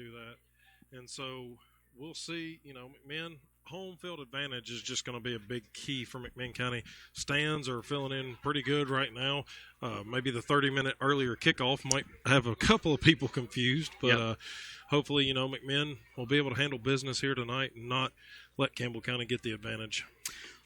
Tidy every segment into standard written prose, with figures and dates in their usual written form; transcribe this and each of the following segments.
do that. And so we'll see. McMinn home field advantage is just going to be a big key for McMinn County. Stands are filling in pretty good right now. Maybe the 30-minute earlier kickoff might have a couple of people confused, but hopefully, McMinn will be able to handle business here tonight and not let Campbell County get the advantage.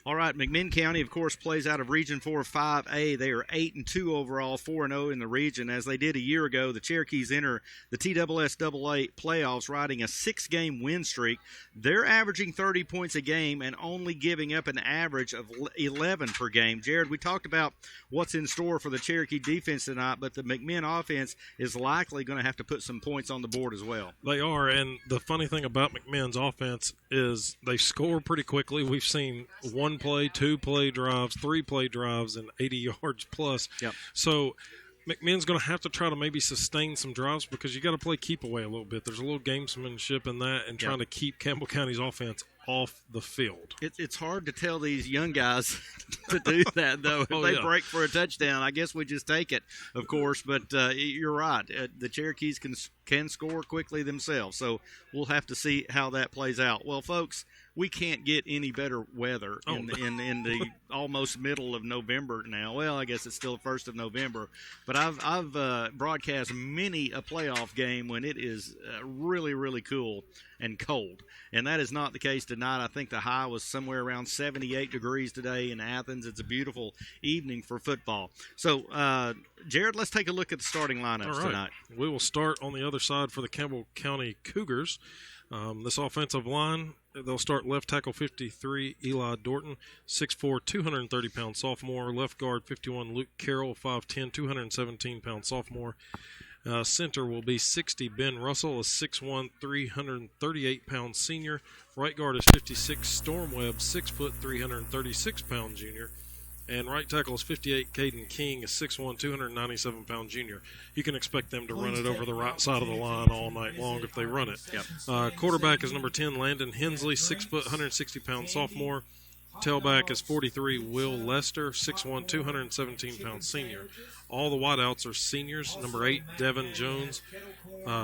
All right, McMinn County, of course, plays out of Region 4 5A. They are 8-2 overall, 4-0 in the region. As they did a year ago, the Cherokees enter the TSSAA playoffs riding a 6-game win streak. They're averaging 30 points a game and only giving up an average of 11 per game. Jared, we talked about what's in store for the Cherokee defense tonight, but the McMinn offense is likely going to have to put some points on the board as well. They are, and the funny thing about McMinn's offense is they score pretty quickly. We've seen 1 play, 2 play drives, 3 play drives, and 80 yards plus. Yep. So McMinn's going to have to try to maybe sustain some drives because you got to play keep away a little bit. There's a little gamesmanship in that and trying to keep Campbell County's offense off the field. It's hard to tell these young guys to do that, though. If they break for a touchdown, I guess we just take it, of course. But you're right. The Cherokees can score quickly themselves. So we'll have to see how that plays out. Well, folks, we can't get any better weather in the almost middle of November now. Well, I guess it's still the 1st of November. But I've broadcast many a playoff game when it is really, really cool and cold. And that is not the case tonight. I think the high was somewhere around 78 degrees today in Athens. It's a beautiful evening for football. So, Jared, let's take a look at the starting lineups tonight. We will start on the other side for the Campbell County Cougars. This offensive line, they'll start left tackle 53, Eli Dorton, 6'4", 230-pound sophomore. Left guard 51, Luke Carroll, 5'10", 217-pound sophomore. Center will be 60, Ben Russell, a 6'1", 338-pound senior. Right guard is 56, Storm Webb, 6 foot, 336-pound junior. And right tackle is 58, Caden King, a 6'1", 297-pound junior. You can expect them to run it over the right side of the line all night long if they run it. Yep. Quarterback is number 10, Landon Hensley, 6 foot, 160-pound sophomore. Tailback is 43, Will Lester, 6'1", 217-pound senior. All the wideouts are seniors. Number 8, Devin Jones,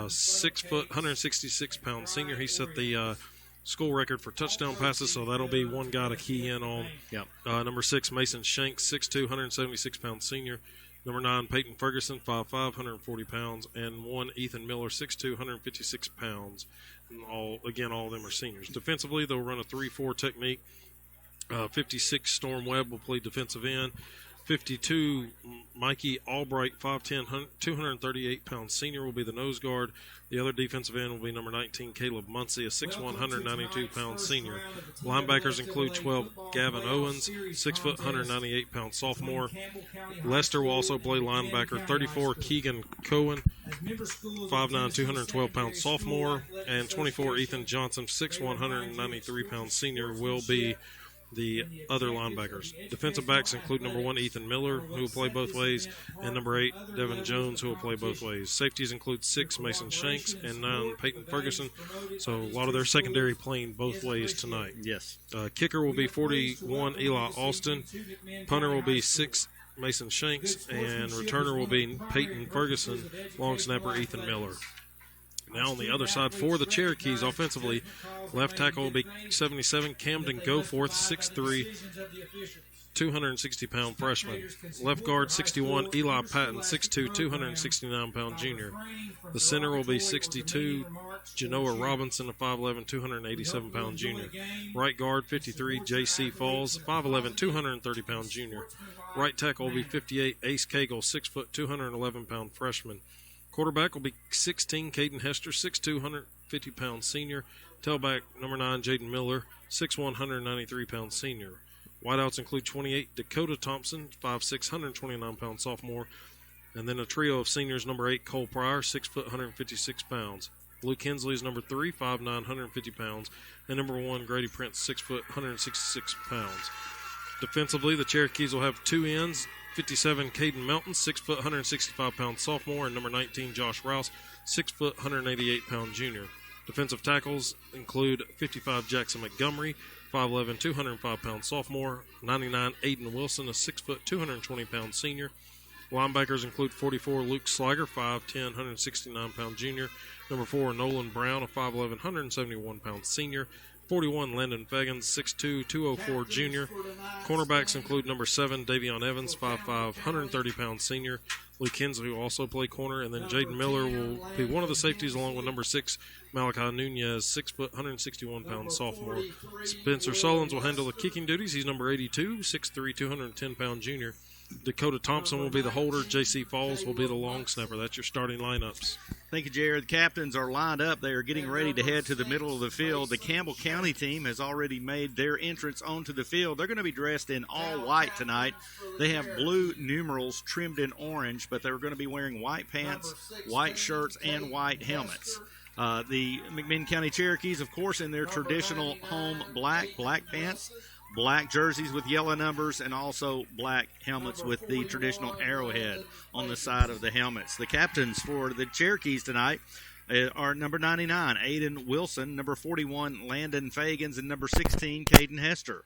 6 foot, 166-pound senior. He set the school record for touchdown passes, so that'll be one guy to key in on. Yep. Number 6, Mason Shanks, 6'2", 176-pound senior. Number 9, Peyton Ferguson, 5'5", 140 pounds. And 1, Ethan Miller, 6'2", 156 pounds. And all of them are seniors. Defensively, they'll run a 3-4 technique. 56, Storm Webb will play defensive end. 52, Mikey Albright, 5'10", 238-pound senior, will be the nose guard. The other defensive end will be number 19, Caleb Muncie, a 6'1", 192-pound senior. Linebackers include 12, Gavin Owens, 6 foot, 198-pound sophomore. Lester will also play linebacker. 34, Keegan Cohen, 5'9", 212-pound sophomore. And 24, Ethan Johnson, 6'1", 193-pound senior, will be the other linebackers. Defensive backs include number 1, Ethan Miller, who will play both ways, and number 8, Devin Jones, who will play both ways. Safeties include 6, Mason Shanks, and 9, Peyton Ferguson. So a lot of their secondary playing both ways tonight. Yes. Kicker will be 41, Eli Austin. Punter will be 6, Mason Shanks, and returner will be Peyton Ferguson. Long snapper, Ethan Miller. Now on the other side for the Cherokees offensively, left tackle will be 77, Camden Goforth, 6'3", 260-pound freshman. Left guard 61, Eli Patton, 6'2", 269-pound junior. The center will be 62, Genoa Robinson, a 5'11", 287-pound junior. Right guard 53, J.C. Falls, 5'11", 230-pound junior. Right tackle will be 58, Ace Cagle, 6 foot, 211-pound freshman. Quarterback will be 16, Caden Hester, 6'2", 150-pound senior. Tailback, number 9, Jaden Miller, 6'1", 193-pound senior. Wideouts include 28, Dakota Thompson, 5'6", 129-pound sophomore. And then a trio of seniors, number 8, Cole Pryor, 6 foot, 156 pounds. Luke Hensley is number 3, 5'9", 150 pounds. And number 1, Grady Prince, 6 foot, 166 pounds. Defensively, the Cherokees will have 2 ends. 57, Caden Melton, 6 foot, 165-pound sophomore, and number 19, Josh Rouse, 6 foot, 188-pound junior. Defensive tackles include 55, Jackson Montgomery, 5'11", 205-pound sophomore, 99, Aiden Wilson, a 6 foot, 220-pound senior, Linebackers include 44 Luke Slager, 5'10", 169-pound junior. Number 4 Nolan Brown, a 5'11", 171-pound senior. 41 Landon Fagans, 6'2", 204 junior. Cornerbacks include number 7 Davion Evans, 5'5", 130-pound senior. Lee Kinsley will also play corner, and then Jaden Miller will be one of the safeties along with number 6 Malachi Nunez, 6', 161-pound sophomore. Spencer Sullins will handle the kicking duties. He's number 82, 6'3", 210-pound junior. Dakota Thompson will be the holder. J.C. Falls will be the long snapper. That's your starting lineups. Thank you, Jared. The captains are lined up. They are getting ready to head to the middle of the field. The Campbell County team has already made their entrance onto the field. They're going to be dressed in all white tonight. They have blue numerals trimmed in orange, but they're going to be wearing white pants, white shirts, and white helmets. The McMinn County Cherokees, of course, in their traditional home black pants, black jerseys with yellow numbers, and also black helmets with the traditional arrowhead on the side of the helmets. The captains for the Cherokees tonight are number 99, Aiden Wilson, number 41, Landon Fagans, and number 16, Caden Hester.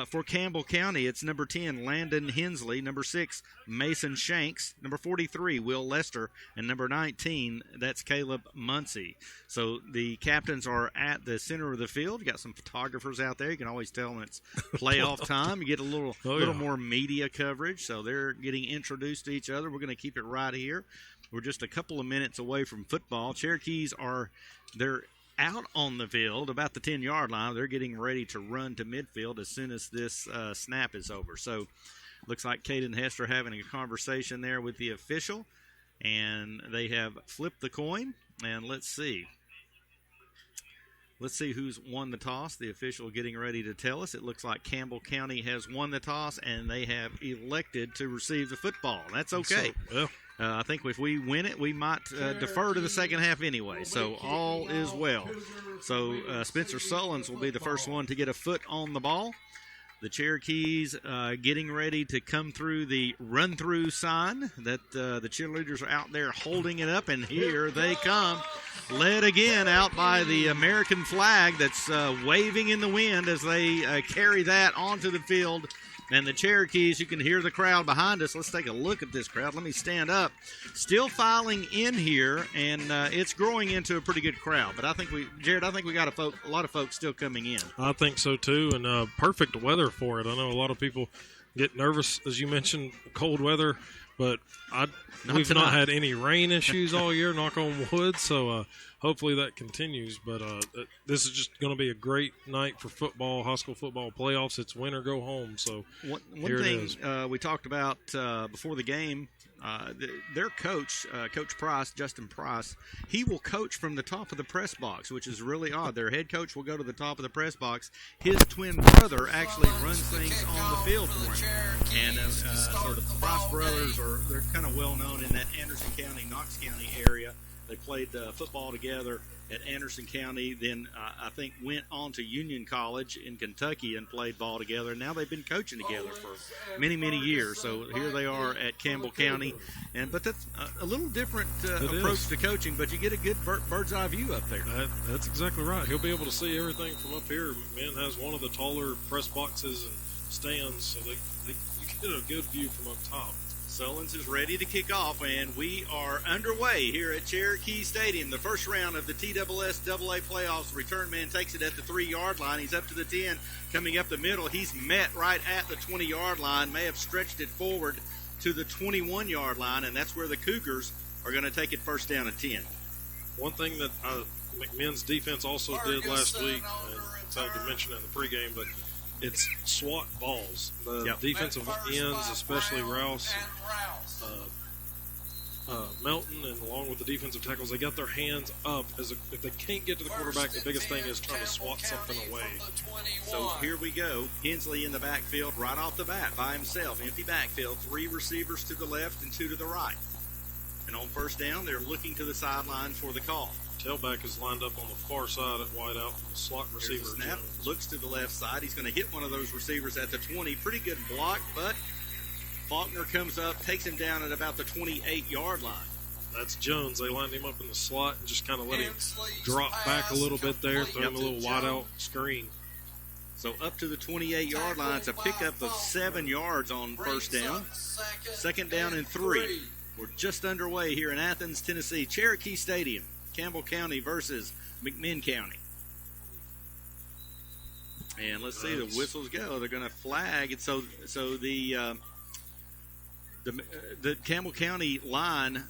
For Campbell County, it's number 10, Landon Hensley, number 6, Mason Shanks, number 43, Will Lester, and number 19, that's Caleb Muncie. So the captains are at the center of the field. You got some photographers out there. You can always tell when it's playoff time. You get a little more media coverage. So they're getting introduced to each other. We're going to keep it right here. We're just a couple of minutes away from football. Cherokees they're out on the field about the 10-yard line. They're getting ready to run to midfield as soon as this snap is over. So looks like Caden Hester having a conversation there with the official, and they have flipped the coin. And let's see who's won the toss. The official getting ready to tell us. It looks like Campbell County has won the toss, and they have elected to receive the football. That's okay. I think if we win it, we might defer to the second half anyway. So all is well. So Spencer Sullins will be the first one to get a foot on the ball. The Cherokees getting ready to come through the run-through sign that the cheerleaders are out there holding it up, and here they come. Led again out by the American flag that's waving in the wind as they carry that onto the field. And the Cherokees, you can hear the crowd behind us. Let's take a look at this crowd. Let me stand up. Still filing in here, and it's growing into a pretty good crowd. But Jared, I think we got a lot of folks still coming in. I think so too, and perfect weather for it. I know a lot a people get nervous, as you mentioned, cold weather, but we've not had any rain issues all year, knock on wood, so hopefully that continues. But this is just going to be a great night for football, high school football playoffs. It's win or go home. So one thing we talked about before the game, their coach, Coach Price, Justin Price, he will coach from the top of the press box, which is really odd. Their head coach will go to the top of the press box. His twin brother actually runs things on the field for him. And so the Price brothers they're kind of well known in that Anderson County, Knox County area. They played football together at Anderson County, then I think went on to Union College in Kentucky and played ball together. And now they've been coaching together for many, many years. So here they are at Campbell County. But that's a little different approach to coaching, but you get a good bird's eye view up there. That's exactly right. He'll be able to see everything from up here. McMinn has one of the taller press boxes and stands, so you get a good view from up top. Sullins is ready to kick off, and we are underway here at Cherokee Stadium. The first round of the TSSAA playoffs. Return man takes it at the 3-yard line. He's up to the 10, coming up the middle. He's met right at the 20-yard line, may have stretched it forward to the 21-yard line, and that's where the Cougars are going to take it first down at 10. One thing that McMinn's defense also did last week, and it's hard to mention in the pregame, but it's SWAT balls. The defensive ends, especially Rouse, Melton, and along with the defensive tackles, they got their hands up. If they can't get to the quarterback, the biggest thing is trying to swat something away. So here we go. Hensley in the backfield right off the bat by himself. Empty backfield. 3 receivers to the left and 2 to the right. And on first down, they're looking to the sideline for the call. Tailback is lined up on the far side at wide out from the slot receiver. Snap, looks to the left side. He's going to hit one of those receivers at the 20. Pretty good block, but Faulkner comes up, takes him down at about the 28-yard line. That's Jones. They lined him up in the slot and just kind of let him drop back a little bit there, throw him a little wide out screen. So up to the 28-yard line. It's a pickup of 7 yards on first down. Second down and 3. We're just underway here in Athens, Tennessee. Cherokee Stadium, Campbell County versus McMinn County. And let's see, the whistles go. They're going to flag. So the Campbell County line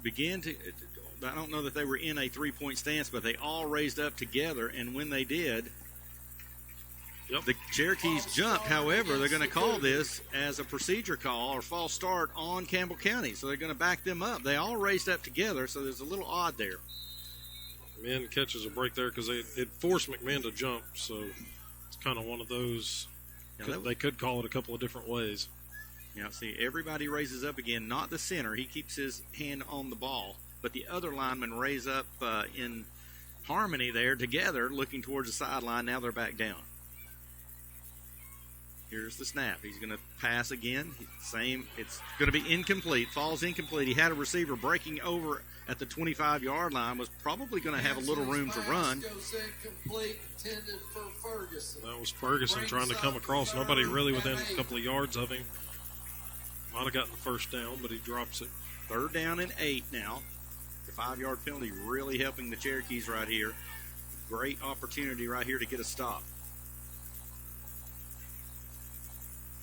began to, I don't know that they were in a 3-point stance, but they all raised up together, and when they did, the Cherokees jumped. However, they're going to call this as a procedure call or false start on Campbell County, so they're going to back them up. They all raised up together, so there's a little odd there. McMinn catches a break there because it forced McMinn to jump, so it's kind of one of those. They could call it a couple of different ways. Now, see, everybody raises up again, not the center. He keeps his hand on the ball, but the other linemen raise up in harmony there together, looking towards the sideline. Now they're back down. Here's the snap. He's going to pass again. Same. It's going to be incomplete. Falls incomplete. He had a receiver breaking over at the 25-yard line. Was probably going to have a little room to run. That was Ferguson trying to come across. Nobody really within a couple of yards of him. Might have gotten the first down, but he drops it. 3rd down and 8 now. The 5-yard penalty really helping the Cherokees right here. Great opportunity right here to get a stop.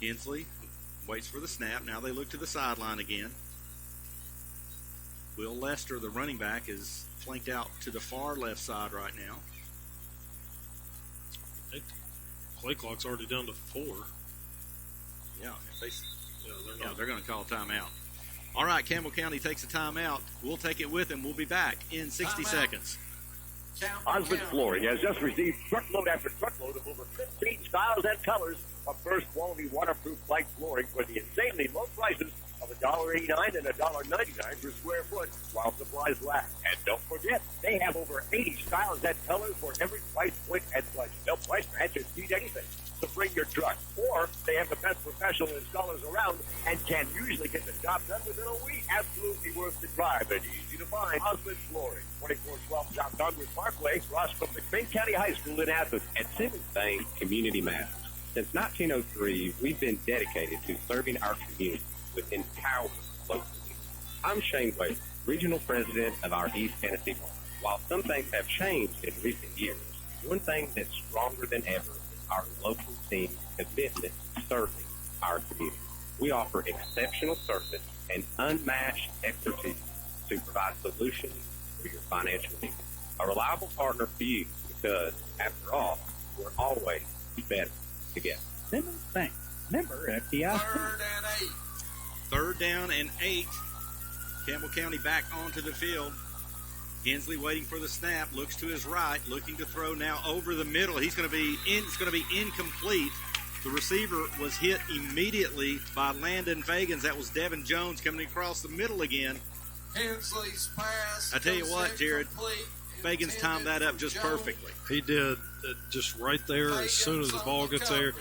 Hensley waits for the snap. Now they look to the sideline again. Will Lester, the running back, is flanked out to the far left side right now. Play clock's already down to 4. Yeah, they're going to call timeout. All right, Campbell County takes a timeout. We'll take it with them. We'll be back in 60 seconds. Osmond Flooring has just received truckload after truckload of over 15 styles and colors of first-quality waterproof plank flooring for the insanely low prices of $1.89 and $1.99 per square foot while supplies last. And don't forget, they have over 80 styles and colors for every price point and budget. No price matches beat anything. So bring your truck. Or they have the best professional installers around and can usually get the job done within a week. Absolutely worth the drive and easy to find. Osmond Flooring, 2412 South Congress Parkway, across from McMinn County High School in Athens. At Simmons Bank, community matters. Since 1903, we've been dedicated to serving our community with empowerment locally. I'm Shane Wade, Regional President of our East Tennessee Bar. While some things have changed in recent years, one thing that's stronger than ever is our local team's commitment to serving our community. We offer exceptional service and unmatched expertise to provide solutions for your financial needs. A reliable partner for you because, after all, we're always better together. Simmons Bank, member FDIC. 3rd down and 8. Campbell County back onto the field. Hensley waiting for the snap, looks to his right, looking to throw now over the middle. It's going to be incomplete. The receiver was hit immediately by Landon Fagans. That was Devin Jones coming across the middle again. Hensley's pass. I tell you what, Jared, Fagans timed that up just perfectly. He did, just right there as soon as the ball gets there.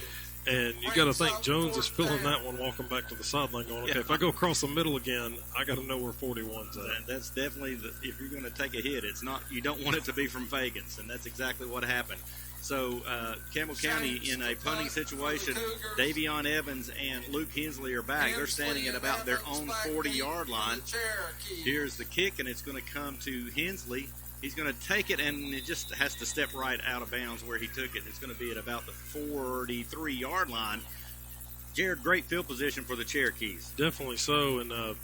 And you got to think Jones is feeling that one walking back to the sideline going, okay, if I go across the middle again, I got to know where 41's at. That's definitely, if you're going to take a hit, it's not, you don't want it to be from Fagans, and that's exactly what happened. So Campbell County in a punting situation, Davion Evans and Luke Hensley are back. They're standing at about their own 40-yard line. Here's the kick, and it's going to come to Hensley. He's going to take it, and it just has to step right out of bounds where he took it. It's going to be at about the 43-yard line. Jared, great field position for the Cherokees. Definitely so, and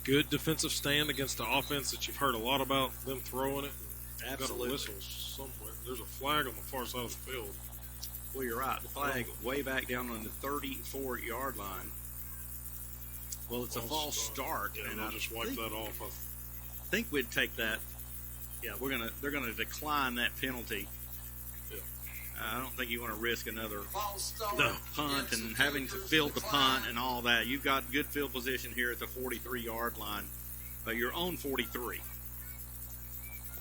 good defensive stand against the offense that you've heard a lot about, them throwing it. Absolutely. Got a whistle somewhere. There's a flag on the far side of the field. Well, you're right. The flag way back down on the 34-yard line. Well, it's a false start. Yeah, and I'll just wipe that off. I think we'd take that. Yeah, they're gonna decline that penalty. Yeah. I don't think you want to risk another punt and having to field the punt and all that. You've got good field position here at the 43-yard line, your own 43.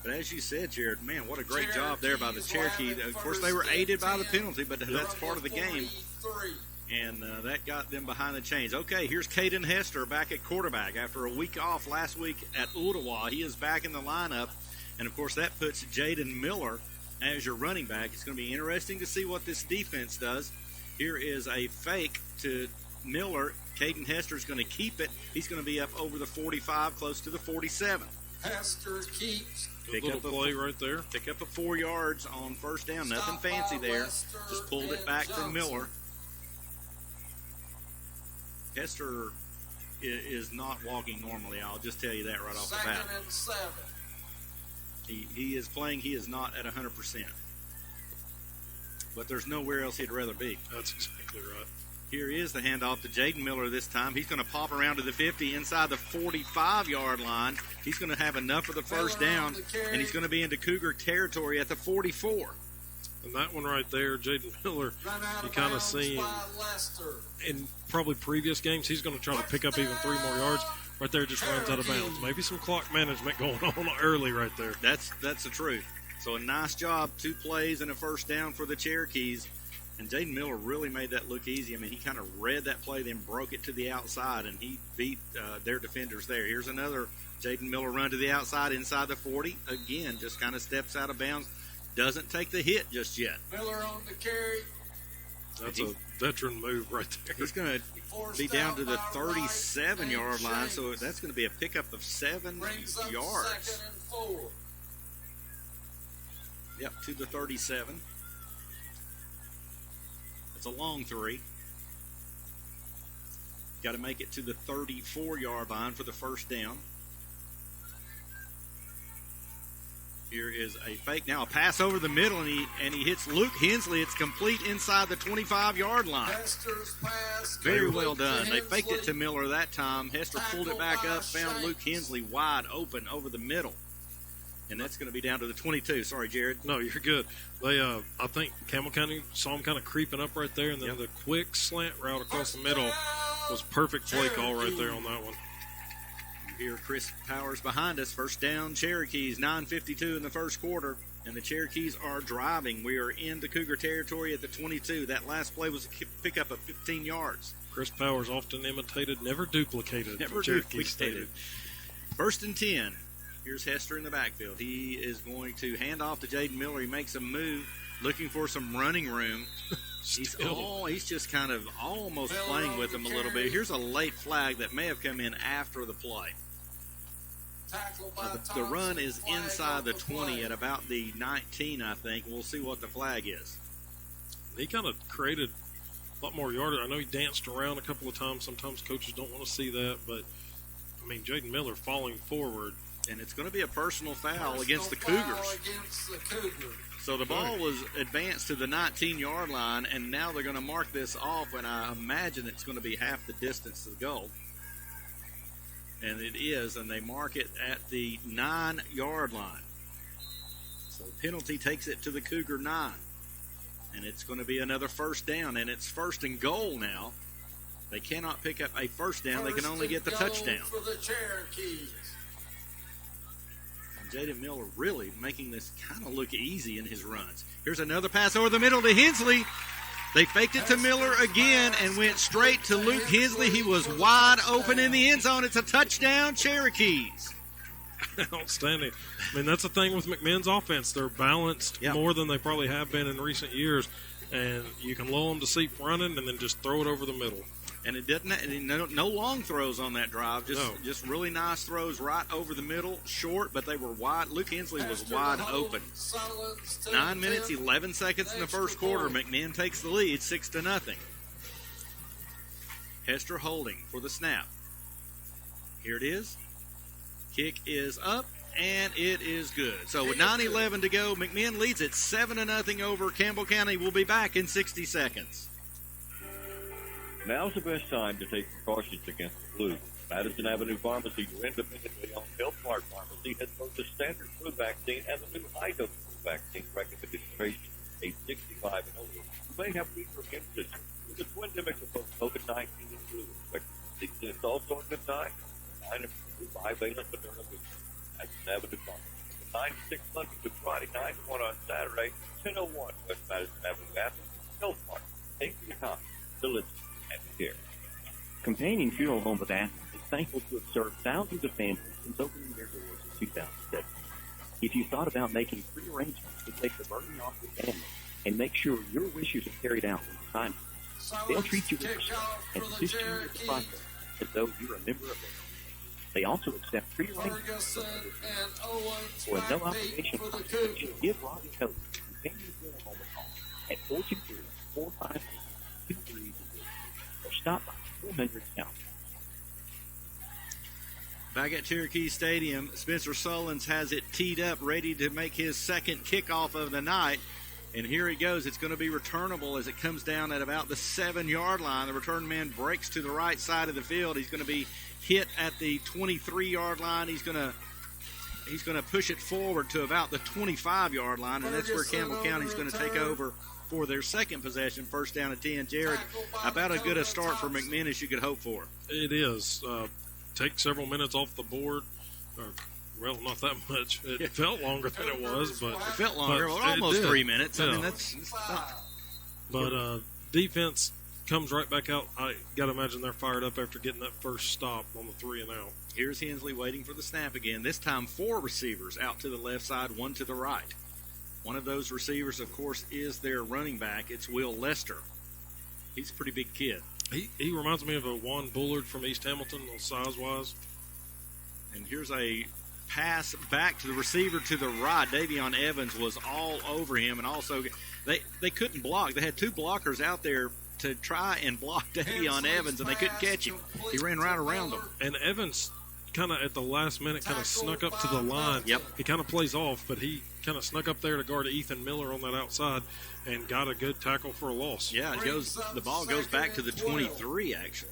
But as you said, Jared, man, what a great job there by the Cherokee. Of course, they were aided by the penalty, but that's part of the game. And that got them behind the chains. Okay, here's Caden Hester back at quarterback after a week off last week at Ottawa. He is back in the lineup. And, of course, that puts Jaden Miller as your running back. It's going to be interesting to see what this defense does. Here is a fake to Miller. Caden Hester's going to keep it. He's going to be up over the 45, close to the 47. Hester keeps. Good little play right there. Pick up a 4 yards on first down. Nothing fancy there. Just pulled it back from Miller. Hester is not walking normally. I'll just tell you that right off the bat. 2nd and 7. He is playing. He is not at 100%. But there's nowhere else he'd rather be. That's exactly right. Here is the handoff to Jaden Miller this time. He's going to pop around to the 50 inside the 45-yard line. He's going to have enough for the first down, and he's going to be into Cougar territory at the 44. And that one right there, Jaden Miller, you kind of seen in probably previous games, he's going to try to pick up even 3 more yards. Right there, just runs out of bounds. Maybe some clock management going on early right there. That's the truth. So a nice job, 2 plays and a first down for the Cherokees. And Jaden Miller really made that look easy. I mean, he kind of read that play, then broke it to the outside, and he beat their defenders there. Here's another Jaden Miller run to the outside inside the 40. Again, just kind of steps out of bounds. Doesn't take the hit just yet. Miller on the carry. That's a veteran move right there. He's going to be down to the 37-yard line, so that's going to be a pickup of 7 yards. 2nd and 4. Yep, to the 37. It's a long 3. Got to make it to the 34-yard line for the first down. Here is a fake. Now a pass over the middle, and he hits Luke Hensley. It's complete inside the 25-yard line. Hester's pass. Very well done. They faked it to Miller that time. Hester pulled it back up, found Luke Hensley wide open over the middle. And that's going to be down to the 22. Sorry, Jared. No, you're good. They, I think Campbell County saw him kind of creeping up right there, and then the quick slant route across the middle was perfect play call right there on that one. Here, Chris Powers behind us. First down, Cherokees. 9:52 in the first quarter, and the Cherokees are driving. We are into Cougar territory at the 22. That last play was a pickup of 15 yards. Chris Powers often imitated, never duplicated. Never duplicated. First and 10. Here's Hester in the backfield. He is going to hand off to Jaden Miller. He makes a move, looking for some running room. He's just kind of almost playing with him a little bit. Here's a late flag that may have come in after the play. The run is inside the 20 at about the 19, I think. We'll see what the flag is. He kind of created a lot more yardage. I know he danced around a couple of times. Sometimes coaches don't want to see that, but, I mean, Jaden Miller falling forward. And it's going to be a personal foul against the Cougars. So the ball was advanced to the 19-yard line, and now they're going to mark this off, and I imagine it's going to be half the distance to the goal. And it is, and they mark it at the 9-yard line. So the penalty takes it to the Cougar 9. And it's going to be another first down, and it's 1st and goal now. They cannot pick up a first down. They can only get the touchdown. For the Cherokees. Jaden Miller really making this kind of look easy in his runs. Here's another pass over the middle to Hensley. They faked it to Miller again and went straight to Luke Hensley. He was wide open in the end zone. It's a touchdown, Cherokees. Outstanding. I mean, that's the thing with McMinn's offense. They're balanced more than they probably have been in recent years, and you can lull them to sleep running and then just throw it over the middle. And it doesn't. No long throws on that drive. Just really nice throws right over the middle, short, but they were wide. Luke Hensley was wide open. 9 minutes, 11 seconds in the first quarter. McMinn takes the lead, 6-0. Hester holding for the snap. Here it is. Kick is up, and it is good. So with 9:11 to go, McMinn leads it 7-0 over Campbell County. We'll be back in 60 seconds. Now's the best time to take precautions against the flu. Madison Avenue Pharmacy, your independently owned Health Mart Pharmacy, has both the standard flu vaccine and the new high-dose flu vaccine recommended for patients age 65 and older who may have weaker immune system with the twindemic of both COVID-19 and flu infection. It's also a good time to find a bivalent Moderna booster. Madison Avenue Pharmacy, 9 to 6 Monday to Friday, 9 to 1 on Saturday, 10:01 West Madison Avenue, Athens. Health Mart. Take your time to listen. Here. Companion Funeral Home of Athens is thankful to have served thousands of families since opening their doors in 2007. If you thought about making pre-arrangements to take the burden off your family and make sure your wishes are carried out when the time comes, they'll treat you with respect and assist you with the process as though you're a member of their family. They also accept pre-arrangements for a no-obligation consultation. Give Robbie Cody Companion Funeral Home a call at 422-453-2300 or stop by 400 South. Back at Cherokee Stadium, Spencer Sullins has it teed up, ready to make his second kickoff of the night. And here he goes. It's going to be returnable as it comes down at about the 7-yard line. The return man breaks to the right side of the field. He's going to be hit at the 23-yard line. He's going to push it forward to about the 25-yard line, and that's where Campbell County's going to take over for their second possession, first down and 10. Jared, about as good a start for McMinn as you could hope for. It is. Take several minutes off the board. Well, not that much. It felt longer than it was, but it felt longer. Well, almost 3 minutes. Yeah. I mean, that's not. But defense comes right back out. I got to imagine they're fired up after getting that first stop on the 3 and out. Here's Hensley waiting for the snap again. This time 4 receivers out to the left side, 1 to the right. One of those receivers, of course, is their running back. It's Will Lester. He's a pretty big kid. He reminds me of a Juan Bullard from East Hamilton, size-wise. And here's a pass back to the receiver to the right. Davion Evans was all over him, and also they couldn't block. They had 2 blockers out there to try and block Davion Evans, and they couldn't catch him. He ran right around them. And Evans kind of at the last minute kind of snuck up to the line. Yep. He kind of plays off, but he kind of snuck up there to guard Ethan Miller on that outside and got a good tackle for a loss. Yeah, the ball goes back to the 23, actually.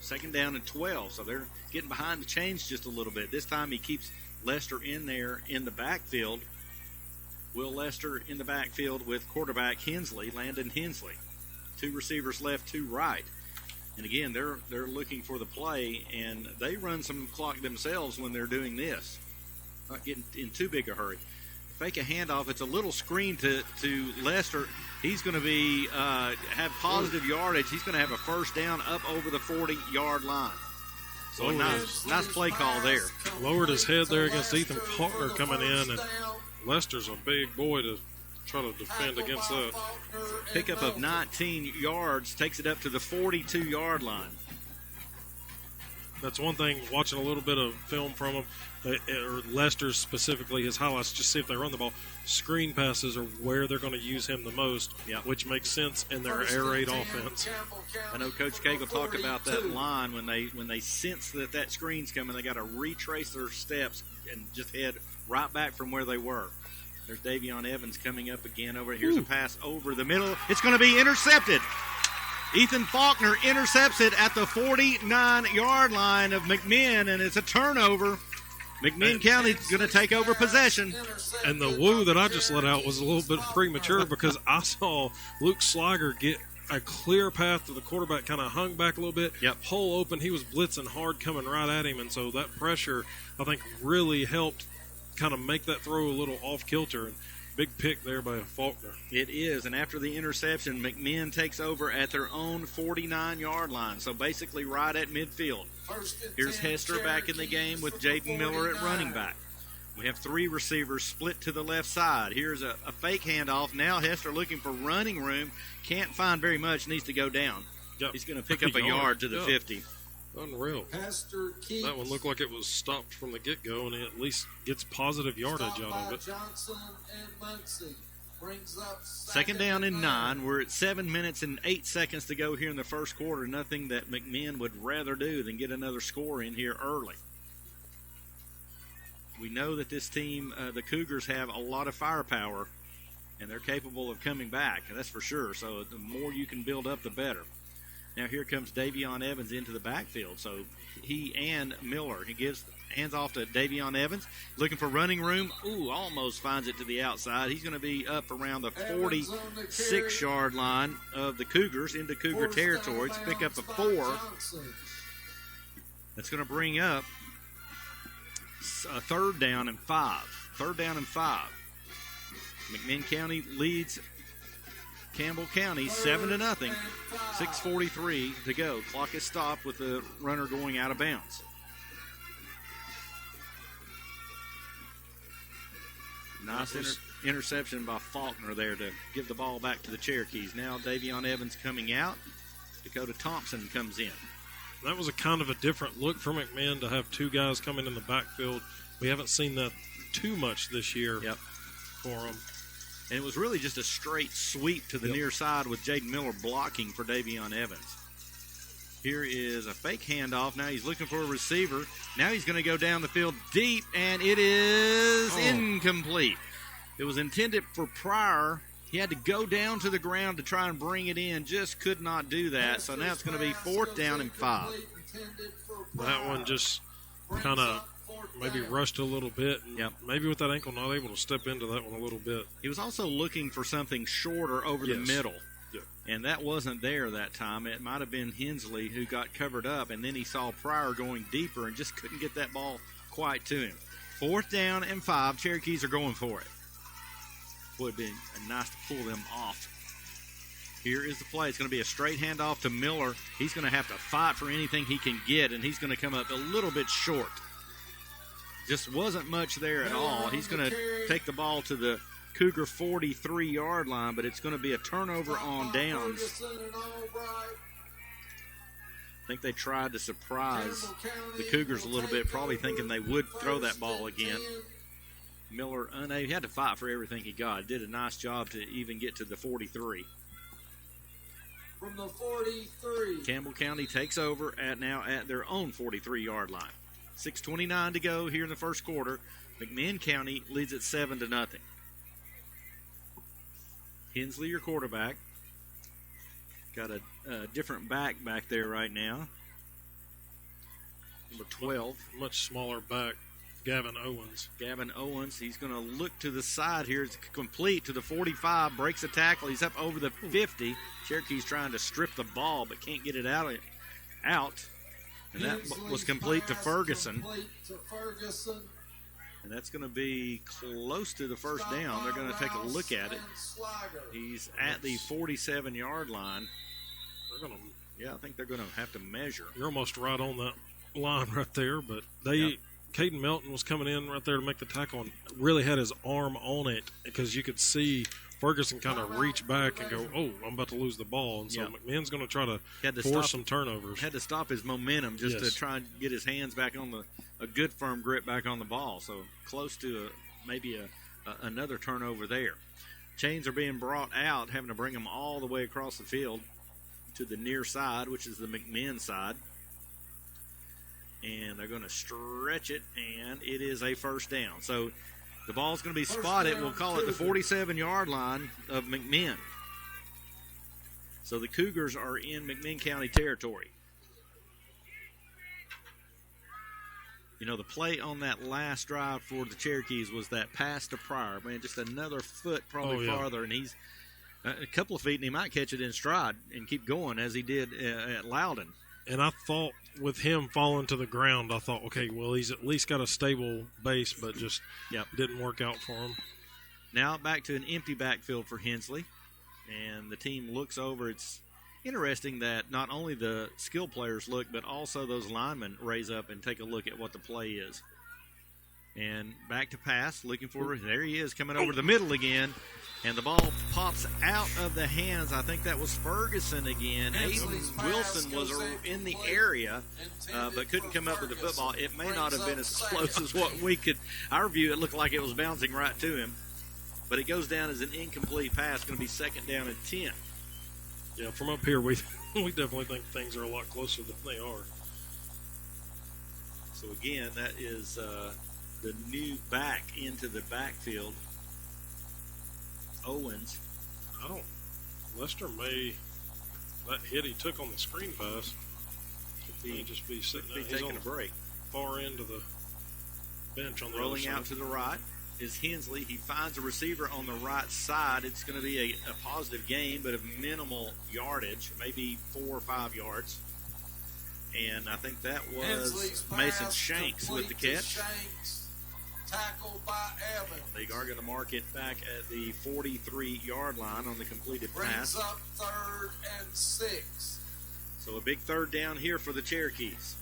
Second down and 12, so they're getting behind the chains just a little bit. This time he keeps Lester in there in the backfield. Will Lester in the backfield with quarterback Hensley, Landon Hensley. 2 receivers left, 2 right. And again, they're looking for the play, and they run some clock themselves when they're doing this. Not getting in too big a hurry. Fake a handoff. It's a little screen to Lester. He's going to be have positive yardage. He's going to have a first down up over the 40-yard line. So a nice play call there. Lowered his head there against Ethan Faulkner coming in, and Lester's a big boy to try to defend against that. Pickup of 19 yards takes it up to the 42-yard line. That's one thing, watching a little bit of film from him, or Lester specifically, his highlights, just see if they run the ball. Screen passes are where they're going to use him the most, which makes sense in their air raid offense. I know Coach Cagle talked about that line when they sense that screen's coming, they got to retrace their steps and just head right back from where they were. There's Davion Evans coming up again over. Here's a pass over the middle. It's going to be intercepted. Ethan Faulkner intercepts it at the 49-yard line of McMinn, and it's a turnover. McMinn County's going to take over possession. And the woo that I just let out was a little bit premature because I saw Luke Sliger get a clear path to the quarterback, kind of hung back a little bit, hole open. He was blitzing hard coming right at him, and so that pressure, I think, really helped kind of make that throw a little off-kilter. And big pick there by Faulkner. It is, and after the interception, McMinn takes over at their own 49-yard line, so basically right at midfield. Here's Hester back in the game with Jaden Miller at running back. We have 3 receivers split to the left side. Here's a fake handoff. Now Hester looking for running room. Can't find very much, needs to go down. Yep. He's going to pick up a yard to the 50. Unreal. That one looked like it was stopped from the get-go, and he at least gets positive yardage out of it. Second down and 9. We're at 7 minutes and 8 seconds to go here in the first quarter. Nothing that McMinn would rather do than get another score in here early. We know that this team, the Cougars, have a lot of firepower, and they're capable of coming back, that's for sure. So the more you can build up, the better. Now here comes Davion Evans into the backfield. So he and Miller. He hands off to Davion Evans. Looking for running room. Ooh, almost finds it to the outside. He's going to be up around the 46-yard line of the Cougars into Cougar territory. It's pick up a 4. That's going to bring up a 3rd down and 5. 3rd down and 5. McMinn County leads Campbell County 7-0. 6:43 to go. Clock is stopped with the runner going out of bounds. Nice interception by Faulkner there to give the ball back to the Cherokees. Now Davion Evans coming out. Dakota Thompson comes in. That was a kind of a different look for McMinn to have two guys coming in the backfield. We haven't seen that too much this year for them. And it was really just a straight sweep to the near side with Jaden Miller blocking for Davion Evans. Here is a fake handoff. Now he's looking for a receiver. Now he's going to go down the field deep, and it is incomplete. It was intended for Pryor. He had to go down to the ground to try and bring it in. Just could not do that. So now it's going to be 4th down and 5. That one just kind of maybe rushed a little bit. And maybe with that ankle not able to step into that one a little bit. He was also looking for something shorter over the middle. And that wasn't there that time. It might have been Hensley who got covered up, and then he saw Pryor going deeper and just couldn't get that ball quite to him. 4th down and 5. Cherokees are going for it. Would have been nice to pull them off. Here is the play. It's going to be a straight handoff to Miller. He's going to have to fight for anything he can get, and he's going to come up a little bit short. Just wasn't much there at all. He's going to take the ball to the Cougar 43-yard line, but it's going to be a turnover on downs. I think they tried to surprise the Cougars a little bit, probably thinking they would throw that ball again. Miller, he had to fight for everything he got. Did a nice job to even get to the 43. From the 43. Campbell County takes over at their own 43-yard line. 6:29 to go here in the first quarter. McMinn County leads at 7-0. Hensley, your quarterback. Got a different back there right now. Number 12. Much smaller back, Gavin Owens. Gavin Owens, he's going to look to the side here. It's complete to the 45, breaks a tackle. He's up over the 50. Cherokee's trying to strip the ball but can't get it out. And that was complete to Ferguson. And that's going to be close to the first down. They're going to take a look at it. He's at the 47-yard line. I think they're going to have to measure. You're almost right on that line right there, but Caden Melton was coming in right there to make the tackle and really had his arm on it because you could see Ferguson kind of reach back and go, I'm about to lose the ball. And so McMinn's going to try to force some turnovers. Had to stop his momentum just to try and get his hands back on a good firm grip back on the ball. So close to maybe another turnover there. Chains are being brought out, having to bring them all the way across the field to the near side, which is the McMinn side. And they're going to stretch it, and it is a first down. So the ball's going to be spotted. We'll call it the 47-yard line of McMinn. So the Cougars are in McMinn County territory. You know, the play on that last drive for the Cherokees was that pass to Pryor. Man, just another foot probably farther, and he's a couple of feet, and he might catch it in stride and keep going as he did at Loudon. And I thought with him falling to the ground, I thought, okay, well, he's at least got a stable base, but just didn't work out for him. Now back to an empty backfield for Hensley, and the team looks over. It's interesting that not only the skill players look, but also those linemen raise up and take a look at what the play is. And back to pass, looking for, there he is, coming over the middle again. And the ball pops out of the hands. I think that was Ferguson again. Aiden Wilson was in the area, but couldn't come up with the football. It may not have been as close as what we could. Our view, it looked like it was bouncing right to him. But it goes down as an incomplete pass. Going to be 2nd down and 10. Yeah, from up here, we definitely think things are a lot closer than they are. So, again, that is the new back into the backfield. Owens. Lester may, that hit he took on the screen pass, he just be sitting there. He's taking a break. Far end of the bench on the rolling out to the right is Hensley. He finds a receiver on the right side. It's going to be a positive gain, but of minimal yardage, maybe 4 or 5 yards. And I think that was Mason Shanks with the catch. Tackled by Evans. They are going to mark it back at the 43-yard line on the completed pass. Brings up 3rd and 6. So a big 3rd down here for the Cherokees.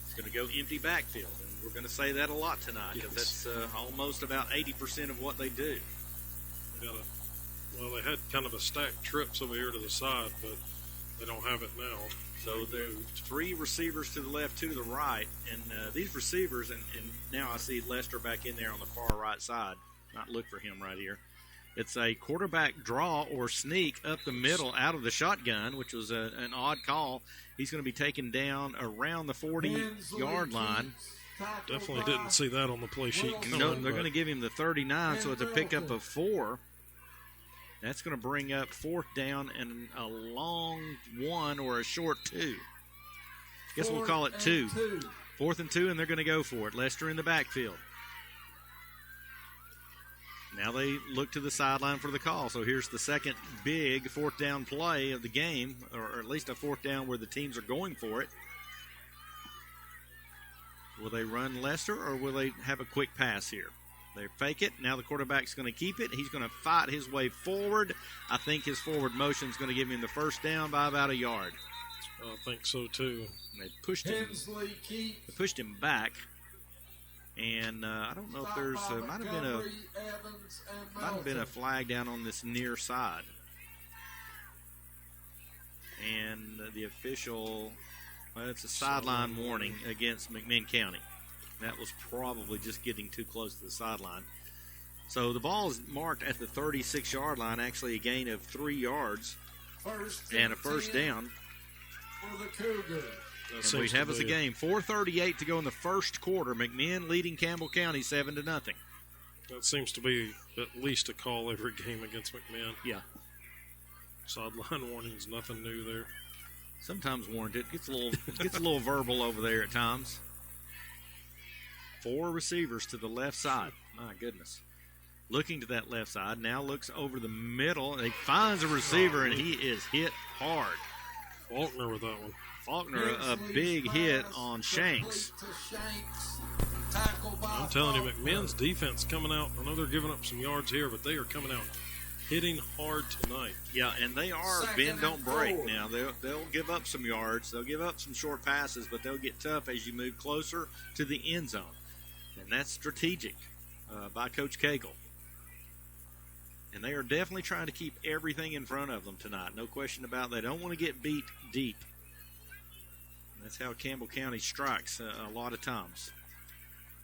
It's going to go empty backfield. And We're going to say that a lot tonight because that's almost about 80% of what they do. They had kind of a stacked trips over here to the side, but they don't have it now. So there are 3 receivers to the left, 2 to the right, and these receivers, and now I see Lester back in there on the far right side. Not look for him right here. It's a quarterback draw or sneak up the middle out of the shotgun, which was an odd call. He's going to be taken down around the 40-yard line. Definitely didn't see that on the play sheet. No, they're going to give him the 39, so it's a pickup of 4. That's going to bring up 4th down and a long 1 or a short 2. Guess we'll call it 2. 4th and 2, and they're going to go for it. Lester in the backfield. Now they look to the sideline for the call. So here's the second big 4th down play of the game, or at least a 4th down where the teams are going for it. Will they run Lester, or will they have a quick pass here? They fake it. Now the quarterback's going to keep it. He's going to fight his way forward. I think his forward motion is going to give him the first down by about a yard. I think so, too. And they pushed him back. And I don't know if there's might have been a flag down on this near side. And the official, it's a sideline warning against McMinn County. That was probably just getting too close to the sideline. So the ball is marked at the 36-yard line, actually a gain of 3 yards and a first down. For the Cougars. And we have us a game. 4:38 to go in the first quarter. McMinn leading Campbell County 7-0. That seems to be at least a call every game against McMinn. Yeah. Sideline warnings, nothing new there. Sometimes warranted. Gets a little verbal over there at times. 4 receivers to the left side. My goodness. Looking to that left side. Now looks over the middle. And he finds a receiver, and he is hit hard. Faulkner with that one. Faulkner, a big hit on Shanks. I'm telling you, McMinn's defense coming out. I know they're giving up some yards here, but they are coming out hitting hard tonight. Yeah, and they are bend, don't break now. They'll give up some yards. They'll give up some short passes, but they'll get tough as you move closer to the end zone. And that's strategic by Coach Cagle. And they are definitely trying to keep everything in front of them tonight. No question about that. They don't want to get beat deep. And that's how Campbell County strikes a lot of times.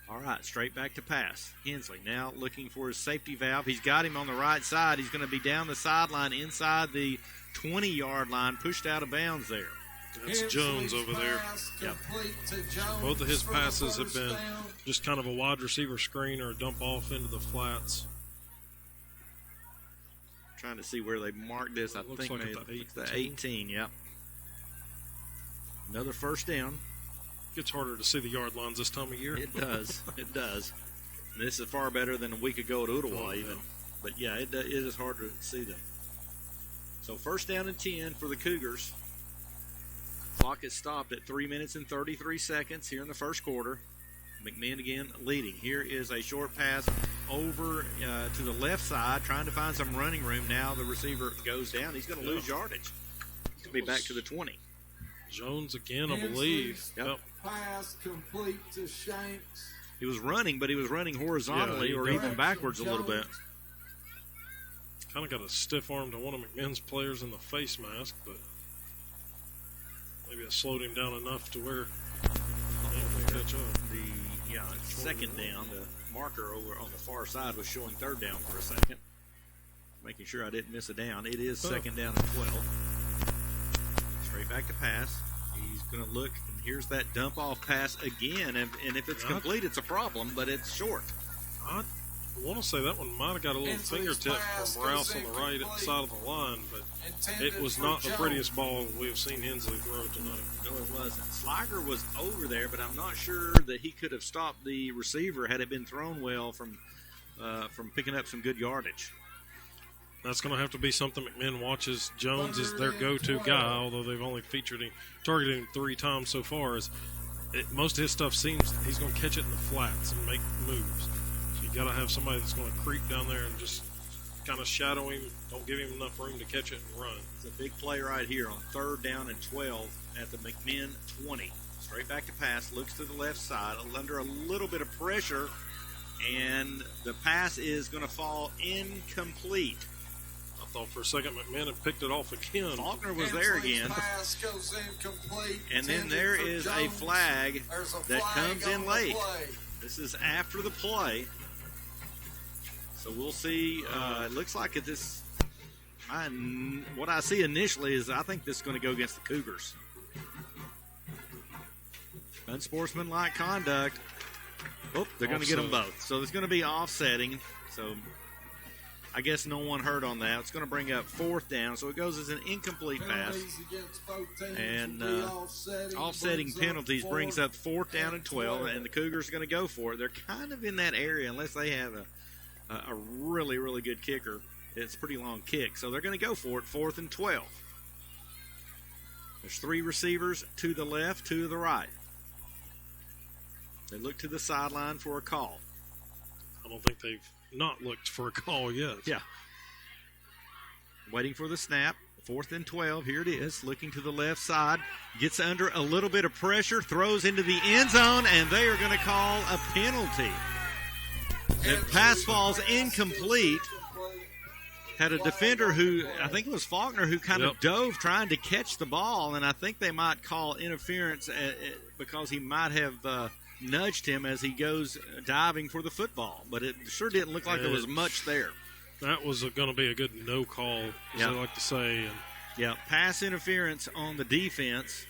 All right, straight back to pass. Hensley now looking for his safety valve. He's got him on the right side. He's going to be down the sideline inside the 20-yard line, pushed out of bounds there. That's Jones over there. Yep. Both of his passes have been just kind of a wide receiver screen or a dump off into the flats. Trying to see where they marked this. I think like it's the 18, yep. Another first down. Gets harder to see the yard lines this time of year. It does. It does. And this is far better than a week ago at Ottawa even. But, yeah, it is hard to see them. So first down and 10 for the Cougars. Clock is stopped at 3 minutes and 33 seconds here in the first quarter. McMinn again leading. Here is a short pass over to the left side, trying to find some running room. Now the receiver goes down. He's going to lose yardage. He's going to be back to the 20. Jones again, I believe. Yep. Pass complete to Shanks. He was running, but he was running horizontally or even backwards a little bit. Kind of got a stiff arm to one of McMinn's players in the face mask, but maybe it slowed him down enough to where he could catch up. Second down, the marker over on the far side was showing third down for a second. Making sure I didn't miss a down. It is second down and 12. Straight back to pass. He's going to look, and here's that dump-off pass again. And if it's complete, it's a problem, but it's short. I want to say that one might have got a little fingertip from Rouse on the right side of the line, but it was not the prettiest ball we have seen Hensley throw tonight. No, it wasn't. Sliger was over there, but I'm not sure that he could have stopped the receiver had it been thrown well from picking up some good yardage. That's going to have to be something McMinn watches. Jones is their go-to guy, although they've only targeted him 3 times so far. Most of his stuff seems he's going to catch it in the flats and make moves. So you got to have somebody that's going to creep down there and just kind of shadow him. Don't give him enough room to catch it and run. It's a big play right here on third down and 12 at the McMinn 20. Straight back to pass, looks to the left side, under a little bit of pressure, and the pass is going to fall incomplete. I thought for a second McMinn had picked it off again. Faulkner was there again. Pass goes incomplete. And then there is a flag that comes in late. This is after the play. So we'll see. It looks like what I see initially is I think this is going to go against the Cougars. Unsportsmanlike conduct. Oh, they're going to get them both. So it's going to be offsetting. So I guess no one heard on that. It's going to bring up 4th down. So it goes as an incomplete pass. And offsetting penalties brings up 4th down and 12. And the Cougars are going to go for it. They're kind of in that area unless they have a really, really good kicker. It's a pretty long kick. So they're going to go for it, 4th and 12. There's 3 receivers to the left, 2 to the right. They look to the sideline for a call. I don't think they've not looked for a call yet. Yeah. Waiting for the snap. 4th and 12. Here it is. Looking to the left side. Gets under a little bit of pressure. Throws into the end zone, and they are going to call a penalty. The pass falls incomplete. Had a defender who, I think it was Faulkner, who kind of dove trying to catch the ball, and I think they might call interference because he might have nudged him as he goes diving for the football. But it sure didn't look like there was much there. That was going to be a good no call, as I like to say. And pass interference on the defense.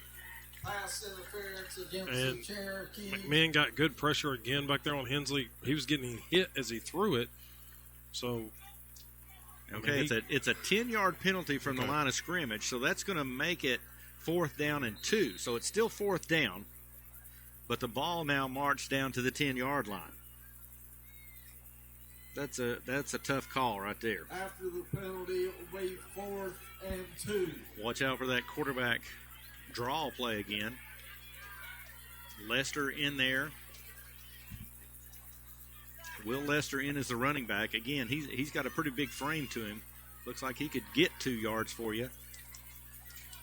Pass interference against the Cherokee. McMinn got good pressure again back there on Hensley. He was getting hit as he threw it. So, okay, it's a 10-yard penalty from the line of scrimmage, so that's going to make it 4th down and 2. So it's still 4th down, but the ball now marched down to the 10-yard line. That's a tough call right there. After the penalty, it will be 4th and 2. Watch out for that quarterback draw play again. Lester in there. Will Lester in as the running back. Again, he's got a pretty big frame to him. Looks like he could get 2 yards for you.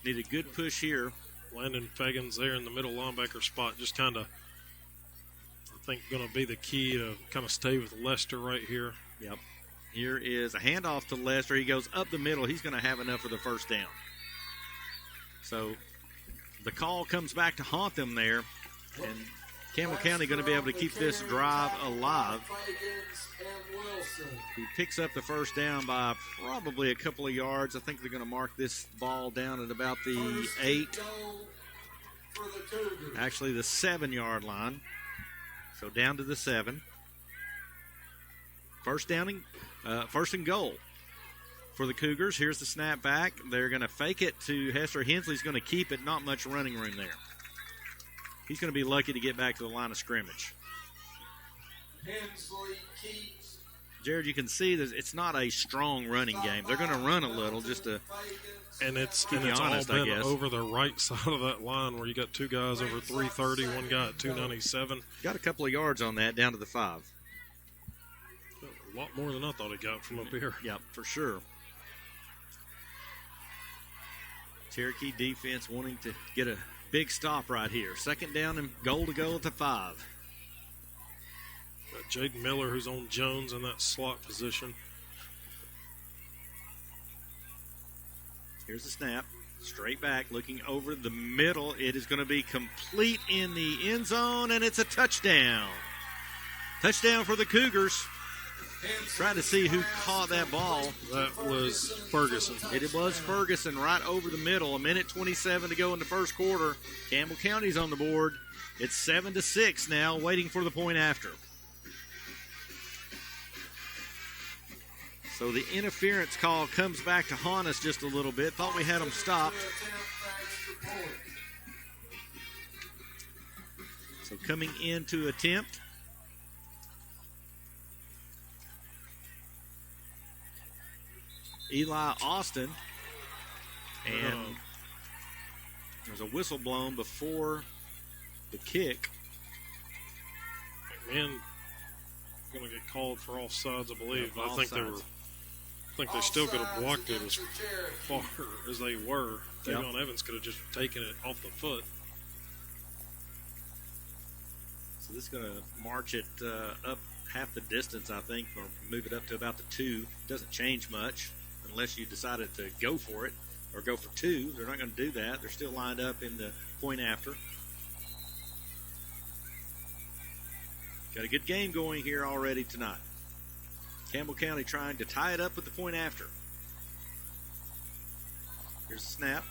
Need a good push here. Landon Fagan's there in the middle linebacker spot. Just kind of, I think, going to be the key to kind of stay with Lester right here. Yep. Here is a handoff to Lester. He goes up the middle. He's going to have enough for the 1st down. So the call comes back to haunt them there. And Campbell County going to be able to keep this drive alive. He picks up the 1st down by probably a couple of yards. I think they're going to mark this ball down at about the 8. Actually, the 7-yard line. So down to the 7. 1st and goal for the Cougars. Here's the snap back. They're going to fake it to Hester. Hensley's going to keep it. Not much running room there. He's going to be lucky to get back to the line of scrimmage. Hensley keeps. Jared, you can see that it's not a strong running game. They're going to run a little just to it's honest, all been over the right side of that line where you got 2 guys over 330, 1 guy at 297. Got a couple of yards on that down to the 5. A lot more than I thought he got from up here. Yep, for sure. Cherokee defense wanting to get a big stop right here. 2nd down and goal to go at the 5. Got Jaden Miller, who's on Jones in that slot position. Here's the snap. Straight back, looking over the middle. It is going to be complete in the end zone, and it's a touchdown. Touchdown for the Cougars. Trying to see who caught that ball. That was Ferguson. It was Ferguson right over the middle. 1:27 to go in the 1st quarter. Campbell County's on the board. It's 7-6 now, waiting for the point after. So the interference call comes back to haunt us just a little bit. Thought we had them stopped. So coming in to attempt. Eli Austin. And there's a whistle blown before the kick. McMinn going to get called for offsides, I believe. Yeah, I think they still could have blocked it as far as they were. Davion Evans could have just taken it off the foot. So this is going to march it up half the distance, I think, or move it up to about the 2. It doesn't change much unless you decided to go for it or go for 2. They're not going to do that. They're still lined up in the point after. Got a good game going here already tonight. Campbell County trying to tie it up with the point after. Here's a snap.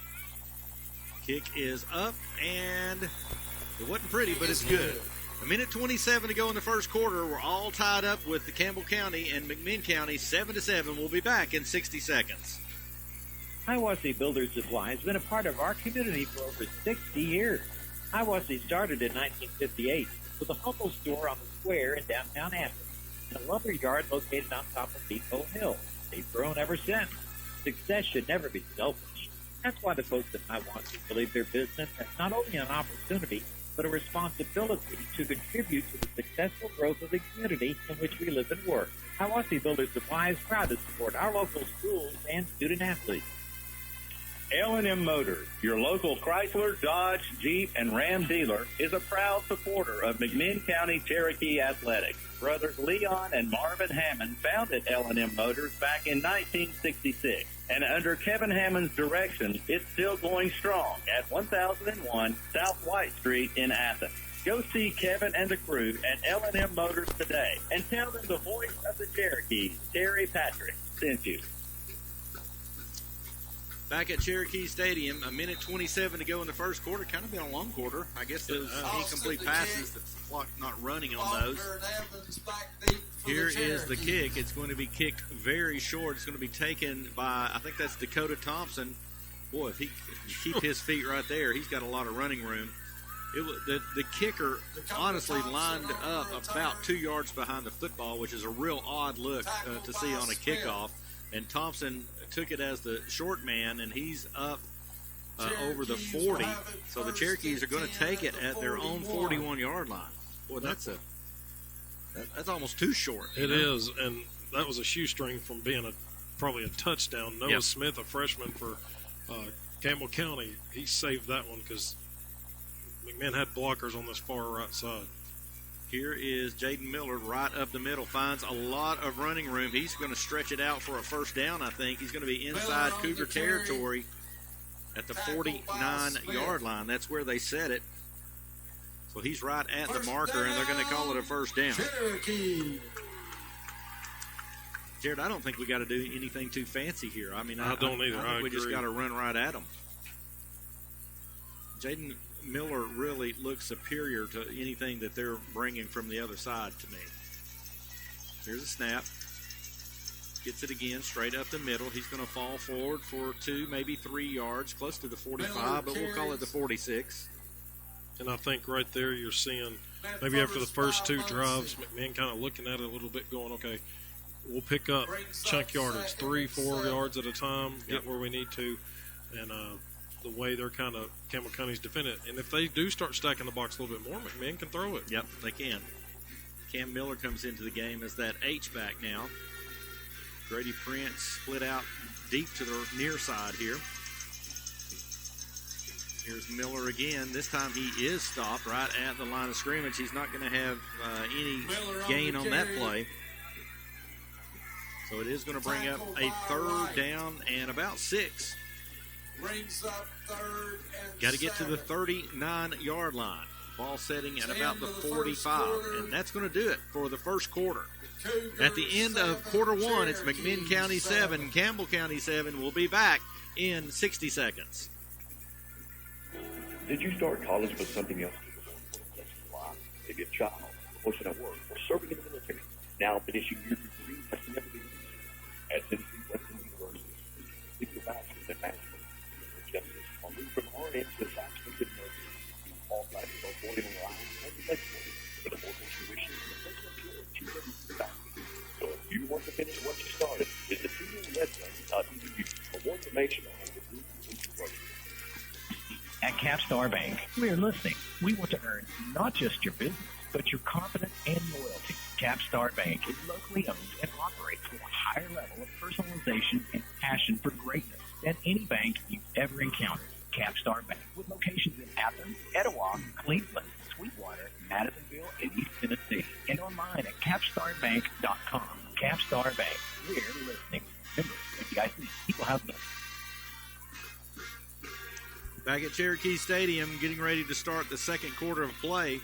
Kick is up, and it wasn't pretty, but it's good. 1:27 to go in the first quarter. We're all tied up with the Campbell County and McMinn County 7-7. We'll be back in 60 seconds. Hiawassee Builders Supply has been a part of our community for over 60 years. Hiawassee started in 1958 with a humble store on the square in downtown Athens and a lumber yard located on top of Depot Hill. They've grown ever since. Success should never be selfish. That's why the folks at Hiawassee believe their business has not only an opportunity, but a responsibility to contribute to the successful growth of the community in which we live and work. Hiawassee Builders Supply is proud to support our local schools and student athletes. L&M Motors, your local Chrysler, Dodge, Jeep, and Ram dealer, is a proud supporter of McMinn County Cherokee Athletics. Brothers Leon and Marvin Hammond founded L&M Motors back in 1966. And under Kevin Hammond's direction, it's still going strong at 1001 South White Street in Athens. Go see Kevin and the crew at L&M Motors today and tell them the voice of the Cherokees, Terry Patrick, sent you. Back at Cherokee Stadium, 1:27 to go in the first quarter. Kind of been a long quarter. I guess those incomplete passes, the clock not running on those. Here is the kick. It's going to be kicked very short. It's going to be taken by, I think that's Dakota Thompson. Boy, if you keep his feet right there, he's got a lot of running room. The kicker honestly lined up about 2 yards behind the football, which is a real odd look to see on a kickoff. And Thompson took it as the short man, and he's up over the 40. So the Cherokees are going to take it at their own 41-yard line. Boy, that's almost too short. It is, and that was a shoestring from being probably a touchdown. Noah Smith, a freshman for Campbell County, he saved that one because McMinn had blockers on this far right side. Here is Jaden Miller right up the middle. Finds a lot of running room. He's going to stretch it out for a first down, I think. He's going to be inside Cougar territory at the 49-yard line. That's where they set it. So he's right at the marker, and they're going to call it a first down. Jared, I don't think we got to do anything too fancy here. I mean, I don't either. I think we just got to run right at them. Jaden Miller really looks superior to anything that they're bringing from the other side to me. Here's a snap. Gets it again, straight up the middle. He's going to fall forward for 2, maybe 3 yards, close to the 45, but we'll call it the 46. And I think right there you're seeing maybe after the first 2 drives, McMinn kind of looking at it a little bit going, okay, we'll pick up chunk yardage, 3-4 yards at a time, get where we need to. And the way they're kind of Campbell County's defending it. And if they do start stacking the box a little bit more, McMinn can throw it. Yep, they can. Cam Miller comes into the game as that H-back now. Grady Prince split out deep to the near side here. Here's Miller again. This time he is stopped right at the line of scrimmage. He's not going to have any gain on that play. So it is going to bring up a third down and about 6. Brings up third and got to get to the 39-yard line. Ball setting at about the 45. And that's going to do it for the first quarter. At the end of quarter 1, it's McMinn County 7, Campbell County 7. We'll be back in 60 seconds. Did you start college with something else to do? Maybe a job, promotion at work, or serving in the military. Now finishing your degree has never been easier. At Tennessee Western University, you can complete your bachelor's in management and justice, or move from RN to bachelor's in nursing. All classes are boarding online and flexible for the local tuition and the personal care of children and families. So if you want to finish what you started, visit TUWestern.edu for more information on the degree completion program. At Capstar Bank, we are listening. We want to earn not just your business, but your confidence and loyalty. Capstar Bank is locally owned and operates with a higher level of personalization and passion for greatness than any bank you've ever encountered. Capstar Bank, with locations in Athens, Etowah, Cleveland, Sweetwater, Madisonville, and Bank. We're listening. Remember, FDIC, equal housing lender. Back at Cherokee Stadium, getting ready to start the second quarter of play.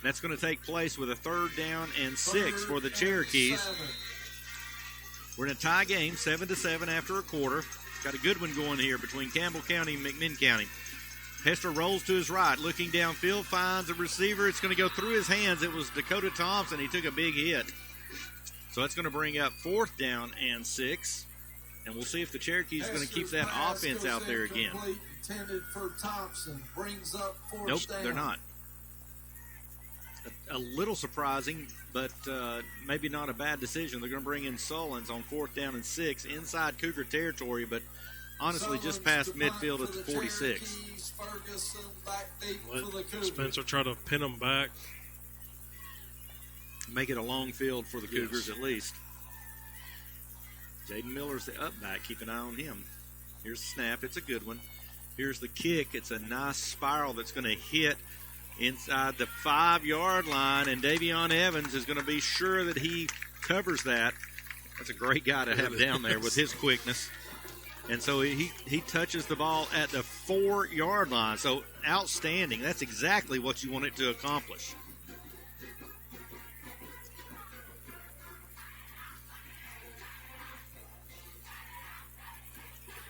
That's going to take place with a 3rd down and 6 for the Cherokees. We're in a tie game, 7-7 after a quarter. Got a good one going here between Campbell County and McMinn County. Hester rolls to his right, looking downfield, finds a receiver. It's going to go through his hands. It was Dakota Thompson. He took a big hit. So that's going to bring up 4th down and 6. And we'll see if the Cherokees are going to keep that offense out there again. For Thompson, brings up nope, they're not. A little surprising, but maybe not a bad decision. They're going to bring in Sullins on 4th down and 6 inside Cougar territory, but honestly just past midfield at the 46. Let Spencer try to pin them back. Make it a long field for the Cougars at least. Jaden Miller's the up back. Keep an eye on him. Here's the snap. It's a good one. Here's the kick. It's a nice spiral that's going to hit inside the 5-yard line, and Davion Evans is going to be sure that he covers that. That's a great guy to have down there with his quickness. And so he touches the ball at the 4-yard line. So outstanding. That's exactly what you want it to accomplish.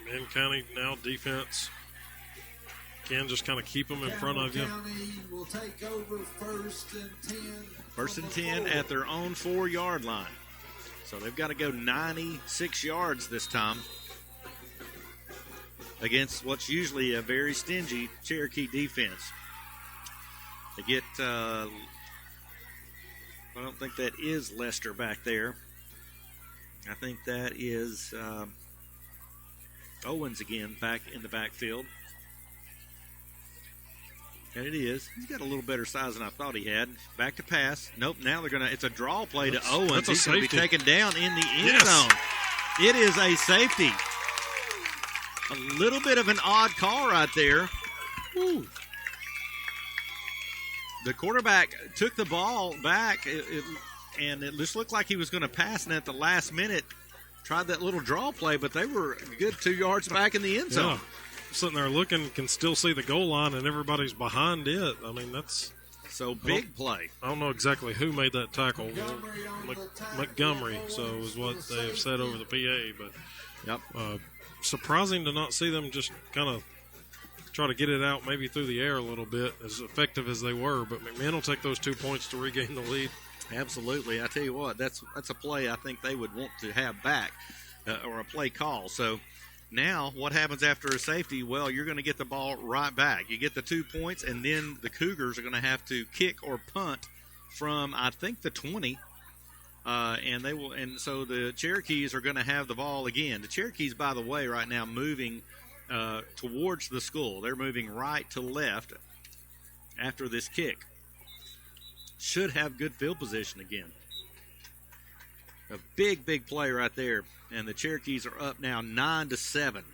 McMinn County now defense. Can just kind of keep them in front of you. Will take over 1st and 10. 1st and 10 at their own 4-yard line. So they've got to go 96 yards this time against what's usually a very stingy Cherokee defense. They get, I don't think that is Lester back there. I think that is Owens again back in the backfield. And it is. He's got a little better size than I thought he had. Back to pass. Nope, now they're going to, it's a draw play to Owens. He's going to be taken down in the end zone. It is a safety. A little bit of an odd call right there. Woo. The quarterback took the ball back, and it just looked like he was going to pass, and at the last minute tried that little draw play, but they were a good 2 yards back in the end zone. Yeah. Sitting there looking, can still see the goal line, and everybody's behind it. I mean, that's so big play. I don't know exactly who made that tackle. Montgomery, so is what they have said over the PA. But surprising to not see them just kind of try to get it out maybe through the air a little bit, as effective as they were. But McMinn will take those 2 points to regain the lead. Absolutely. I tell you what, that's a play I think they would want to have back, or a play call. So now what happens after a safety? Well, you're going to get the ball right back. You get the 2 points, and then the Cougars are going to have to kick or punt from, I think, the 20. And so the Cherokees are going to have the ball again. The Cherokees, by the way, right now moving towards the school. They're moving right to left after this kick. Should have good field position again. A big play right there. And the Cherokees are up now 9-7.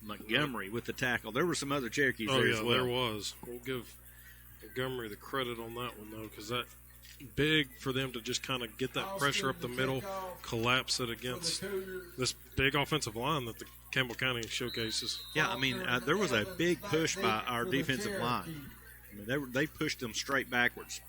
Montgomery with the tackle. There were some other Cherokees there as well. There was. We'll give Montgomery the credit on that one, though, because that big for them to just kind of get that pressure up the middle, collapse it against this big offensive line that the Campbell County showcases. Yeah, I mean, there was a big push by our defensive line. I mean, they pushed them straight backwards.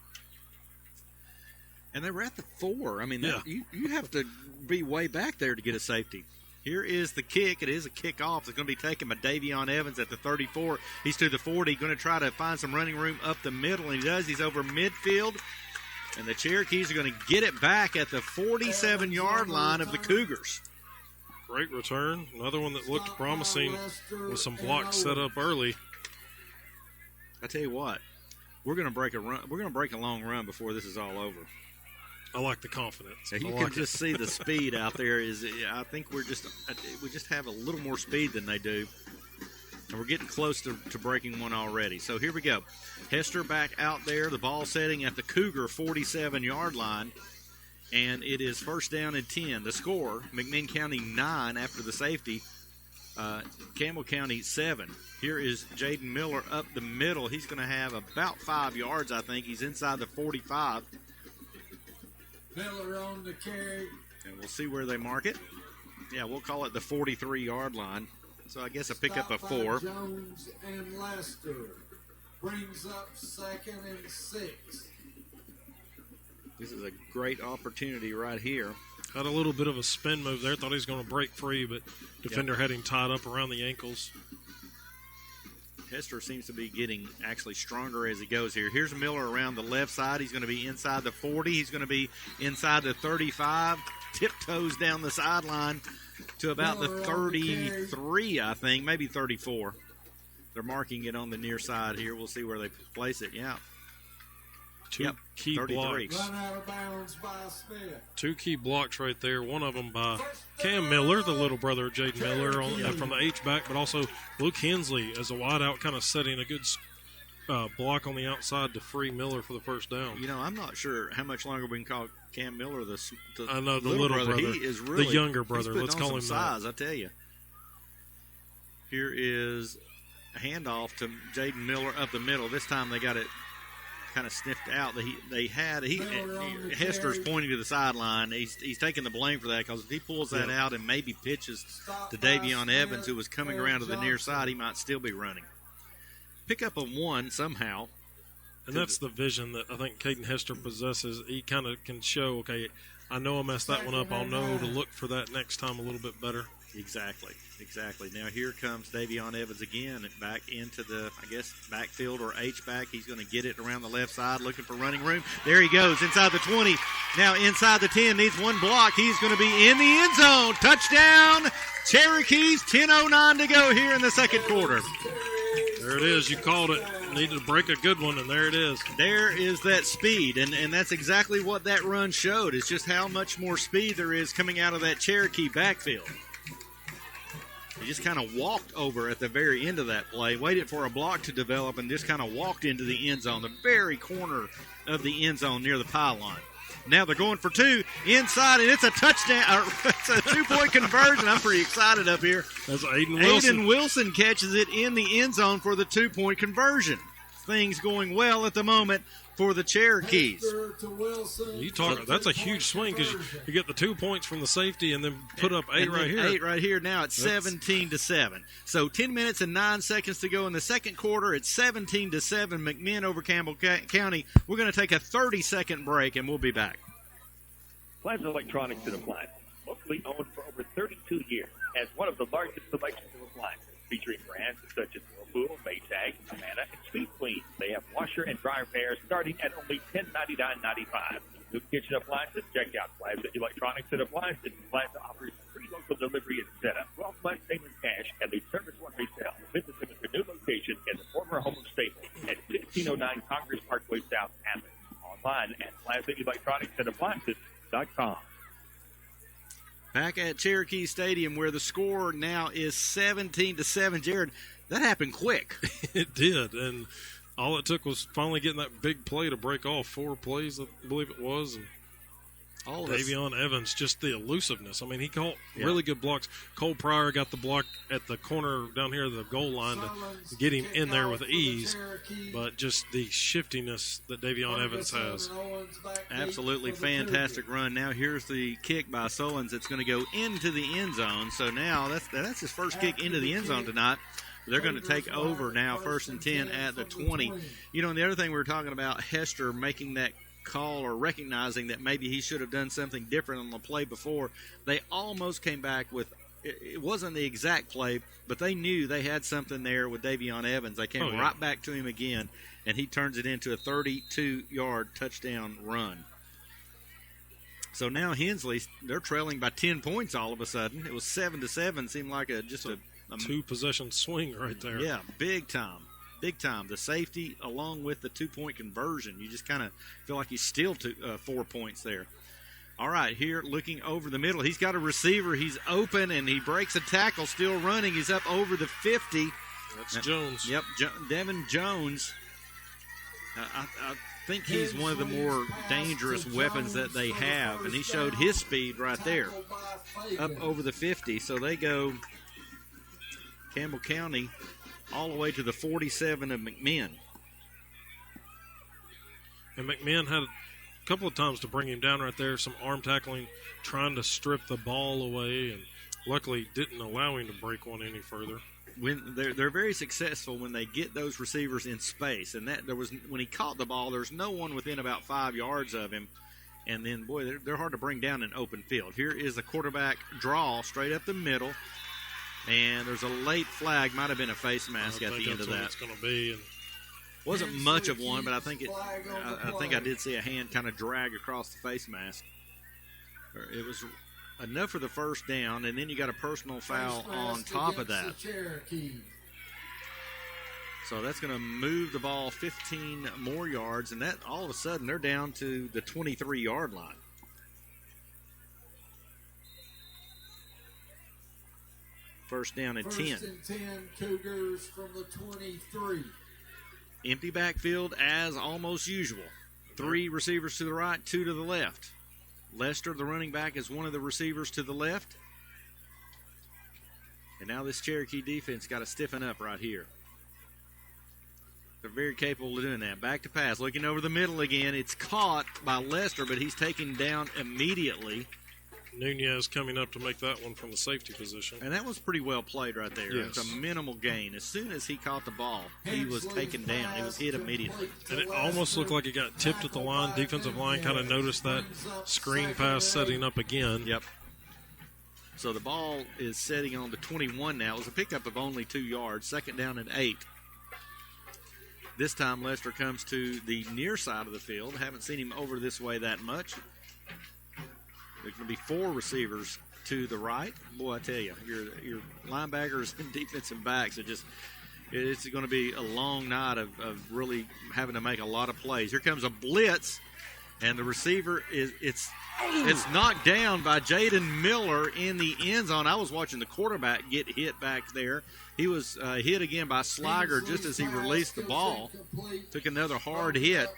And they were at the 4. I mean, you have to be way back there to get a safety. Here is the kick. It is a kickoff. It's going to be taken by Davion Evans at the 34. He's to the 40. Going to try to find some running room up the middle, and he does. He's over midfield. And the Cherokees are going to get it back at the 47-yard line of the Cougars. Great return. Another one that looked promising with some blocks set up early. I tell you what, we're going to break a run. We're going to break a long run before this is all over. I like the confidence. You can just see the speed out there. I think we just have a little more speed than they do. And we're getting close to breaking one already. So here we go. Hester back out there. The ball setting at the Cougar 47-yard line. And it is 1st down and 10. The score, McMinn County 9 after the safety. Campbell County 7. Here is Jaden Miller up the middle. He's going to have about 5 yards, I think. He's inside the 45. Miller on the carry. And we'll see where they mark it. Yeah, we'll call it the 43-yard line. So I guess a pickup of 4. Jones and Lester brings up 2nd and 6. This is a great opportunity right here. Had a little bit of a spin move there. Thought he was going to break free, but defender had him tied up around the ankles. Hester seems to be getting actually stronger as he goes here. Here's Miller around the left side. He's going to be inside the 40. He's going to be inside the 35. Tiptoes down the sideline to about the 33, I think, maybe 34. They're marking it on the near side here. We'll see where they place it. Yeah. Two key 33. blocks. Run out of bounds by Smith. 2 key blocks right there. One of them by Cam Miller, the little brother of Jaden Miller, from the H-back, but also Luke Hensley as a wideout, kind of setting a good block on the outside to free Miller for the first down. You know, I'm not sure how much longer we can call Cam Miller the I know, the little brother. He is really the younger brother. He's Let's on call him size, that. I tell you. Here is a handoff to Jaden Miller up the middle. This time they got it kind of sniffed out. Hester's pointing to the sideline. He's taking the blame for that because if he pulls that out and maybe pitches to Davion Evans, who was coming around to the near side, he might still be running. Pick up a 1 somehow. And that's the vision that I think Caden Hester possesses. He kind of can show, okay, I know I messed that one up. I'll know to look for that next time a little bit better. Exactly. Now here comes Davion Evans again, back into the, I guess, backfield or H-back. He's going to get it around the left side, looking for running room. There he goes, inside the 20. Now inside the 10, needs one block. He's going to be in the end zone. Touchdown, Cherokees, 10:09 to go here in the second quarter. There it is. You called it. Needed to break a good one, and there it is. There is that speed, and that's exactly what that run showed. It's just how much more speed there is coming out of that Cherokee backfield. He just kind of walked over at the very end of that play, waited for a block to develop, and just kind of walked into the end zone, the very corner of the end zone near the pylon. Now they're going for 2 inside, and it's a touchdown. It's a 2-point conversion. I'm pretty excited up here. That's Aiden Wilson. Aiden Wilson catches it in the end zone for the 2-point conversion. Things going well at the moment for the Cherokees. You talk. That's a huge swing because you get the 2 points from the safety and then put up 8 right here. 8 right here. Now it's 17-7. So 10 minutes and 9 seconds to go in the second quarter. It's 17-7. McMinn over Campbell County. We're going to take a 30-second break and we'll be back. Plaza Electronics and Appliances, locally owned for over 32 years, has one of the largest selections of appliances, featuring brands such as Whirlpool, Maytag, Amana, and Speed Clean. They have washer and dryer pairs starting at only $10.99.95. New kitchen appliances, check out Plaza Electronics and Appliances. Plaza offers free local delivery and setup, 12 months payment cash, and the service one resale. Visit them at their new location in the former home of Staples at 1609 Congress Parkway South, Athens. Online at PlazaElectronicsandAppliances.com. Back at Cherokee Stadium where the score now is 17-7. Jared, that happened quick. It did, and all it took was finally getting that big play to break off 4 plays, I believe it was, and Davion Evans, just the elusiveness. I mean, he caught really good blocks. Cole Pryor got the block at the corner down here at the goal line to get him in there with ease, but just the shiftiness that Davion Evans has. Absolutely fantastic run. Now here's the kick by Sullins. It's going to go into the end zone. So now that's his first kick into the end zone tonight. They're going to take over now, 1st and 10 at the 20. You know, and the other thing we were talking about, Hester making that call or recognizing that maybe he should have done something different on the play before. They almost came back with, it wasn't the exact play, but they knew they had something there with Davion Evans. They came right back to him again, and he turns it into a 32-yard touchdown run. So now Hensley, they're trailing by 10 points all of a sudden. It was 7-7, seemed like a 2-possession swing right there. Yeah, big time. Big time. The safety along with the 2-point conversion. You just kind of feel like he's still 4 points there. All right, here looking over the middle. He's got a receiver. He's open, and he breaks a tackle, still running. He's up over the 50. That's Jones. Yep, Devin Jones. I think he's one of the more dangerous weapons that they have, and he showed his speed right there, up over the 50. So they go Campbell County all the way to the 47 of McMinn. And McMinn had couple of times to bring him down right there, some arm tackling, trying to strip the ball away, and luckily didn't allow him to break one any further. When they're very successful when they get those receivers in space, and that when he caught the ball, there's no one within about 5 yards of him, and then boy, they're hard to bring down in open field. Here is a quarterback draw straight up the middle, and there's a late flag, might have been a face mask at the end of that. It's going to be. And wasn't much of one, but I think I did see a hand kind of drag across the face mask. It was enough for the first down, and then you got a personal foul on top of that. So that's going to move the ball 15 more yards, and that all of a sudden they're down to the 23-yard line. First down and 10. First and 10, Cougars from the 23. Empty backfield as almost usual. 3 receivers to the right, 2 to the left. Lester, the running back, is one of the receivers to the left. And now this Cherokee defense got to stiffen up right here. They're very capable of doing that. Back to pass, looking over the middle again. It's caught by Lester, but he's taken down immediately. Nunez coming up to make that one from the safety position. And that was pretty well played right there. Yes. It's a minimal gain. As soon as he caught the ball, he was taken down. He was hit immediately. And it almost looked like it got tipped at the line. Defensive line kind of noticed that screen pass setting up again. Yep. So the ball is setting on the 21 now. It was a pickup of only 2 yards. Second down and 8. This time Lester comes to the near side of the field. Haven't seen him over this way that much. There's going to be 4 receivers to the right. Boy, I tell you, your linebackers and defensive backs, it's going to be a long night of really having to make a lot of plays. Here comes a blitz, and the receiver it's knocked down by Jaden Miller in the end zone. I was watching the quarterback get hit back there. He was hit again by Sliger just as he released the ball. Took another hard hit.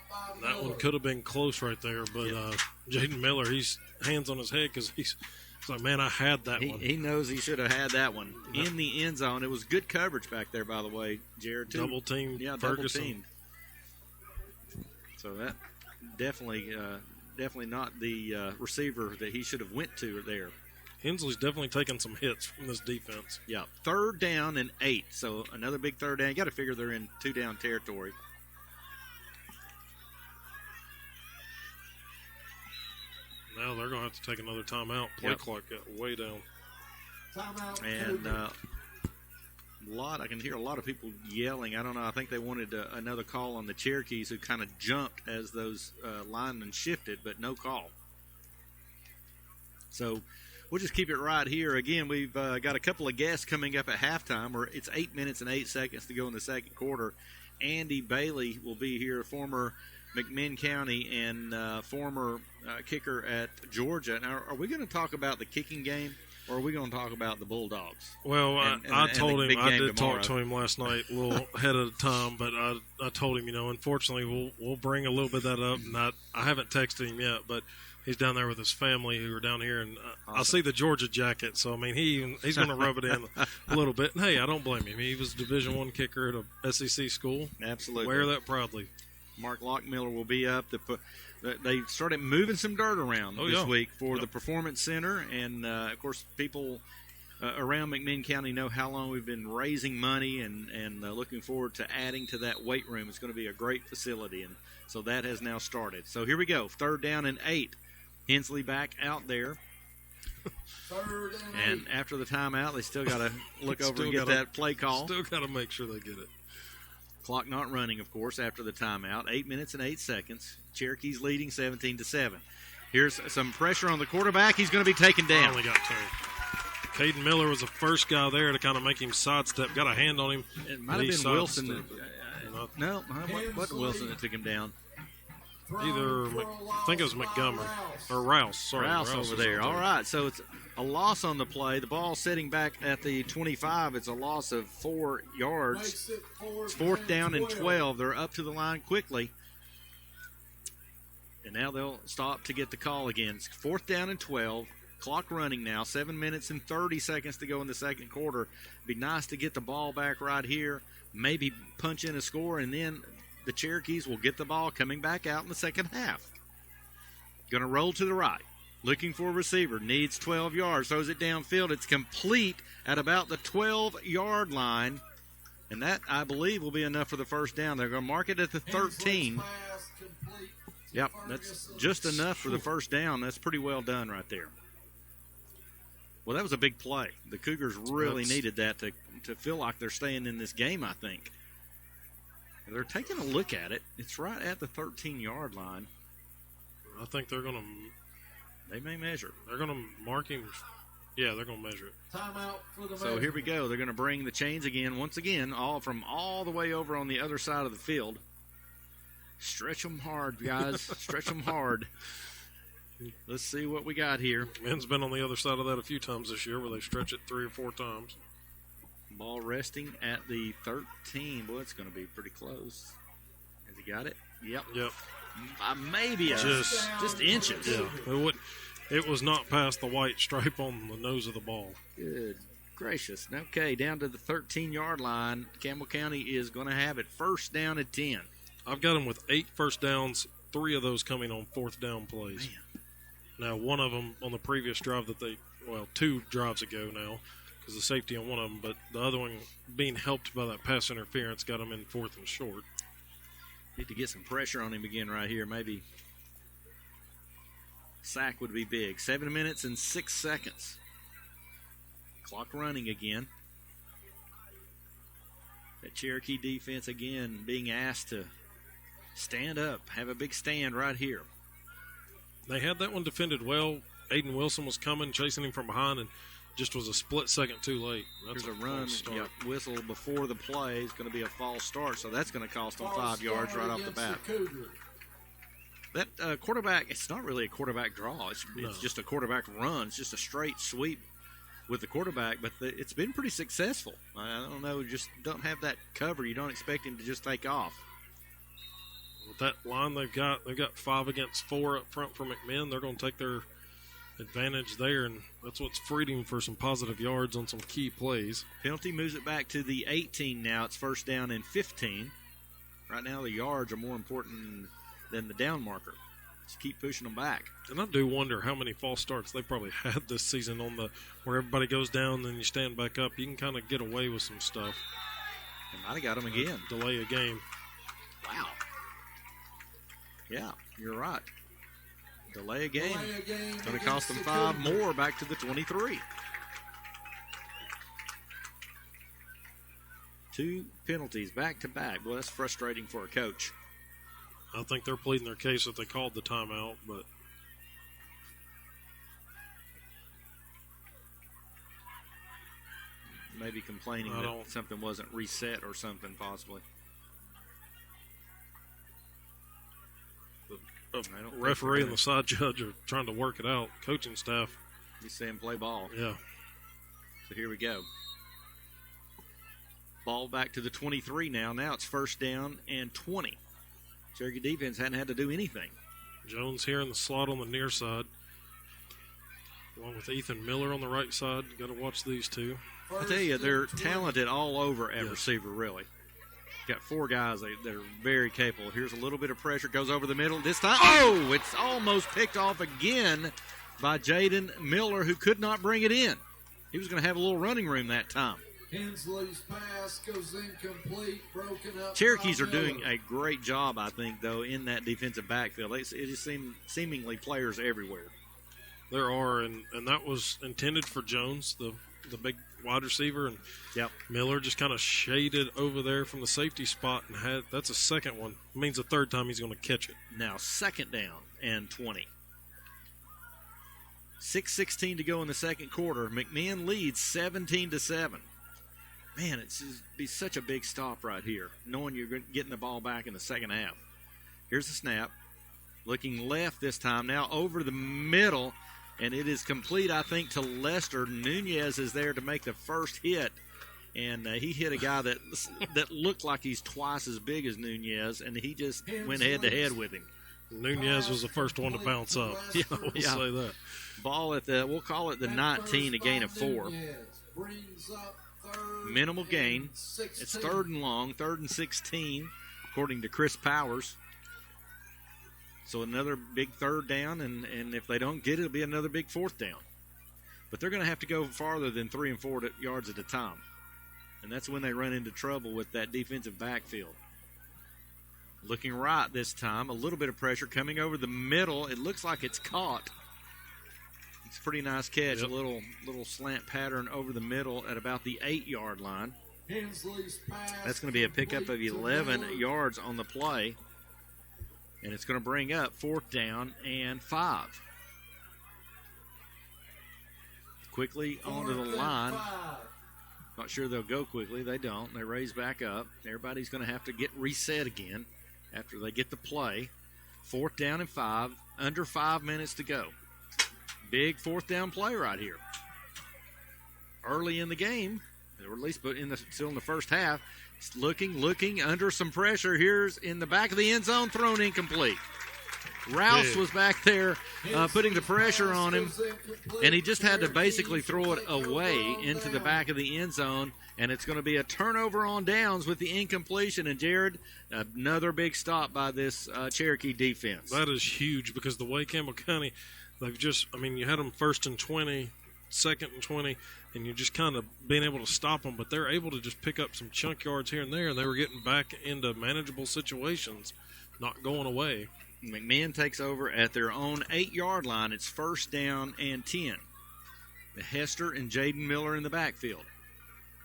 That one could have been close right there, but Jaden Miller, he's hands on his head because he's like, man, I had that one. He knows he should have had that one in the end zone. It was good coverage back there, by the way, Jared. Double teamed Ferguson. Double teamed. So that definitely not the receiver that he should have went to there. Hensley's definitely taking some hits from this defense. Yeah, third down and 8. So another big third down. You got to figure they're in 2-down territory. Now they're going to have to take another timeout. Play clock got way down. Timeout. And I can hear a lot of people yelling. I don't know. I think they wanted another call on the Cherokees, who kind of jumped as those linemen shifted, but no call. So we'll just keep it right here. Again, we've got a couple of guests coming up at halftime. It's 8 minutes and 8 seconds to go in the second quarter. Andy Bailey will be here, former McMinn County and former kicker at Georgia. Now, are we going to talk about the kicking game, or are we going to talk about the Bulldogs? Well, I told him, I did talk to him last night a little ahead of time, but I told him, unfortunately, we'll bring a little bit of that up. And I haven't texted him yet, but he's down there with his family who are down here, and I see the Georgia jacket. So, I mean, he's going to rub it in a little bit. And, hey, I don't blame him. He was a Division I kicker at a SEC school. Absolutely. Wear that proudly. Mark Lockmiller will be up. They started moving some dirt around this week for the Performance Center. And, of course, people around McMinn County know how long we've been raising money and looking forward to adding to that weight room. It's going to be a great facility. And so that has now started. So here we go. Third down and 8. Hensley back out there. Third and after the timeout, they still got to look over and get that play call. Still got to make sure they get it. Clock not running, of course, after the timeout. 8 minutes and 8 seconds. Cherokee's leading 17-7. Here's some pressure on the quarterback. He's going to be taken down. Only got 2. Caden Miller was the first guy there to kind of make him sidestep. Got a hand on him. It might have been Wilson. No, it wasn't Wilson that took him down. I think it was Montgomery. Or Rouse. Sorry, Rouse over there. All right, so it's a loss on the play. The ball sitting back at the 25. It's a loss of 4 yards. It's fourth down and 12. They're up to the line quickly. And now they'll stop to get the call again. It's fourth down and 12. Clock running now. 7 minutes and 30 seconds to go in the second quarter. Be nice to get the ball back right here. Maybe punch in a score, and then the Cherokees will get the ball coming back out in the second half. Going to roll to the right. Looking for a receiver. Needs 12 yards. Throws it downfield. It's complete at about the 12-yard line. And that, I believe, will be enough for the first down. They're going to mark it at the 13. Yep, that's just enough for the first down. That's pretty well done right there. Well, that was a big play. The Cougars really needed that to feel like they're staying in this game, I think. And they're taking a look at it. It's right at the 13-yard line. I think they're going to. They may measure. They're going to mark him. Yeah, they're going to measure it. Timeout for the So here we go. They're going to bring the chains again, once again, all the way over on the other side of the field. Stretch them hard, guys. Stretch them hard. Let's see what we got here. Men's been on the other side of that a few times this year where they stretch it 3 or 4 times. Ball resting at the 13. Boy, it's going to be pretty close. Has he got it? Yep. Maybe just inches. Yeah. It was not past the white stripe on the nose of the ball. Good gracious. Okay, down to the 13-yard line. Campbell County is going to have it first down at 10. I've got them with 8 first downs, 3 of those coming on 4th down plays. Man. Now, one of them on the previous drive 2 drives ago now, because the safety on one of them, but the other one being helped by that pass interference got them in 4th and short. Need to get some pressure on him again right here. Maybe sack would be big. 7 minutes and 6 seconds. Clock running again. That Cherokee defense again being asked to stand up, have a big stand right here. They had that one defended well. Aiden Wilson was coming, chasing him from behind, and just was a split second too late. There's a run, whistle before the play. It's going to be a false start, so that's going to cost them 5 yards right off the bat. That quarterback, it's not really a quarterback draw. It's just a quarterback run. It's just a straight sweep with the quarterback, but it's been pretty successful. I don't know, just don't have that cover. You don't expect him to just take off. With that line they've got 5 against 4 up front for McMinn. They're going to take their advantage there, and that's what's freed him for some positive yards on some key plays. Penalty moves it back to the 18 now. It's first down and 15. Right now the yards are more important than the down marker. Just keep pushing them back. And I do wonder how many false starts they probably had this season on where everybody goes down and you stand back up. You can kind of get away with some stuff. They might have got them again. Delay a game. Wow. Yeah, you're right. Delay a game. Going to cost them 5 more back to the 23. 2 penalties back to back. Well, that's frustrating for a coach. I think they're pleading their case that they called the timeout, but maybe complaining that something wasn't reset or something possibly. The referee and the side judge are trying to work it out. Coaching staff. He's saying play ball. Yeah. So here we go. Ball back to the 23 now. Now it's first down and 20. Cherokee defense hadn't had to do anything. Jones here in the slot on the near side, along with Ethan Miller on the right side. Got to watch these two. I tell you, they're talented all over at receiver, really. Got 4 guys that are very capable. Here's a little bit of pressure. Goes over the middle. This time, it's almost picked off again by Jaden Miller, who could not bring it in. He was going to have a little running room that time. Hensley's pass goes incomplete, broken up. Cherokees are doing a great job, I think, though, in that defensive backfield. It just seems seemingly players everywhere. There are, and that was intended for Jones, the big wide receiver, and Miller just kind of shaded over there from the safety spot and that's a second one. It means the third time he's going to catch it. Now second down and 20. 6:16 to go in the second quarter. McMinn leads 17-7. Man, it's be such a big stop right here, knowing you're getting the ball back in the second half. Here's the snap. Looking left this time. Now over the middle. And it is complete, I think, to Lester. Nunez is there to make the first hit. And he hit a guy that looked like he's twice as big as Nunez, and he just went head-to-head with him. Nunez was the first one to bounce up. Yeah, we'll say that. Ball at we'll call it the 19, a gain of 4. Minimal gain. It's 3rd and long, 3rd and 16, according to Chris Powers. So another big third down, and if they don't get it, it'll be another big fourth down. But they're going to have to go farther than 3 and 4 yards at a time. And that's when they run into trouble with that defensive backfield. Looking right this time, a little bit of pressure coming over the middle. It looks like it's caught. It's a pretty nice catch, Yep. a little slant pattern over the middle at about the 8-yard line. Hensley's pass. That's going to be a pickup of 11 yards on the play. And it's going to bring up 4th down and 5. Quickly onto the line. Not sure they'll go quickly. They don't. They raise back up. Everybody's going to have to get reset again after they get the play. 4th down and 5. Under 5 minutes to go. Big 4th down play right here. Early in the game, or at least still in the first half, it's looking under some pressure. Here's in the back of the end zone, thrown incomplete. Rouse was back there putting the pressure on him, and he just had to basically throw it away into the back of the end zone, and it's going to be a turnover on downs with the incompletion. And, Jared, another big stop by this Cherokee defense. That is huge because the way Campbell County, you had them 1st and 20, 2nd and 20, and you're just kind of being able to stop them, but they're able to just pick up some chunk yards here and there, and they were getting back into manageable situations, not going away. McMinn takes over at their own 8-yard line. It's 1st down and 10. The Hester and Jaden Miller in the backfield.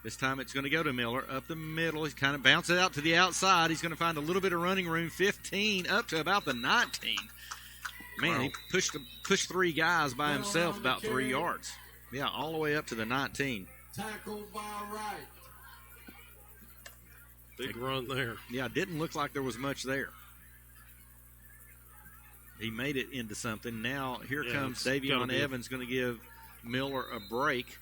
This time it's going to go to Miller up the middle. He's kind of bounces out to the outside. He's going to find a little bit of running room, 15 up to about the 19. Man, he pushed 3 guys by himself about 3 yards. Yeah, all the way up to the 19. Tackled by Wright. Big run there. Yeah, it didn't look like there was much there. He made it into something. Now here comes Davion Evans, going to give Miller a break.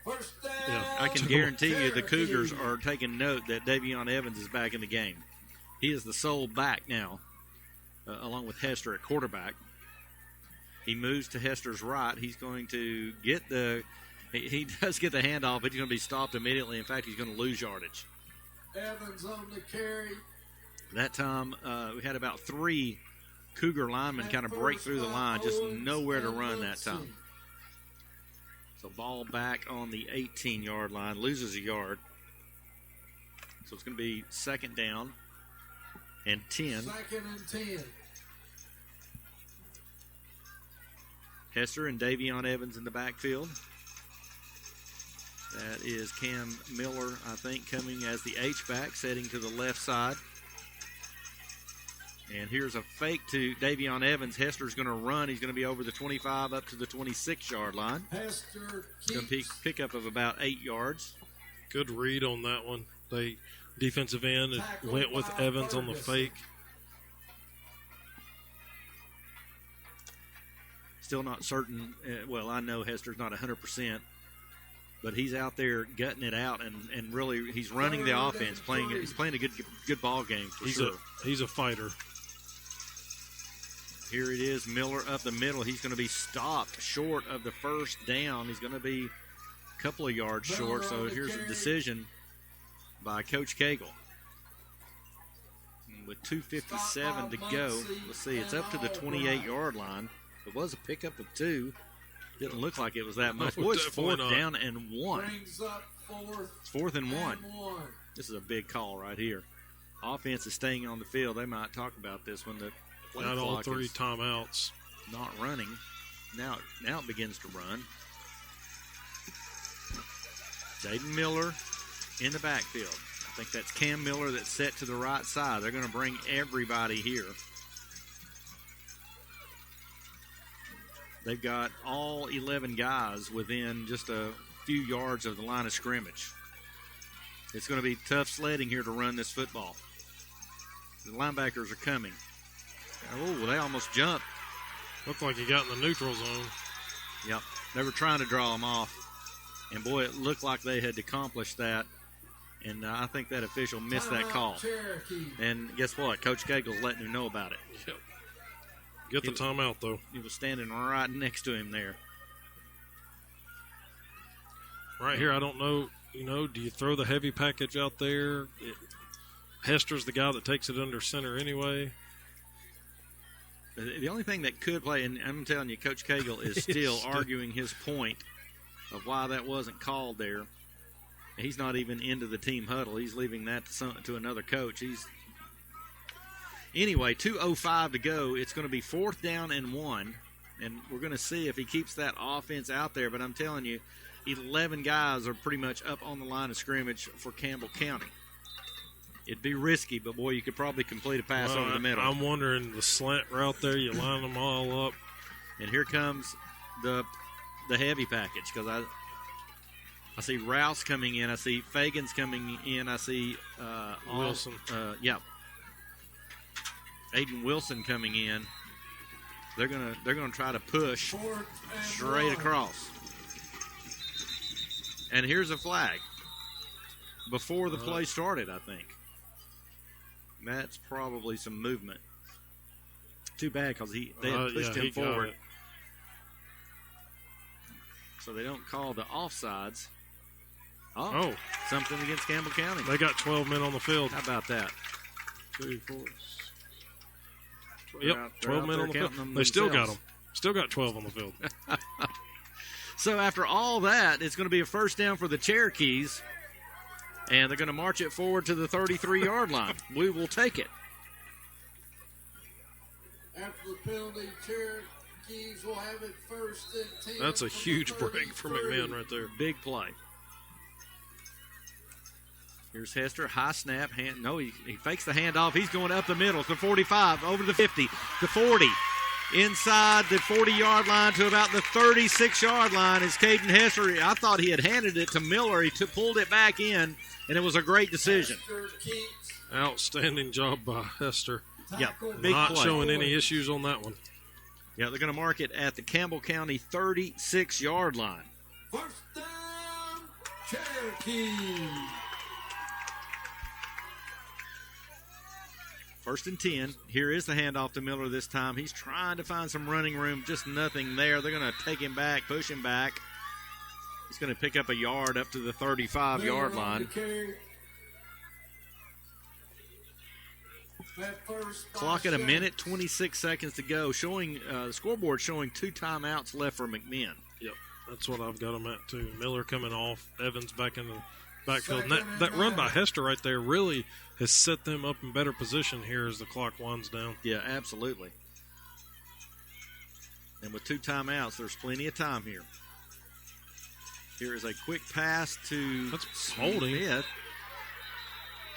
First down. Yeah. I can guarantee you the Cougars are taking note that Davion Evans is back in the game. He is the sole back now, along with Hester at quarterback. He moves to Hester's right. He's going to get he does get the handoff, but he's going to be stopped immediately. In fact, he's going to lose yardage. Evans on the carry. That time, we had about 3 Cougar linemen kind of break through the line, just nowhere to run that time. So ball back on the 18-yard line, loses a yard. So it's going to be 2nd down and 10. 2nd and 10. Hester and Davion Evans in the backfield. That is Cam Miller, I think, coming as the H-back, setting to the left side. And here's a fake to Davion Evans. Hester's going to run. He's going to be over the 25 up to the 26-yard line. Hester Going to pick up of about 8 yards. Good read on that one. They defensive end went with Evans on the fake. Still not certain. Well, I know Hester's not 100%, but he's out there gutting it out, and really he's running the offense. He's playing a good ball game for sure. He's a fighter. Here it is, Miller up the middle. He's going to be stopped short of the 1st down. He's going to be a couple of yards short. So here's a decision by Coach Cagle. And with 2:57 to go, let's see, it's up to the 28-yard line. It was a pickup of 2. Didn't look like it was that much. Boy, it's 4th down and 1. Brings up 4th and 1. This is a big call right here. Offense is staying on the field. They might talk about this when the play Got all clock 3 is timeouts. not running. Now it begins to run. Jaden Miller in the backfield. I think that's Cam Miller that's set to the right side. They're going to bring everybody here. They've got all 11 guys within just a few yards of the line of scrimmage. It's going to be tough sledding here to run this football. The linebackers are coming. Oh, they almost jumped. Looked like he got in the neutral zone. Yep. They were trying to draw him off. And, boy, it looked like they had accomplished that. And I think that official missed that call. And guess what? Coach Cagle's letting him know about it. Yep. Get the timeout, though. He was standing right next to him there. Right here, I don't know, do you throw the heavy package out there? Hester's the guy that takes it under center anyway. The only thing that could play, and I'm telling you, Coach Cagle is still arguing his point of why that wasn't called there. He's not even into the team huddle. He's leaving that to another coach. Anyway, 2:05 to go. It's going to be 4th down and 1, and we're going to see if he keeps that offense out there. But I'm telling you, 11 guys are pretty much up on the line of scrimmage for Campbell County. It'd be risky, but, boy, you could probably complete a pass over the middle. I'm wondering the slant route there, you line them all up. And here comes the heavy package because I see Rouse coming in. I see Fagan's coming in. I see Wilson. Aiden Wilson coming in. They're gonna try to push straight across. And here's a flag before the play started, I think. That's probably some movement. Too bad because they had pushed him forward. So they don't call the offsides. Oh, something against Campbell County. They got 12 men on the field. How about that? 2, 4. Yep, 12 men on the field. They still got them. Still got 12 on the field. So after all that, it's going to be a first down for the Cherokees. And they're going to march it forward to the 33-yard line. We will take it. After the penalty, Cherokees will have it 1st and 10. That's a huge break for McMinn right there. Big play. Here's Hester, high snap. He fakes the handoff. He's going up the middle to 45, over the 50, to 40. Inside the 40-yard line to about the 36-yard line is Caden Hester. I thought he had handed it to Miller. He pulled it back in, and it was a great decision. Outstanding job by Hester. Yeah, big Not play. showing any issues on that one. Yeah, they're going to mark it at the Campbell County 36-yard line. 1st down, Cherokee. 1st and 10. Here is the handoff to Miller this time. He's trying to find some running room. Just nothing there. They're going to take him back, push him back. He's going to pick up a yard up to the 35-yard line. Clock at a minute, 26 seconds to go. Showing the scoreboard showing 2 timeouts left for McMinn. Yep, that's what I've got them at too. Miller coming off, Evans back in the backfield. And that run by Hester right there really has set them up in better position here as the clock winds down. Yeah, absolutely. And with 2 timeouts, there's plenty of time here. Here is a quick pass to Smith.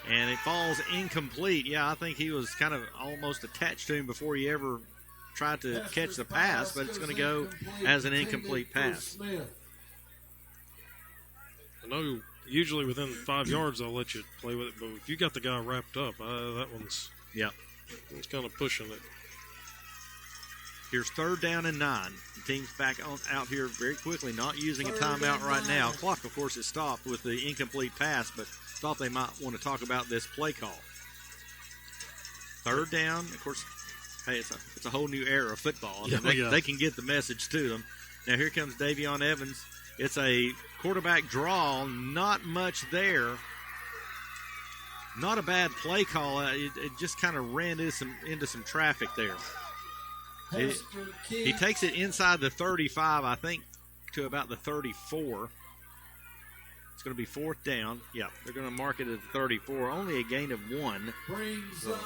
And it falls incomplete. Yeah, I think he was kind of almost attached to him before he ever tried to catch the pass, but it's going to go as an incomplete pass. I know usually within 5 yards they'll let you play with it, but if you got the guy wrapped up, that one's it's kind of pushing it. Here's 3rd down and 9. The team's back out here very quickly, not using a timeout right now. Clock, of course, is stopped with the incomplete pass, but thought they might want to talk about this play call. 3rd down, of course, hey, it's a whole new era of football. I mean, they can get the message to them. Now here comes Davion Evans. It's a quarterback draw, not much there. Not a bad play call. It just kind of ran into some traffic there. He takes it inside the 35, I think, to about the 34. It's going to be 4th down. Yeah, they're going to mark it at the 34. Only a gain of 1. Brings up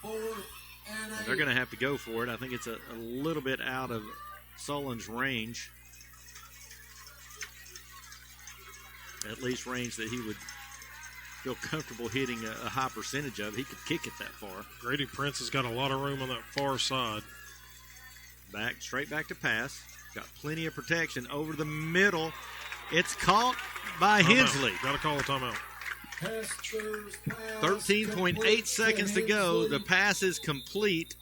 4th and 8. They're going to have to go for it. I think it's a little bit out of Solon's range. At least range that he would feel comfortable hitting a high percentage of. He could kick it that far. Grady Prince has got a lot of room on that far side. Straight back to pass. Got plenty of protection over the middle. It's caught by Hensley. Got to call a timeout. 13.8 seconds to go. The pass is complete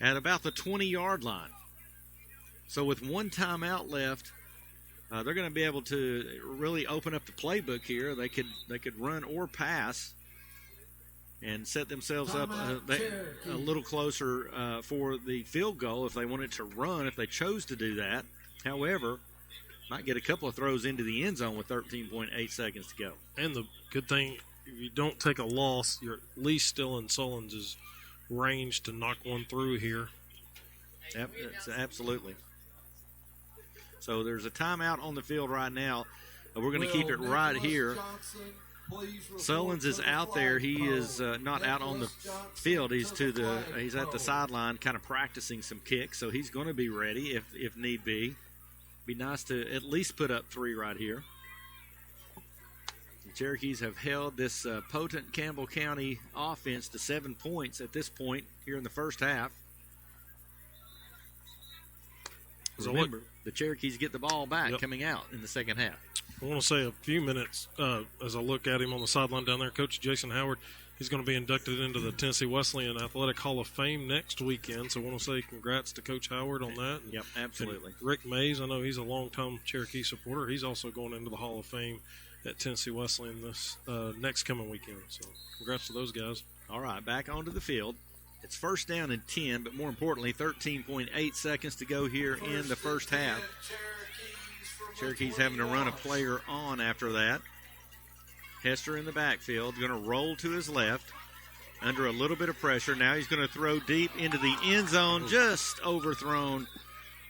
at about the 20-yard line. So with 1 timeout left, they're going to be able to really open up the playbook here. They could run or pass and set themselves up a little closer for the field goal if they wanted to run, if they chose to do that. However, might get a couple of throws into the end zone with 13.8 seconds to go. And the good thing, if you don't take a loss, you're at least still in Solon's range to knock one through here. Absolutely. So there's a timeout on the field right now. We're going to keep it right here. Sullins is out there. He is not out on the field. He's at the sideline kind of practicing some kicks, so he's going to be ready if need be. Be nice to at least put up 3 right here. The Cherokees have held this potent Campbell County offense to 7 points at this point here in the first half. Remember, the Cherokees get the ball back coming out in the second half. I want to say a few minutes as I look at him on the sideline down there. Coach Jason Howard, he's going to be inducted into the Tennessee Wesleyan Athletic Hall of Fame next weekend. So I want to say congrats to Coach Howard on that. Yep, absolutely. And Rick Mays, I know he's a longtime Cherokee supporter. He's also going into the Hall of Fame at Tennessee Wesleyan this next coming weekend. So congrats to those guys. All right, back onto the field. It's first down and 10, but more importantly, 13.8 seconds to go here in the first half. Cherokees having to run a player on after that. Hester in the backfield, going to roll to his left under a little bit of pressure. Now he's going to throw deep into the end zone, just overthrown,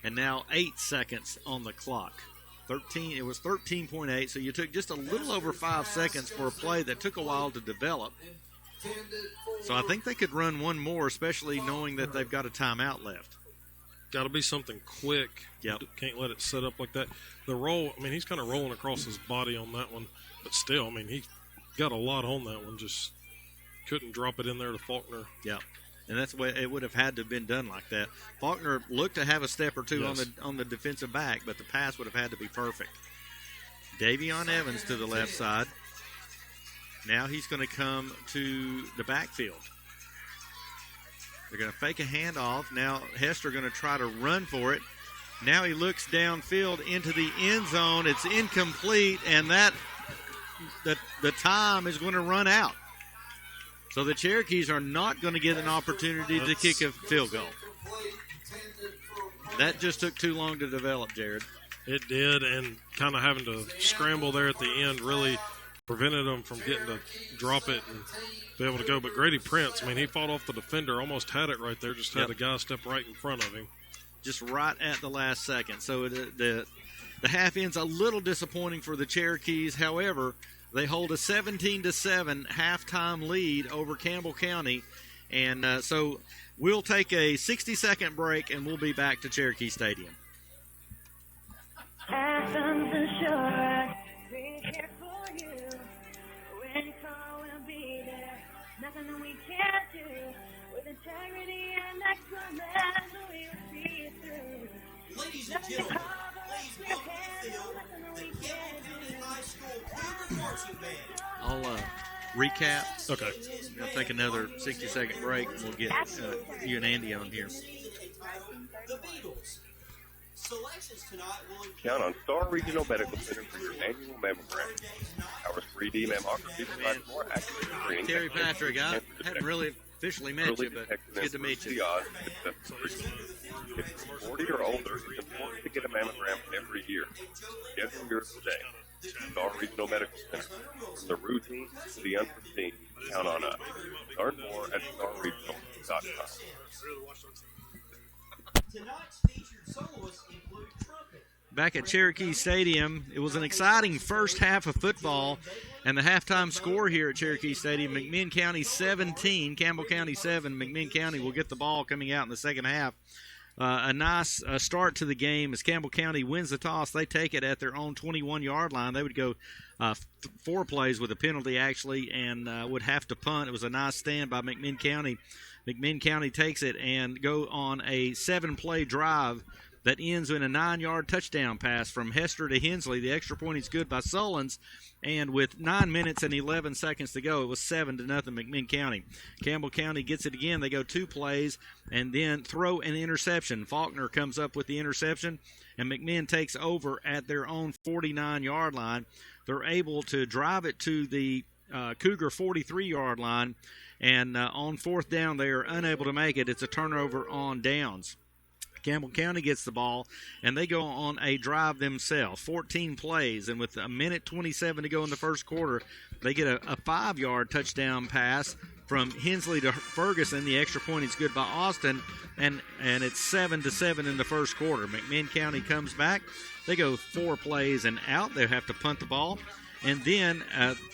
and now 8 seconds on the clock. It was 13.8, so you took just a little over 5 seconds for a play that took a while to develop. So I think they could run one more, especially knowing that they've got a timeout left. Got to be something quick. Yep. Can't let it set up like that. The roll, I mean, he's kind of rolling across his body on that one. But still, I mean, he got a lot on that one. Just couldn't drop it in there to Faulkner. Yeah. And that's the way it would have had to have been done like that. Faulkner looked to have a step or two on the defensive back, but the pass would have had to be perfect. Davion Evans to the left side. Now he's going to come to the backfield. They're going to fake a handoff. Now Hester going to try to run for it. Now he looks downfield into the end zone. It's incomplete, and the time is going to run out. So the Cherokees are not going to get an opportunity to kick a field goal. That just took too long to develop, Jared. It did, and kind of having to scramble there at the end really prevented them from getting to drop it and be able to go. But Grady Prince, I mean, he fought off the defender, almost had it right there, just had the guy step right in front of him. Just right at the last second. So the half end's a little disappointing for the Cherokees. However, they hold a 17-7 halftime lead over Campbell County. And so we'll take a 60-second break, and we'll be back to Cherokee Stadium. Nothing we can't do with integrity and excellence. We will see it through. Ladies and gentlemen, please welcome to the field the Campbell County High School Cougar Marching Band. I'll recap. Okay. We'll take another 60-second break, and we'll get you and Andy on here. The Beatles. Selections tonight will Count on Star Regional Medical Center for your annual mammogram. Our 3D mammography provides more accurate screening. Terry Patrick, I hadn't really officially met you, but good to meet you. If you're 40 or older, it's important to get a mammogram every year. Schedule yours today. Star Regional Medical Center. From the routine to the unforeseen, count on us. Learn more at starregional.com. tonight's featured soloists include trumpet. Back at Cherokee Stadium, it was an exciting first half of football, and the halftime score here at Cherokee Stadium, McMinn County 17, Campbell County 7. McMinn County will get the ball coming out in the second half. A nice start to the game as Campbell County wins the toss. They take it at their own 21-yard line. They would go 4 plays with a penalty, actually, and would have to punt. It was a nice stand by McMinn County. McMinn County takes it and go on a 7-play drive that ends in a 9-yard touchdown pass from Hester to Hensley. The extra point is good by Sullins, and with 9 minutes and 11 seconds to go, it was 7-0 McMinn County. Campbell County gets it again. They go 2 plays and then throw an interception. Faulkner comes up with the interception, and McMinn takes over at their own 49-yard line. They're able to drive it to the Cougar 43-yard line, and on 4th down, they are unable to make it. It's a turnover on downs. Campbell County gets the ball, and they go on a drive themselves, 14 plays, and with a minute 27 to go in the first quarter, they get a 5-yard touchdown pass from Hensley to Ferguson. The extra point is good by Austin, and it's 7-7 in the first quarter. McMinn County comes back. They go 4 plays and out. They have to punt the ball. And then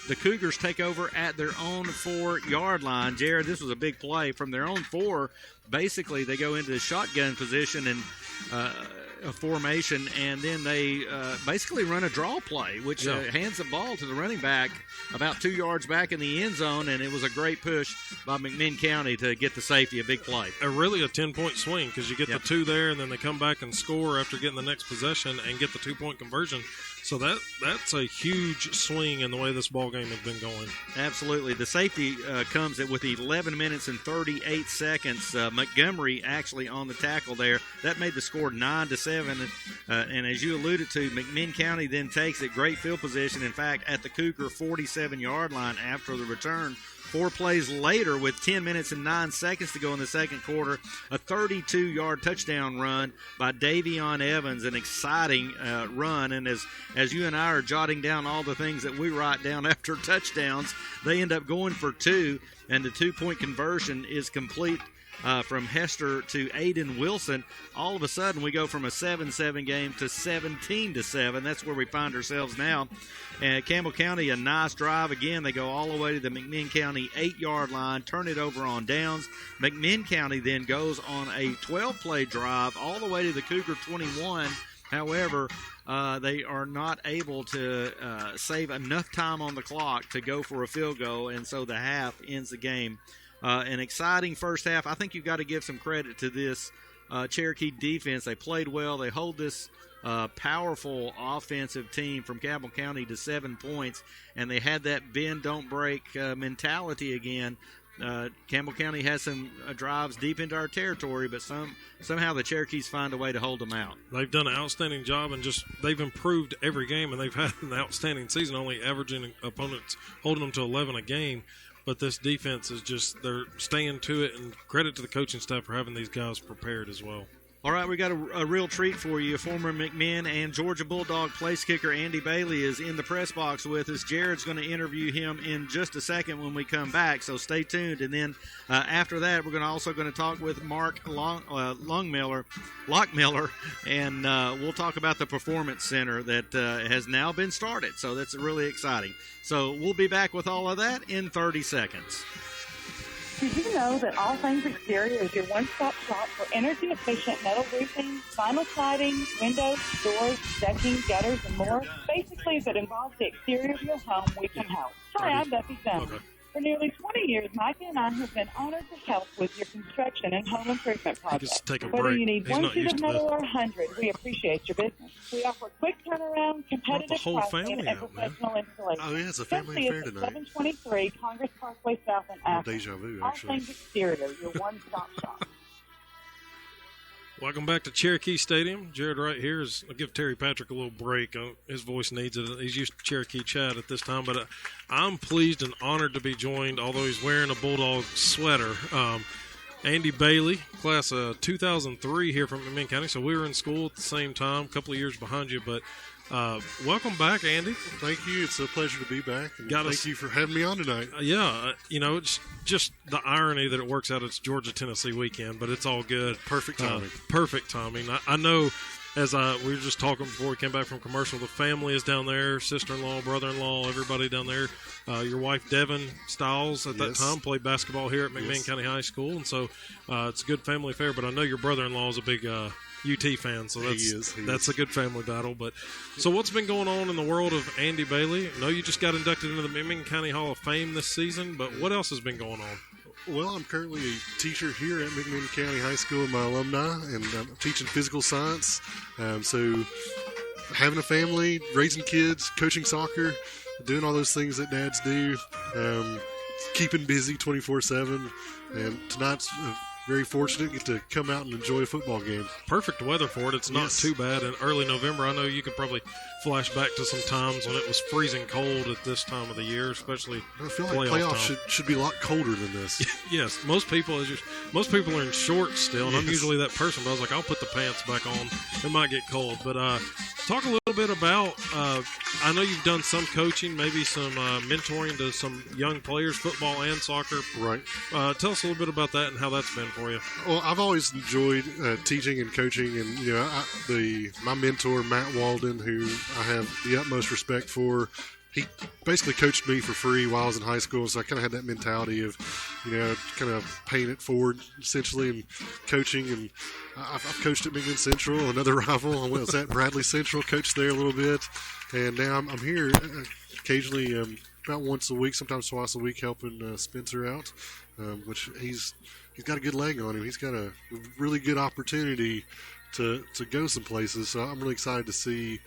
the Cougars take over at their own 4-yard line. Jared, this was a big play. From their own 4, basically they go into the shotgun position and a formation, and then they basically run a draw play, which hands the ball to the running back about 2 yards back in the end zone, and it was a great push by McMinn County to get the safety, a big play. Really a 10-point swing because you get the 2 there, and then they come back and score after getting the next possession and get the 2-point conversion. So that's a huge swing in the way this ball game has been going. Absolutely. The safety comes with 11 minutes and 38 seconds. Montgomery actually on the tackle there. That made the score 9-7. And as you alluded to, McMinn County then takes it. Great field position. In fact, at the Cougar 47-yard line after the return. 4 plays later, with 10 minutes and 9 seconds to go in the second quarter, a 32-yard touchdown run by Davion Evans, an exciting run. And as you and I are jotting down all the things that we write down after touchdowns, they end up going for 2, and the 2-point conversion is complete from Hester to Aiden Wilson. All of a sudden, we go from a 7-7 game to 17-7. That's where we find ourselves now. And Campbell County, a nice drive. Again, they go all the way to the McMinn County 8-yard line, turn it over on downs. McMinn County then goes on a 12-play drive all the way to the Cougar 21. However, they are not able to save enough time on the clock to go for a field goal, and so the half ends the game. An exciting first half. I think you've got to give some credit to this Cherokee defense. They played well. They hold this powerful offensive team from Campbell County to 7 points, and they had that bend, don't break mentality again. Campbell County has some drives deep into our territory, but somehow the Cherokees find a way to hold them out. They've done an outstanding job, and they've improved every game, and they've had an outstanding season, only averaging opponents holding them to 11 a game. But this defense is they're staying to it, and credit to the coaching staff for having these guys prepared as well. All right, we got a real treat for you. Former McMinn and Georgia Bulldog place kicker Andy Bailey is in the press box with us. Jared's going to interview him in just a second when we come back, so stay tuned. And then after that, we're also going to talk with Mark Lockmiller, and we'll talk about the Performance Center that has now been started. So that's really exciting. So we'll be back with all of that in 30 seconds. Did you know that All Things Exterior is your one-stop shop for energy-efficient metal roofing, vinyl siding, windows, doors, decking, gutters, and more? Basically, if it involves the exterior of your home, we can help. Hi, I'm Becky Jones. Okay. For nearly 20 years, Micah and I have been honored to help with your construction and home improvement projects. Whether you need one sheet of metal or 100, we appreciate your business. We offer quick turnaround, competitive pricing, and professional installation. Oh, yeah, it's a family affair tonight. 723 Congress Parkway South in Athens. Deja vu, All actually. Things Exterior, your one-stop shop. Welcome back to Cherokee Stadium. Jared right here I'll give Terry Patrick a little break. His voice needs it. He's used to Cherokee chat at this time, but I'm pleased and honored to be joined, although he's wearing a Bulldog sweater. Andy Bailey, class of 2003 here from McMinn County, so we were in school at the same time, a couple of years behind you, but welcome back, Andy. Thank you. It's a pleasure to be back. And thank you for having me on tonight. It's just the irony that it works out. It's Georgia-Tennessee weekend, but it's all good. Perfect timing. Perfect timing. I know, as we were just talking before we came back from commercial, the family is down there, sister-in-law, brother-in-law, everybody down there. Your wife, Devin Stiles, at that time, played basketball here at McMinn County High School, and so it's a good family affair, but I know your brother-in-law is a big UT fan, so that's a good family battle. But so what's been going on in the world of Andy Bailey? I know you just got inducted into the McMinn County Hall of Fame this season, but what else has been going on? Well, I'm currently a teacher here at McMinn County High School in my alumni, and I'm teaching physical science. So having a family, raising kids, coaching soccer, doing all those things that dads do, keeping busy 24/7, and tonight's very fortunate to get to come out and enjoy a football game. Perfect weather for it. It's not too bad in early November. I know you could probably flash back to some times when it was freezing cold at this time of the year, especially I feel like playoffs should be a lot colder than this. Yes, most people are in shorts still, and I'm usually that person, but I was like, I'll put the pants back on. It might get cold, but Talk a little bit about, I know you've done some coaching, maybe some mentoring to some young players, football and soccer. Right. Tell us a little bit about that and how that's been for you. Well, I've always enjoyed teaching and coaching, and my mentor Matt Walden, who I have the utmost respect for, he basically coached me for free while I was in high school, so I kind of had that mentality of, kind of paying it forward essentially and coaching. And I've coached at McMinn Central, another rival. I was at Bradley Central, coached there a little bit, and now I'm here occasionally about once a week, sometimes twice a week, helping Spencer out, which he's got a good leg on him. He's got a really good opportunity to go some places, so I'm really excited to see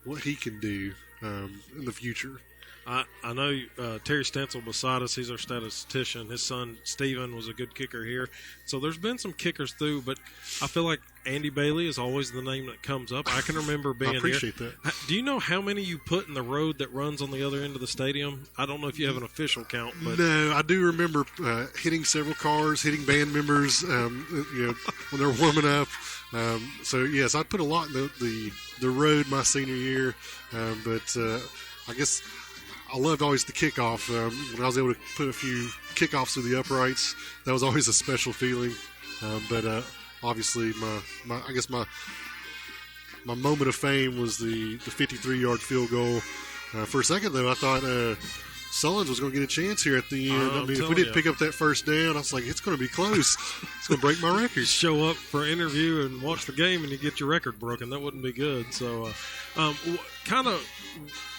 what he can do in the future. I know Terry Stencil beside us, he's our statistician. His son, Steven, was a good kicker here. So there's been some kickers through, but I feel like Andy Bailey is always the name that comes up. I can remember being here. I appreciate that. Do you know how many you put in the road that runs on the other end of the stadium? I don't know if you have an official count. But No, I do remember hitting several cars, hitting band members when they're warming up. So, yes, I put a lot in the road my senior year, but I guess I loved always the kickoff. When I was able to put a few kickoffs through the uprights, that was always a special feeling. But obviously, my moment of fame was the 53-yard field goal. For a second, though, I thought Sullins was going to get a chance here at the end. I mean, if we didn't pick up that first down, I was like, it's going to be close. It's going to break my record. Show up for an interview and watch the game and you get your record broken. That wouldn't be good. So, kind of,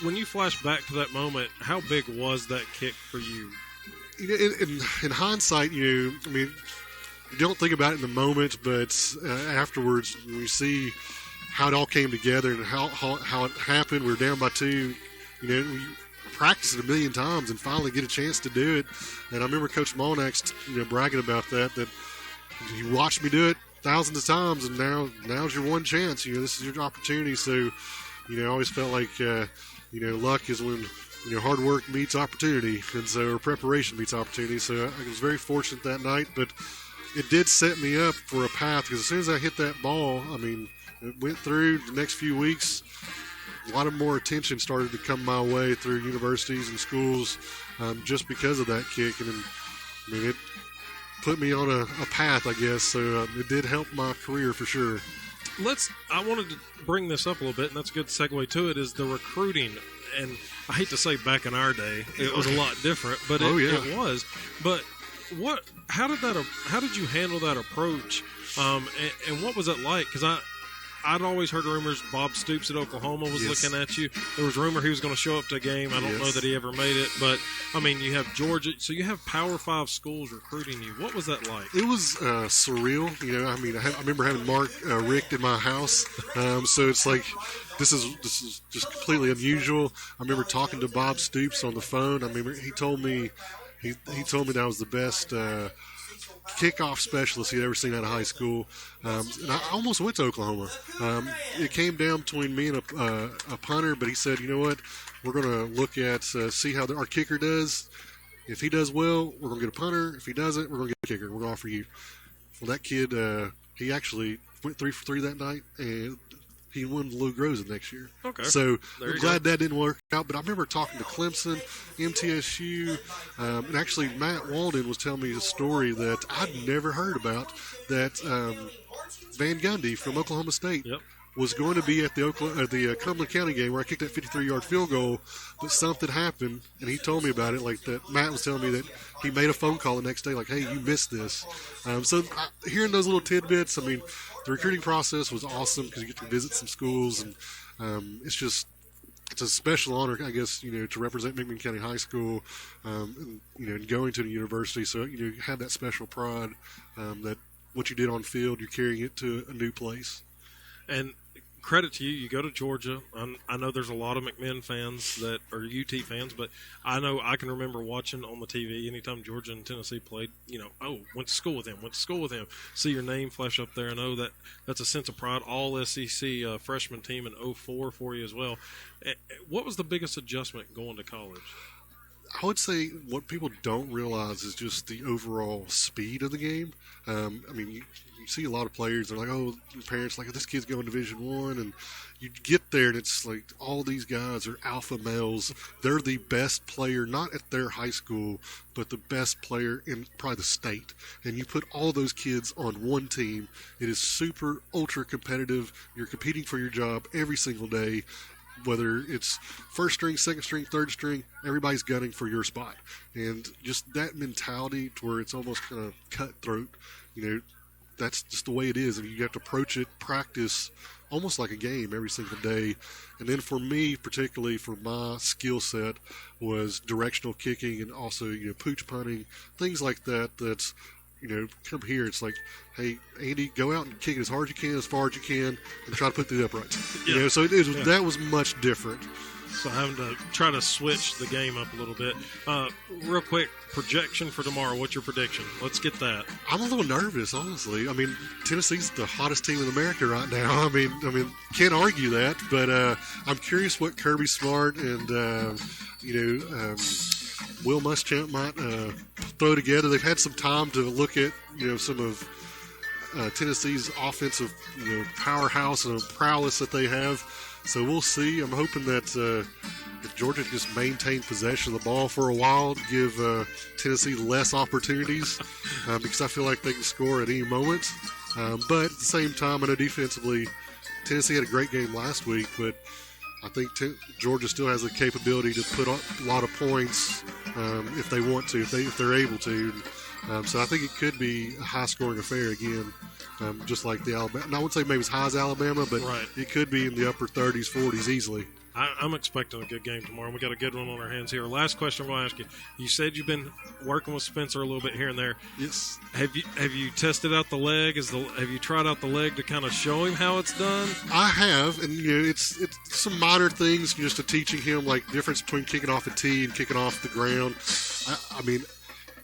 when you flash back to that moment, how big was that kick for you? In hindsight, you don't think about it in the moment, but afterwards, when you see how it all came together and how it happened, we were down by 2. We practiced it a million times and finally get a chance to do it. And I remember Coach Molnax, bragging about that he watched me do it thousands of times, and now's your one chance. This is your opportunity. So, I always felt like, luck is when hard work meets opportunity, and so preparation meets opportunity. So I was very fortunate that night, but it did set me up for a path, because as soon as I hit that ball, it went through the next few weeks. A lot of more attention started to come my way through universities and schools just because of that kick. And it put me on a path, I guess. So it did help my career for sure. I wanted to bring this up a little bit, and that's a good segue to it, is the recruiting. And I hate to say back in our day, it was a lot different, but it was. But how did you handle that approach? And what was it like? Because I'd always heard rumors Bob Stoops at Oklahoma was looking at you. There was rumor he was going to show up to a game. I don't know that he ever made it. But, you have Georgia. So you have Power 5 schools recruiting you. What was that like? It was surreal. I remember having Mark Richt in my house. So it's like this is just completely unusual. I remember talking to Bob Stoops on the phone. He told me that I was the best kickoff specialist he'd ever seen out of high school, and I almost went to Oklahoma. It came down between me and a punter, but he said, "You know what? We're going to look at see how our kicker does. If he does well, we're going to get a punter. If he doesn't, we're going to get a kicker. We're going to offer you." Well, that kid, he actually went 3 for 3 that night, and he won the Lou Groza next year. Okay. So I'm glad that didn't work out. But I remember talking to Clemson, MTSU, and actually Matt Walden was telling me a story that I'd never heard about, that Van Gundy from Oklahoma State was going to be at the Cumberland County game where I kicked that 53-yard field goal, but something happened, and he told me about it. Like that, Matt was telling me that he made a phone call the next day, like, "Hey, you missed this." So hearing those little tidbits, the recruiting process was awesome because you get to visit some schools, and it's a special honor, I guess, to represent McMinn County High School, and going to the university. So you have that special pride that what you did on field, you're carrying it to a new place. And credit to you. You go to Georgia. I know there's a lot of McMinn fans that are UT fans, but I know I can remember watching on the TV anytime Georgia and Tennessee played. Went to school with him. See your name flash up there, and that's a sense of pride. All SEC freshman team in 04 for you as well. What was the biggest adjustment going to college? I would say what people don't realize is just the overall speed of the game. I mean, you see a lot of players. They're like, "Oh, your parents like this kid's going to Division I," and you get there and it's like all these guys are alpha males. They're the best player, not at their high school, but the best player in probably the state. And you put all those kids on one team. It is super ultra competitive. You're competing for your job every single day. Whether it's first string, second string, third string, everybody's gunning for your spot. And just that mentality to where it's almost kind of cutthroat, that's just the way it is. And you have to approach it, practice almost like a game every single day. And then for me, particularly for my skill set, was directional kicking and also, pooch punting, things like that. That's, come here. It's like, hey, Andy, go out and kick it as hard as you can, as far as you can, and try to put through the uprights. So that was much different. So having to try to switch the game up a little bit. Real quick, projection for tomorrow. What's your prediction? Let's get that. I'm a little nervous, honestly. I mean, Tennessee's the hottest team in America right now. I mean, can't argue that. But I'm curious what Kirby Smart and Will Muschamp might throw together. They've had some time to look at some of Tennessee's offensive powerhouse and prowess that they have. So we'll see. I'm hoping that if Georgia just maintain possession of the ball for a while, give Tennessee less opportunities because I feel like they can score at any moment. But at the same time, I know defensively, Tennessee had a great game last week, but I think Georgia still has the capability to put a lot of points if they want to, if they're able to. So I think it could be a high-scoring affair again, just like the Alabama. And I wouldn't say maybe as high as Alabama, but it could be in the upper 30s, 40s easily. I'm expecting a good game tomorrow. We got a good one on our hands here. Last question I'm going to ask you. You said you've been working with Spencer a little bit here and there. Yes. Have you tested out the leg? Have you tried out the leg to kind of show him how it's done? I have, and it's some minor things just to teaching him, like difference between kicking off a tee and kicking off the ground. I mean,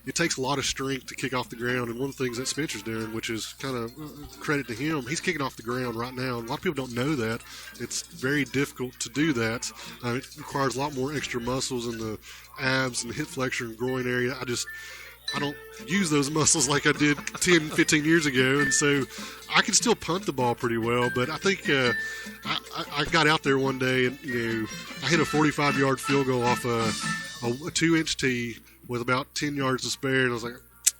it takes a lot of strength to kick off the ground, and one of the things that Spencer's doing, which is kind of credit to him, he's kicking off the ground right now. A lot of people don't know that. It's very difficult to do that. It requires a lot more extra muscles in the abs and the hip flexor and groin area. I don't use those muscles like I did 10, 15 years ago, and so I can still punt the ball pretty well, but I think I got out there one day and I hit a 45-yard field goal off a 2-inch tee with about 10 yards to spare, and I was like,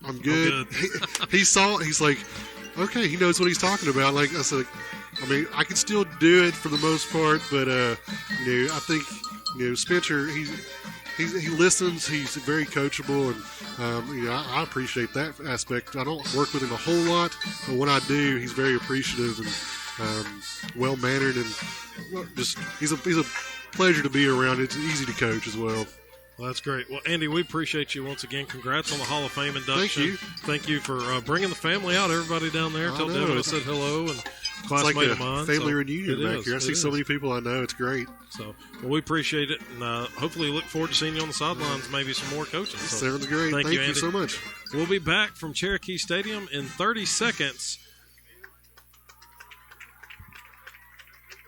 I'm good. He saw it. He's like, okay, he knows what he's talking about. Like I said, I can still do it for the most part, but I think Spencer, he listens. He's very coachable, and I appreciate that aspect. I don't work with him a whole lot, but when I do, he's very appreciative and well mannered, and just he's a pleasure to be around. It's easy to coach as well. Well, that's great. Well, Andy, we appreciate you once again. Congrats on the Hall of Fame induction. Thank you. Thank you for bringing the family out. Everybody down there. Tell Devin I said hello. And classmate it's like of mine. Family reunion back here. I see so many people I know. It's great. So, we appreciate it, and hopefully look forward to seeing you on the sidelines, maybe some more coaching. So, sounds great. Thank you, Andy. So much. We'll be back from Cherokee Stadium in 30 seconds.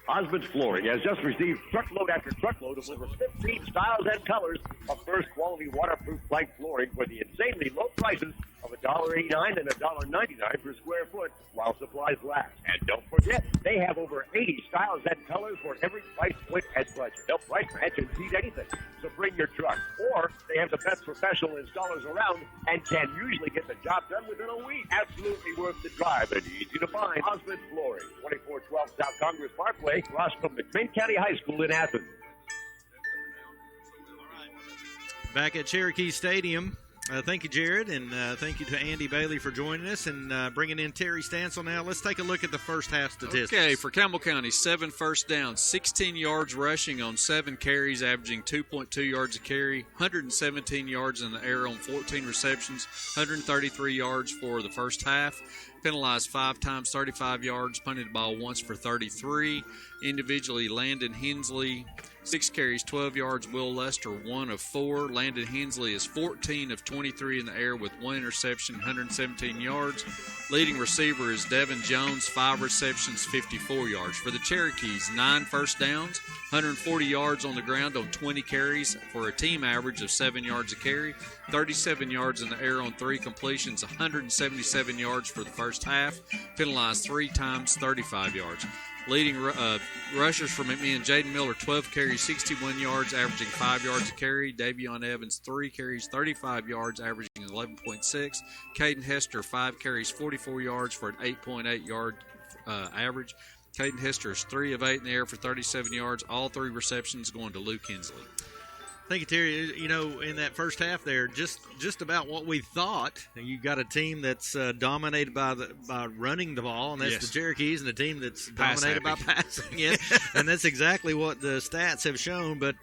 Osmond's Flooring has just received truckload after truckload of over 15 styles and colors of first-quality waterproof plank flooring for the insanely low prices of $1.89 and $1.99 per square foot while supplies last. And don't forget, they have over 80 styles and colors for every price point and budget. They'll price match and beat anything. So bring your truck. Or they have the best professional installers around and can usually get the job done within a week. Absolutely worth the drive and easy to find. Osmond Flooring, 2412 South Congress Parkway, across from McMinn County High School in Athens. Back at Cherokee Stadium. Thank you, Jared, and thank you to Andy Bailey for joining us and bringing in Terry Stansel now. Let's take a look at the first half statistics. Okay, for Campbell County, 7 first downs, 16 yards rushing on 7 carries, averaging 2.2 yards a carry, 117 yards in the air on 14 receptions, 133 yards for the first half. Penalized 5 times, 35 yards, punted the ball once for 33. Individually, Landon Hensley, 6 carries, 12 yards. Will Lester, 1 of 4. Landon Hensley is 14 of 23 in the air with 1 interception, 117 yards. Leading receiver is Devin Jones, 5 receptions, 54 yards. For the Cherokees, 9 first downs, 140 yards on the ground on 20 carries for a team average of 7 yards a carry, 37 yards in the air on 3 completions, 177 yards for the first half, penalized 3 times, 35 yards. Leading rushers for McMinn, Jaden Miller, 12 carries, 61 yards, averaging 5 yards a carry. Davion Evans, 3 carries, 35 yards, averaging 11.6. Caden Hester, 5 carries, 44 yards for an 8.8 yard average. Caden Hester is 3 of 8 in the air for 37 yards. All 3 receptions going to Luke Hensley. Thank you, Terry. You know, in that first half there, just about what we thought. You got a team that's dominated by running the ball, and that's the Cherokees, and a team that's dominated by passing it. And that's exactly what the stats have shown. But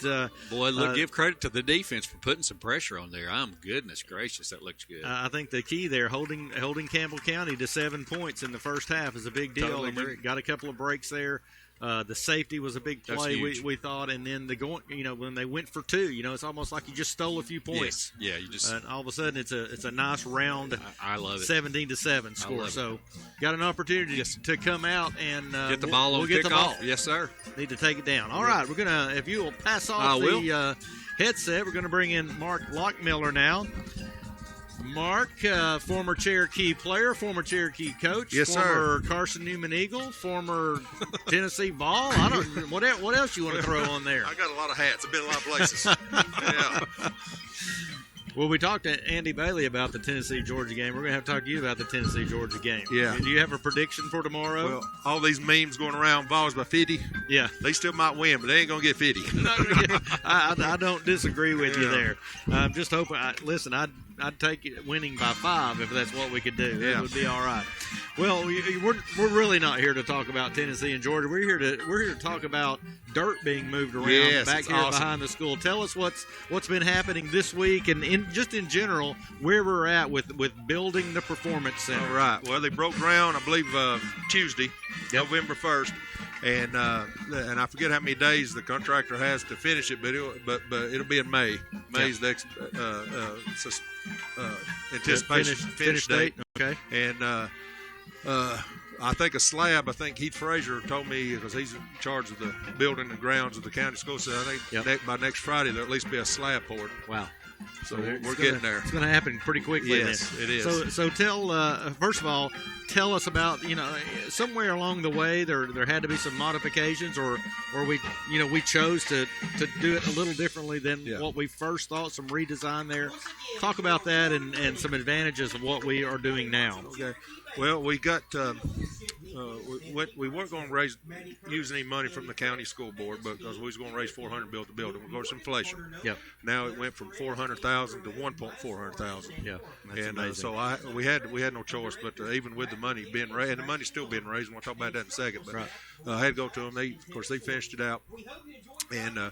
boy, look, give credit to the defense for putting some pressure on there. Goodness gracious, that looks good. I think the key there, holding Campbell County to 7 points in the first half, is a big deal. Totally and we got a couple of breaks there. The safety was a big play, we thought, and then when they went for 2, it's almost like you just stole a few points. Yes. Yeah, you just all of a sudden it's a nice round. I love it. 17-7 score. So got an opportunity to come out and get the ball on we'll get the ball. Yes, sir. Need to take it down. All right, we're gonna if you will pass off the headset, we're gonna bring in Mark Lockmiller now. Mark, former Cherokee player, former Cherokee coach, former Carson Newman Eagle, former Tennessee Vol. What else you want to throw on there? I got a lot of hats. I've been a lot of places. Yeah. Well, we talked to Andy Bailey about the Tennessee-Georgia game. We're going to have to talk to you about the Tennessee-Georgia game. Yeah. Do you have a prediction for tomorrow? Well, all these memes going around, Vols by 50. Yeah. They still might win, but they ain't going to get 50. I don't disagree with you there. I'm just hoping. Listen, I'd take it winning by 5 if that's what we could do. Yeah. It would be all right. Well, we're really not here to talk about Tennessee and Georgia. We're here to talk about dirt being moved around back here behind the school. Tell us what's been happening this week and just in general where we're at with building the performance center. All right. Well, they broke ground, I believe, Tuesday, November 1st. And I forget how many days the contractor has to finish it, but it'll be in May. May's the anticipation finish date. Okay. And I think a slab. I think Heath Frazier told me, because he's in charge of the building and grounds of the county school, so I think by next Friday there'll at least be a slab poured. Wow. So we're getting there. It's going to happen pretty quickly. Yes, then. it is. So first of all, tell us about somewhere along the way there had to be some modifications, or we chose to do it a little differently than what we first thought. Some redesign there. Talk about that and some advantages of what we are doing now. Okay. Well, we got we weren't going to use any money from the county school board because we was going to raise $400 to build the building. We're going to inflation. Yep. Now it went from $400,000 to $1,400,000. Yeah. And so we had no choice, but even with the money being raised, and the money's still being raised, and we'll talk about that in a second. But I had to go to them. They finished it out, and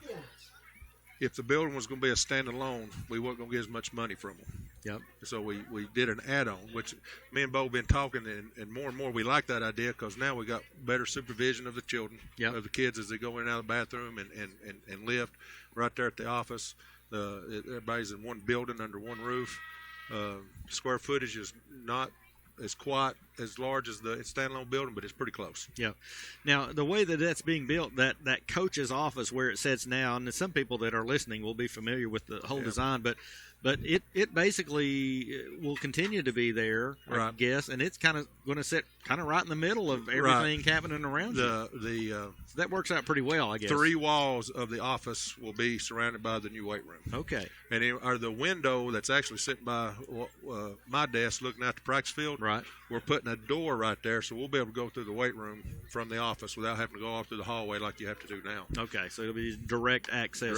if the building was going to be a standalone, we weren't going to get as much money from them. Yep. So we did an add-on, which me and Bo been talking, and more we like that idea because now we got better supervision of the children, of the kids as they go in and out of the bathroom and lift right there at the office. Everybody's in one building under one roof. Square footage is not as quite as large as the standalone building, but it's pretty close. Yeah. Now, the way that's being built, that coach's office where it sits now, and some people that are listening will be familiar with the whole design, but it basically will continue to be there, I guess, and it's kind of going to sit kind of right in the middle of everything happening around you. So that works out pretty well, I guess. 3 walls of the office will be surrounded by the new weight room. Okay. And the window that's actually sitting by my desk looking out the practice field, we're putting a door right there, so we'll be able to go through the weight room from the office without having to go off through the hallway like you have to do now. Okay, so it'll be direct access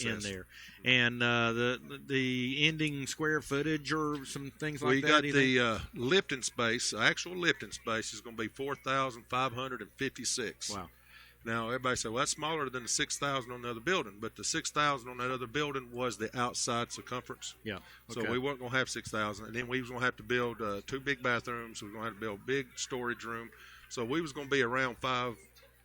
in there. And the ending square footage or some things like that? We got the lifting space. Actual lifting space is going to be 4,556. Wow. Now, everybody said, well, that's smaller than the 6,000 on the other building. But the 6,000 on that other building was the outside circumference. Yeah. So we weren't going to have 6,000. And then we was going to have to build 2 big bathrooms. We were going to have to build a big storage room. So we was going to be around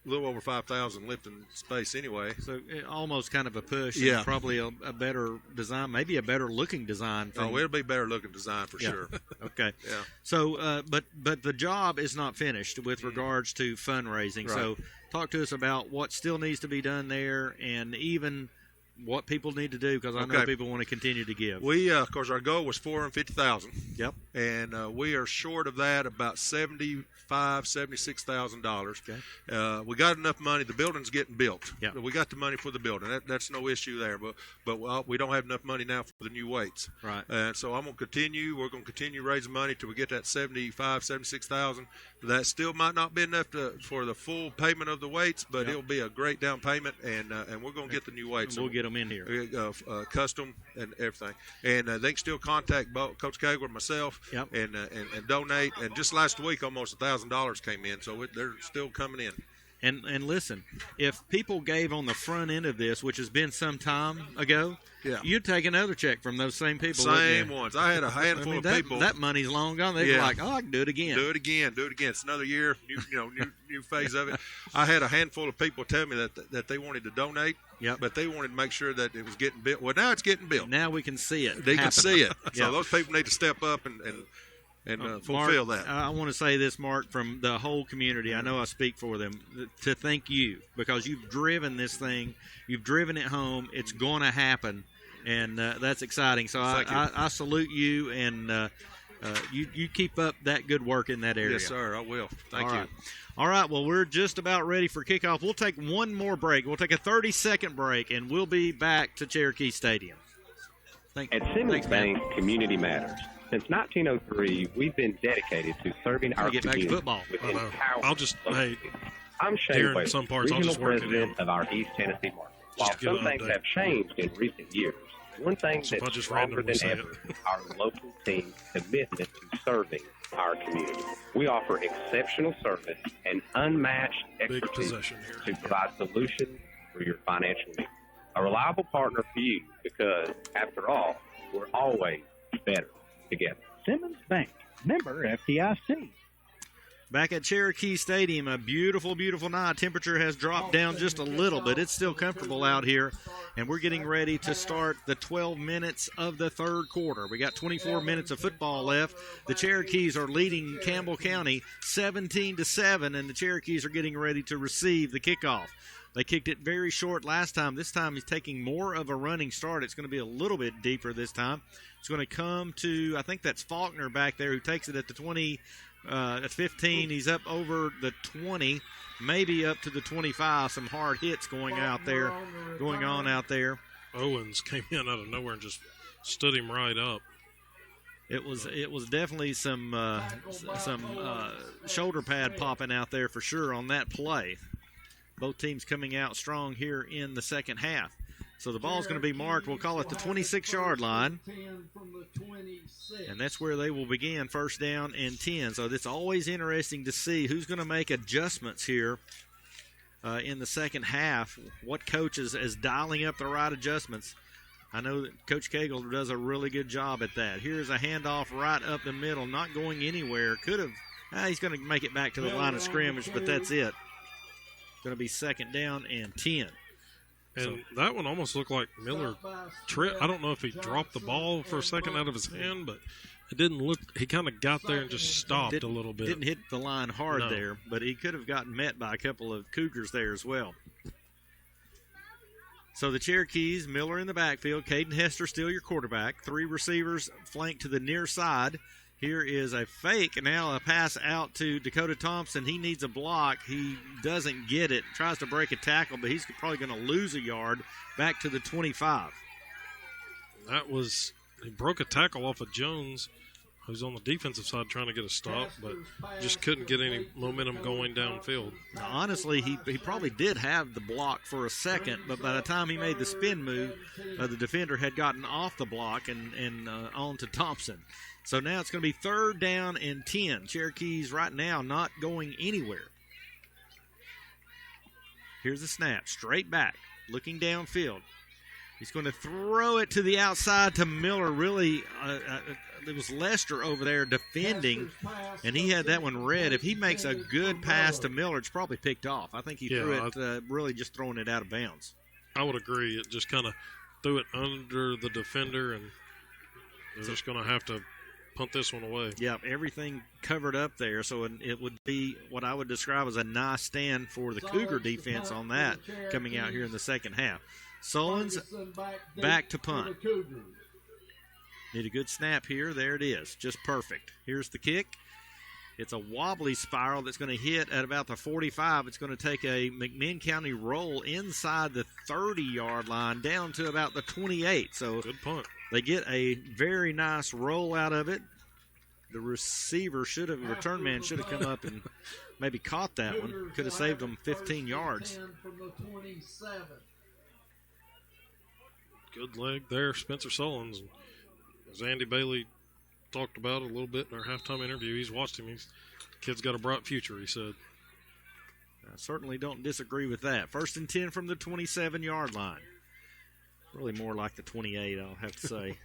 little over 5,000 lifting space anyway. So almost kind of a push. Yeah. And probably a better design, maybe a better looking design. It'll be better looking design for sure. Okay. Yeah. So, but the job is not finished with regards to fundraising. Right. So talk to us about what still needs to be done there, and even what people need to do, because I know people want to continue to give. We, of course, our goal was $450,000. Yep. And we are short of that about $76,000. Okay. We got enough money. The building's getting built. Yeah. We got the money for the building. That's no issue there. But we don't have enough money now for the new weights. Right. And so I'm going to continue. We're going to continue raising money till we get that $76,000. That still might not be enough for the full payment of the weights, but it'll be a great down payment, and we're going to get the new weights. And we'll get them in here. Custom and everything. And they can still contact Coach Cagle or myself and donate. And just last week, almost $1,000 came in, so they're still coming in. And listen, if people gave on the front end of this, which has been some time ago, you'd take another check from those same people. Same ones. I had a handful of people. That money's long gone. They're like, I can do it again. Do it again. It's another year, new phase of it. I had a handful of people tell me that they wanted to donate, but they wanted to make sure that it was getting built. Well, now it's getting built. Now we can see it. They can see it. So those people need to step up and fulfill Mark, that. I want to say this, Mark, from the whole community. I know I speak for them, to thank you, because you've driven this thing. You've driven it home. It's going to happen, and that's exciting. So I salute you, and you keep up that good work in that area. Yes, sir, I will. Thank you. All right, well, we're just about ready for kickoff. We'll take one more break. We'll take a 30-second break, and we'll be back to Cherokee Stadium. At Simmons Bank, community matters. Since 1903, we've been dedicated to serving our community with empowerment. I'm Shane Wade, regional president of our East Tennessee market. While some things have changed in recent years, one thing that's stronger than ever is our local team's commitment to serving our community. We offer exceptional service and unmatched expertise to provide solutions for your financial needs. A reliable partner for you, because, after all, we're always better together. Simmons Bank, member FDIC. Back at Cherokee Stadium, a beautiful, beautiful night. Temperature has dropped down just a little, but it's still comfortable out here. And we're getting ready to start the 12 minutes of the third quarter. We got 24 minutes of football left. The Cherokees are leading Campbell County 17-7, and the Cherokees are getting ready to receive the kickoff. They kicked it very short last time. This time he's taking more of a running start. It's going to be a little bit deeper this time. It's going to come to, I think that's Faulkner back there, who takes it at the 20, at 15. He's up over the 20, maybe up to the 25. Some hard hits going on out there. Owens came in out of nowhere and just stood him right up. It was definitely some shoulder pad popping out there for sure on that play. Both teams coming out strong here in the second half. So the ball's going to be marked. We'll call it the 26-yard line. And that's where they will begin, first down and 10. So it's always interesting to see who's going to make adjustments here in the second half. What coach is dialing up the right adjustments. I know that Coach Cagle does a really good job at that. Here's a handoff right up the middle, not going anywhere. He's going to make it back to the line of scrimmage, but that's it. Going to be second down and 10. And that one almost looked like Miller tripped. I don't know if he dropped the ball for a second out of his hand, but it didn't look. He kind of got there and just stopped a little bit. Didn't hit the line hard there, but he could have gotten met by a couple of Cougars there as well. So the Cherokees, Miller in the backfield, Caden Hester still your quarterback. 3 receivers flanked to the near side. Here is a fake. Now a pass out to Dakota Thompson. He needs a block. He doesn't get it. Tries to break a tackle, but he's probably going to lose a yard back to the 25. He broke a tackle off of Jones, who's on the defensive side trying to get a stop, but just couldn't get any momentum going downfield. Now, honestly, he probably did have the block for a second, but by the time he made the spin move, the defender had gotten off the block and on to Thompson. So now it's going to be third down and 10. Cherokees right now not going anywhere. Here's the snap, straight back, looking downfield. He's going to throw it to the outside to Miller. Really, it was Lester over there defending, and he had that one read. If he makes a good pass to Miller, it's probably picked off. I think he threw it really just throwing it out of bounds. I would agree. It just kind of threw it under the defender, and they're just going to have to punt this one away. Yep, everything covered up there, so it would be what I would describe as a nice stand for the Cougar defense on that coming out here in the second half. Sullins back to punt. Need a good snap here. There it is. Just perfect. Here's the kick. It's a wobbly spiral that's going to hit at about the 45. It's going to take a McMinn County roll inside the 30-yard line down to about the 28. So good punt. They get a very nice roll out of it. The return man should have come up and maybe caught that one. Could have saved them 15 yards. Good leg there, Spencer Sullins. As Andy Bailey talked about a little bit in our halftime interview, he's watched him. The kid's got a bright future, he said. I certainly don't disagree with that. 1st and 10 from the 27-yard line. Really more like the 28, I'll have to say.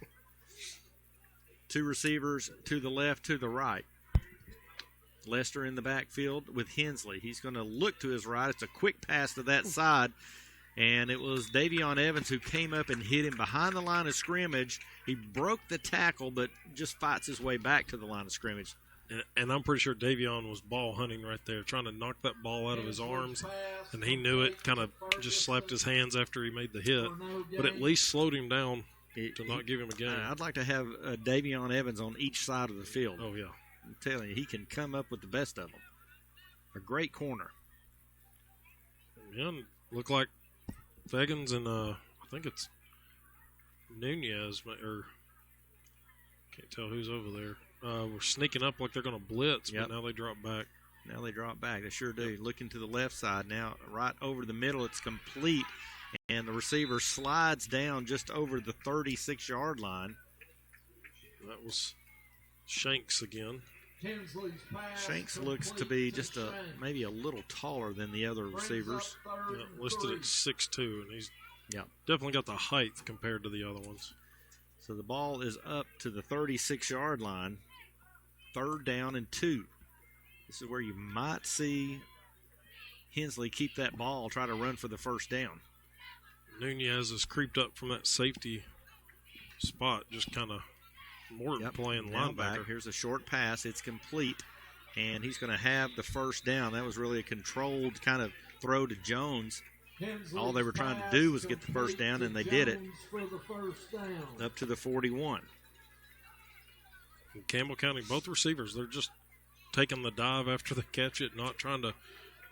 Two receivers to the left, to the right. Lester in the backfield with Hensley. He's going to look to his right. It's a quick pass to that side. And it was Davion Evans who came up and hit him behind the line of scrimmage. He broke the tackle, but just fights his way back to the line of scrimmage. And I'm pretty sure Davion was ball hunting right there, trying to knock that ball out of his arms. And he knew it, kind of just slapped his hands after he made the hit. But at least slowed him down to not give him a game. I'd like to have Davion Evans on each side of the field. Oh, yeah. I'm telling you, he can come up with the best of them. A great corner. Yeah, look like Feggins and I think it's Nunez, or can't tell who's over there. We're sneaking up like they're going to blitz, but now they drop back. Now they drop back. They sure do. Looking to the left side now, right over the middle. It's complete, and the receiver slides down just over the 36-yard line. That was Shanks again. Shanks looks to be just maybe a little taller than the other receivers. Yeah, listed at 6'2", and he's definitely got the height compared to the other ones. So the ball is up to the 36-yard line. 3rd down and 2. This is where you might see Hensley keep that ball, try to run for the first down. Nunez has creeped up from that safety spot, just kind of more playing linebacker. Here's a short pass. It's complete, and he's going to have the first down. That was really a controlled kind of throw to Jones. All they were trying to do was get the first down, and they did it. Up to the 41. In Campbell County, both receivers, they're just taking the dive after they catch it, not trying to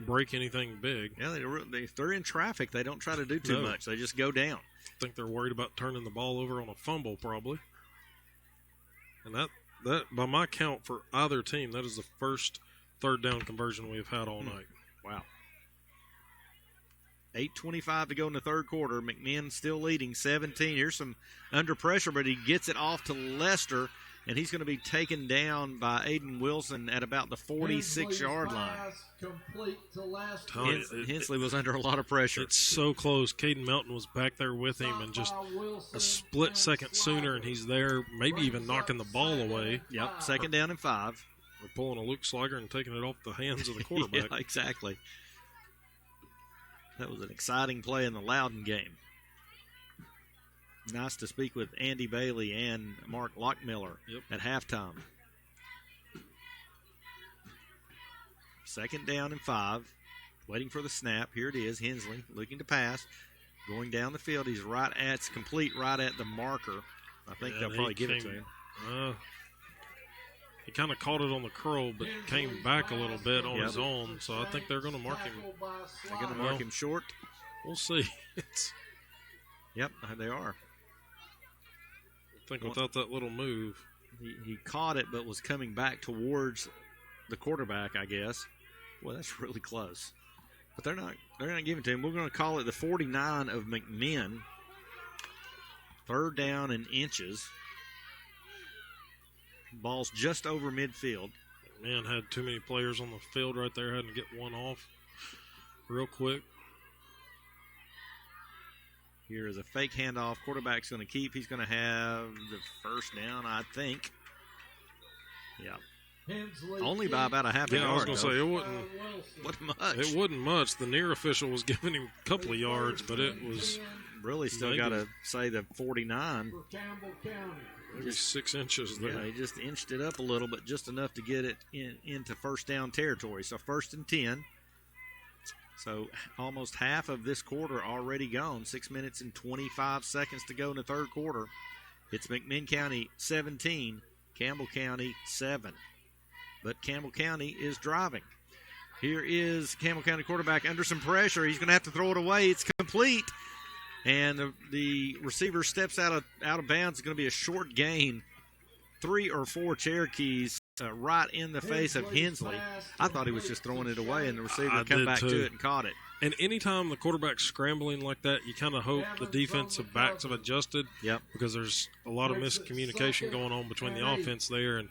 break anything big. Yeah, if they're in traffic, they don't try to do too much. They just go down. I think they're worried about turning the ball over on a fumble probably. And that by my count for either team, that is the first 3rd down conversion we have had all night. Wow. 8:25 to go in the 3rd quarter. McMinn still leading 17. Here's some under pressure, but he gets it off to Lester, and he's going to be taken down by Aiden Wilson at about the 46-yard line. Hensley was under a lot of pressure. It's so close. Caden Melton was back there with him, and just a split second sooner, and he's there, maybe even knocking the ball away. Yep, 2nd down and 5. We're pulling a Luke Sliger and taking it off the hands of the quarterback. Yeah, exactly. That was an exciting play in the Loudon game. Nice to speak with Andy Bailey and Mark Lockmiller at halftime. 2nd down and 5. Waiting for the snap. Here it is. Hensley looking to pass. Going down the field. He's it's complete right at the marker. I think they'll probably give it to him. He kind of caught it on the curl, but came back a little bit on his own. So I think they're going to mark him. They're going to mark him short? We'll see. Yep, they are. I think without that little move. He caught it, but was coming back towards the quarterback, I guess. Well, that's really close. But they're not giving it to him. We're going to call it the 49 of McMinn. 3rd down and inches. Ball's just over midfield. Man, had too many players on the field right there. Had to get one off real quick. Here is a fake handoff. Quarterback's going to keep. He's going to have the first down, I think. Yeah. Only by about a half a yard. I was going to say, wasn't much. It wasn't much. The near official was giving him a couple of yards, but it was really still got to say the 49. Maybe 6 inches there. Yeah, he just inched it up a little, but just enough to get it into first down territory. So 1st and 10. So almost half of this quarter already gone. 6 minutes and 25 seconds to go in the third quarter. It's McMinn County 17, Campbell County 7. But Campbell County is driving. Here is Campbell County quarterback under some pressure. He's going to have to throw it away. It's complete. And the receiver steps out of bounds. It's going to be a short gain. 3 or 4 Cherokees right in the face of Hensley. I thought he was just throwing it away, and the receiver come back to it and caught it. And anytime the quarterback's scrambling like that, you kind of hope the defensive backs have adjusted. Yep. Because there's a lot of miscommunication going on between the offense there, and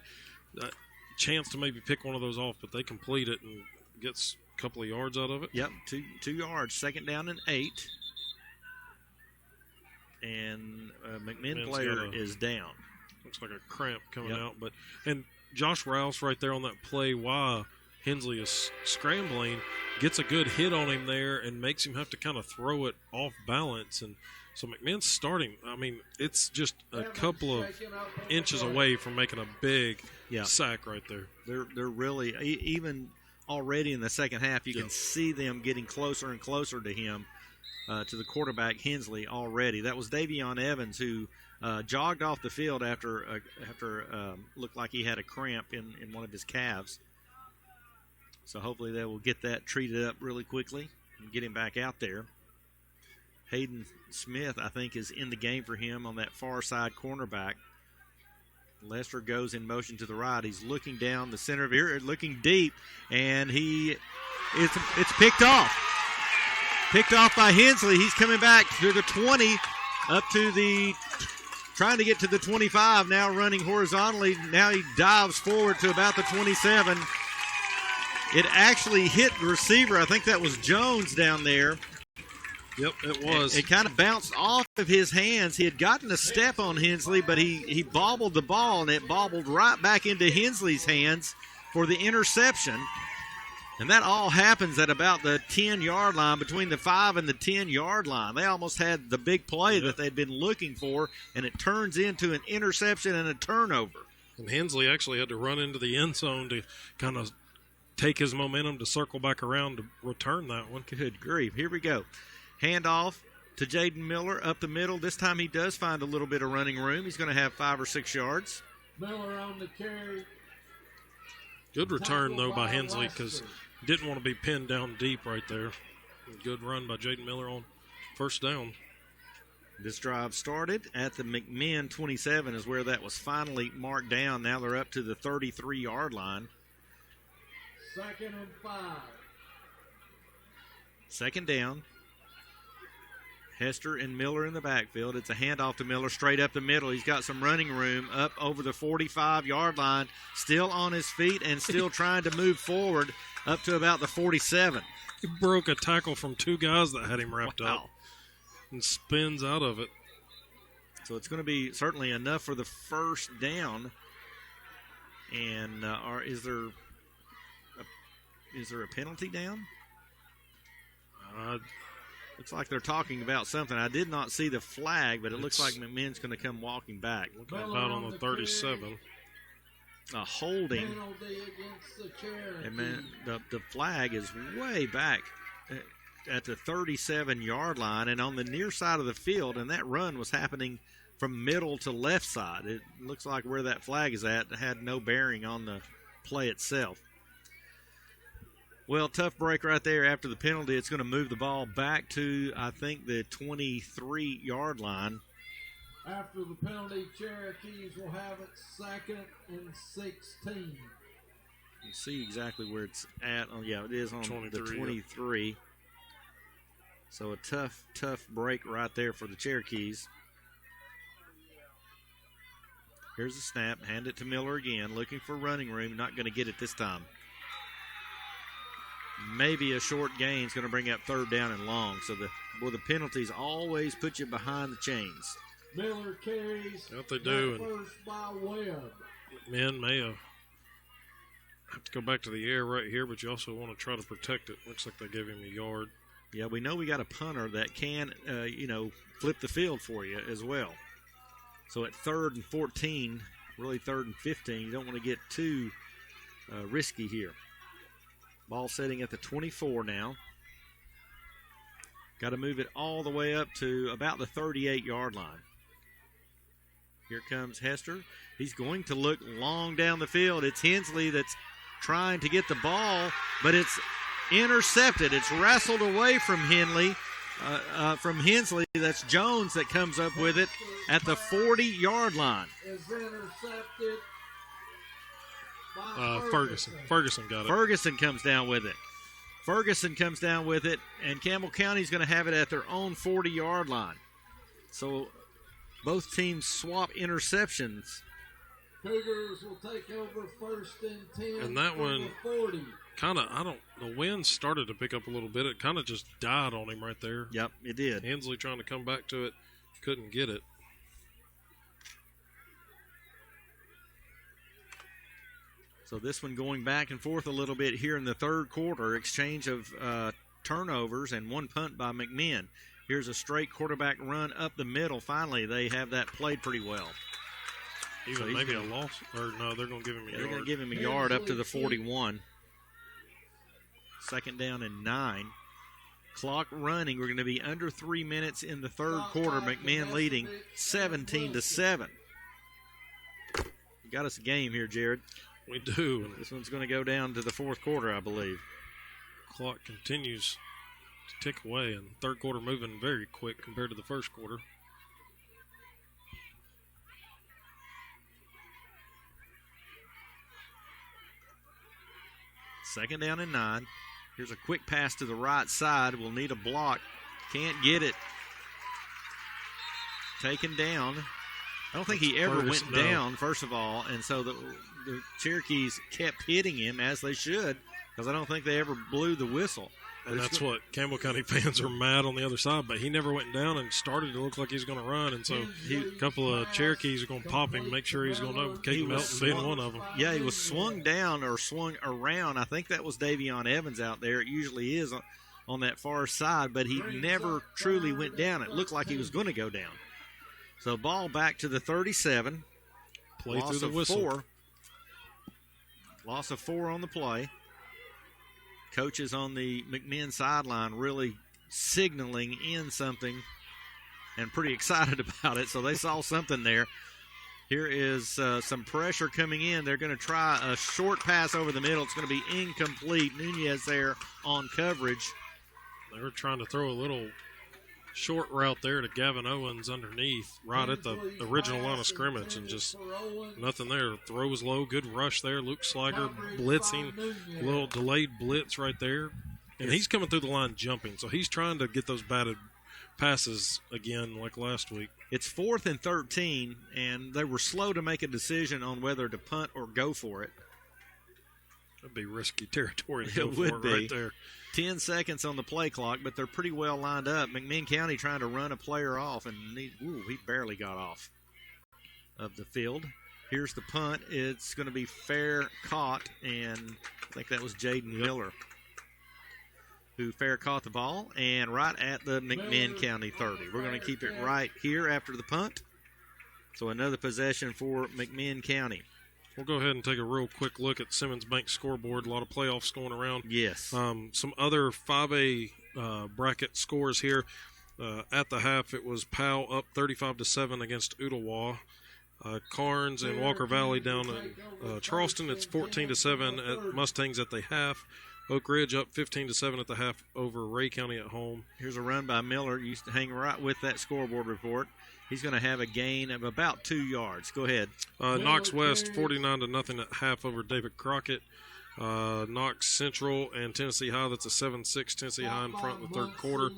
chance to maybe pick one of those off, but they complete it and gets a couple of yards out of it. Yep, 2 yards. 2nd down and 8. And McMinn player is down. Looks like a cramp coming out. And Josh Rouse right there on that play while Hensley is scrambling gets a good hit on him there and makes him have to kind of throw it off balance. And so McMinn's starting. I mean, it's just a couple of inches away from making a big sack right there. They're really, even already in the second half, you can see them getting closer and closer to him, to the quarterback Hensley already. That was Davion Evans who jogged off the field after looked like he had a cramp in one of his calves. So hopefully they will get that treated up really quickly and get him back out there. Hayden Smith, I think, is in the game for him on that far side cornerback. Lester goes in motion to the right. He's looking down the center of here, looking deep, and it's picked off. Picked off by Hensley. He's coming back to the 20, trying to get to the 25, now running horizontally. Now he dives forward to about the 27. It actually hit the receiver. I think that was Jones down there. Yep, it was. It kind of bounced off of his hands. He had gotten a step on Hensley, but he bobbled the ball, and it bobbled right back into Hensley's hands for the interception. And that all happens at about the 10-yard line, between the 5 and the 10-yard line. They almost had the big play that they'd been looking for, and it turns into an interception and a turnover. And Hensley actually had to run into the end zone to kind of take his momentum to circle back around to return that one. Good grief. Here we go. Handoff to Jaden Miller up the middle. This time he does find a little bit of running room. He's going to have 5 or 6 yards. Miller on the carry. Good return, though, by Hensley, because he didn't want to be pinned down deep right there. Good run by Jaden Miller on first down. This drive started at the McMinn 27 is where that was finally marked down. Now they're up to the 33-yard line. 2nd and 5. 2nd down. Hester and Miller in the backfield. It's a handoff to Miller straight up the middle. He's got some running room up over the 45-yard line, still on his feet and still trying to move forward up to about the 47. He broke a tackle from 2 guys that had him wrapped up and spins out of it. So it's going to be certainly enough for the first down. And is there a penalty down? Looks like they're talking about something. I did not see the flag, but it looks like McMinn's going to come walking back. Looking about on the 37. A holding. And man, the flag is way back at the 37-yard line and on the near side of the field, and that run was happening from middle to left side. It looks like where that flag is at had no bearing on the play itself. Well, tough break right there after the penalty. It's going to move the ball back to, I think, the 23-yard line. After the penalty, Cherokees will have it 2nd and 16. You see exactly where it's at. Oh, yeah, it is on the 23. So a tough break right there for the Cherokees. Here's the snap. Hand it to Miller again. Looking for running room. Not going to get it this time. maybe a short gain is going to bring up third down and long. So the penalties always put you behind the chains. Miller carries. What they do, and First by Webb. McMinn may have to go back to the air right here, but you also want to try to protect it. Looks like they gave him a yard. Yeah, we know we got a punter that can, flip the field for you as well. So at 3rd and 14, really 3rd and 15, you don't want to get too risky here. Ball setting at the 24 now. Got to move it all the way up to about the 38-yard line. Here comes Hester. He's going to look long down the field. It's Hensley that's trying to get the ball, but it's intercepted. It's wrestled away from Hensley. That's Jones that comes up with it at the 40-yard line. Is intercepted by Ferguson. Ferguson got it. Ferguson comes down with it. And Campbell County's going to have it at their own 40-yard line. So both teams swap interceptions. Cougars will take over 1st and 10. And that one 40. The wind started to pick up a little bit. It kind of just died on him right there. Yep, it did. Hensley trying to come back to it, couldn't get it. So this one going back and forth a little bit here in the third quarter. Exchange of turnovers and one punt by McMinn. Here's a straight quarterback run up the middle. Finally, they have that played pretty well. Even maybe a loss, or no, they're going to give him a yard. They're going to give him a yard up to the 41. 2nd down and 9. Clock running. We're going to be under 3 minutes in the third quarter. McMinn leading 17-7. You got us a game here, Jared. We do. This one's going to go down to the fourth quarter, I believe. Clock continues to tick away, and third quarter moving very quick compared to the first quarter. Second down and 9. Here's a quick pass to the right side. We'll need a block. Can't get it. Taken down. I don't think he ever went down, first of all, and so the Cherokees kept hitting him, as they should, because I don't think they ever blew the whistle. And that's what Campbell County fans are mad on the other side, but he never went down and started to look like he's going to run, and so a couple of Cherokees are going to pop him, make sure he's going to know, Kate Melton being one of them. Yeah, he was swung down or swung around. I think that was Davion Evans out there. It usually is on that far side, but he never truly went down. It looked like he was going to go down. So ball back to the 37. Play through the whistle. 4. Loss of 4 on the play. Coaches on the McMinn sideline really signaling in something and pretty excited about it. So they saw something there. Here is some pressure coming in. They're going to try a short pass over the middle. It's going to be incomplete. Nunez there on coverage. They were trying to throw a little short route there to Gavin Owens underneath, right at the original line of scrimmage, and just nothing there. Throw was low, good rush there. Luke Sliger blitzing, a little delayed blitz right there. And he's coming through the line jumping, so he's trying to get those batted passes again like last week. It's 4th and 13, and they were slow to make a decision on whether to punt or go for it. That'd be risky territory to go It for would it be. right there. 10 seconds on the play clock, but they're pretty well lined up. McMinn County trying to run a player off, and he barely got off of the field. Here's the punt. It's going to be fair caught, and I think that was Jaden Miller who fair caught the ball, and right at the McMinn County 30. We're going to keep it right here after the punt. So another possession for McMinn County. We'll go ahead and take a real quick look at Simmons Bank scoreboard. A lot of playoffs going around. Yes. Some other 5A bracket scores here. At the half, it was Powell up 35-7 against Ooltewah. Carnes and Walker Valley down in Charleston. It's 14-7 at Mustangs at the half. Oak Ridge up 15-7 at the half over Ray County at home. Here's a run by Miller. You used to hang right with that scoreboard report. He's going to have a gain of about 2 yards. Go ahead. Knox West 49-0 at half over David Crockett. Knox Central and Tennessee High. That's a 7-6 Tennessee High in front in the third quarter.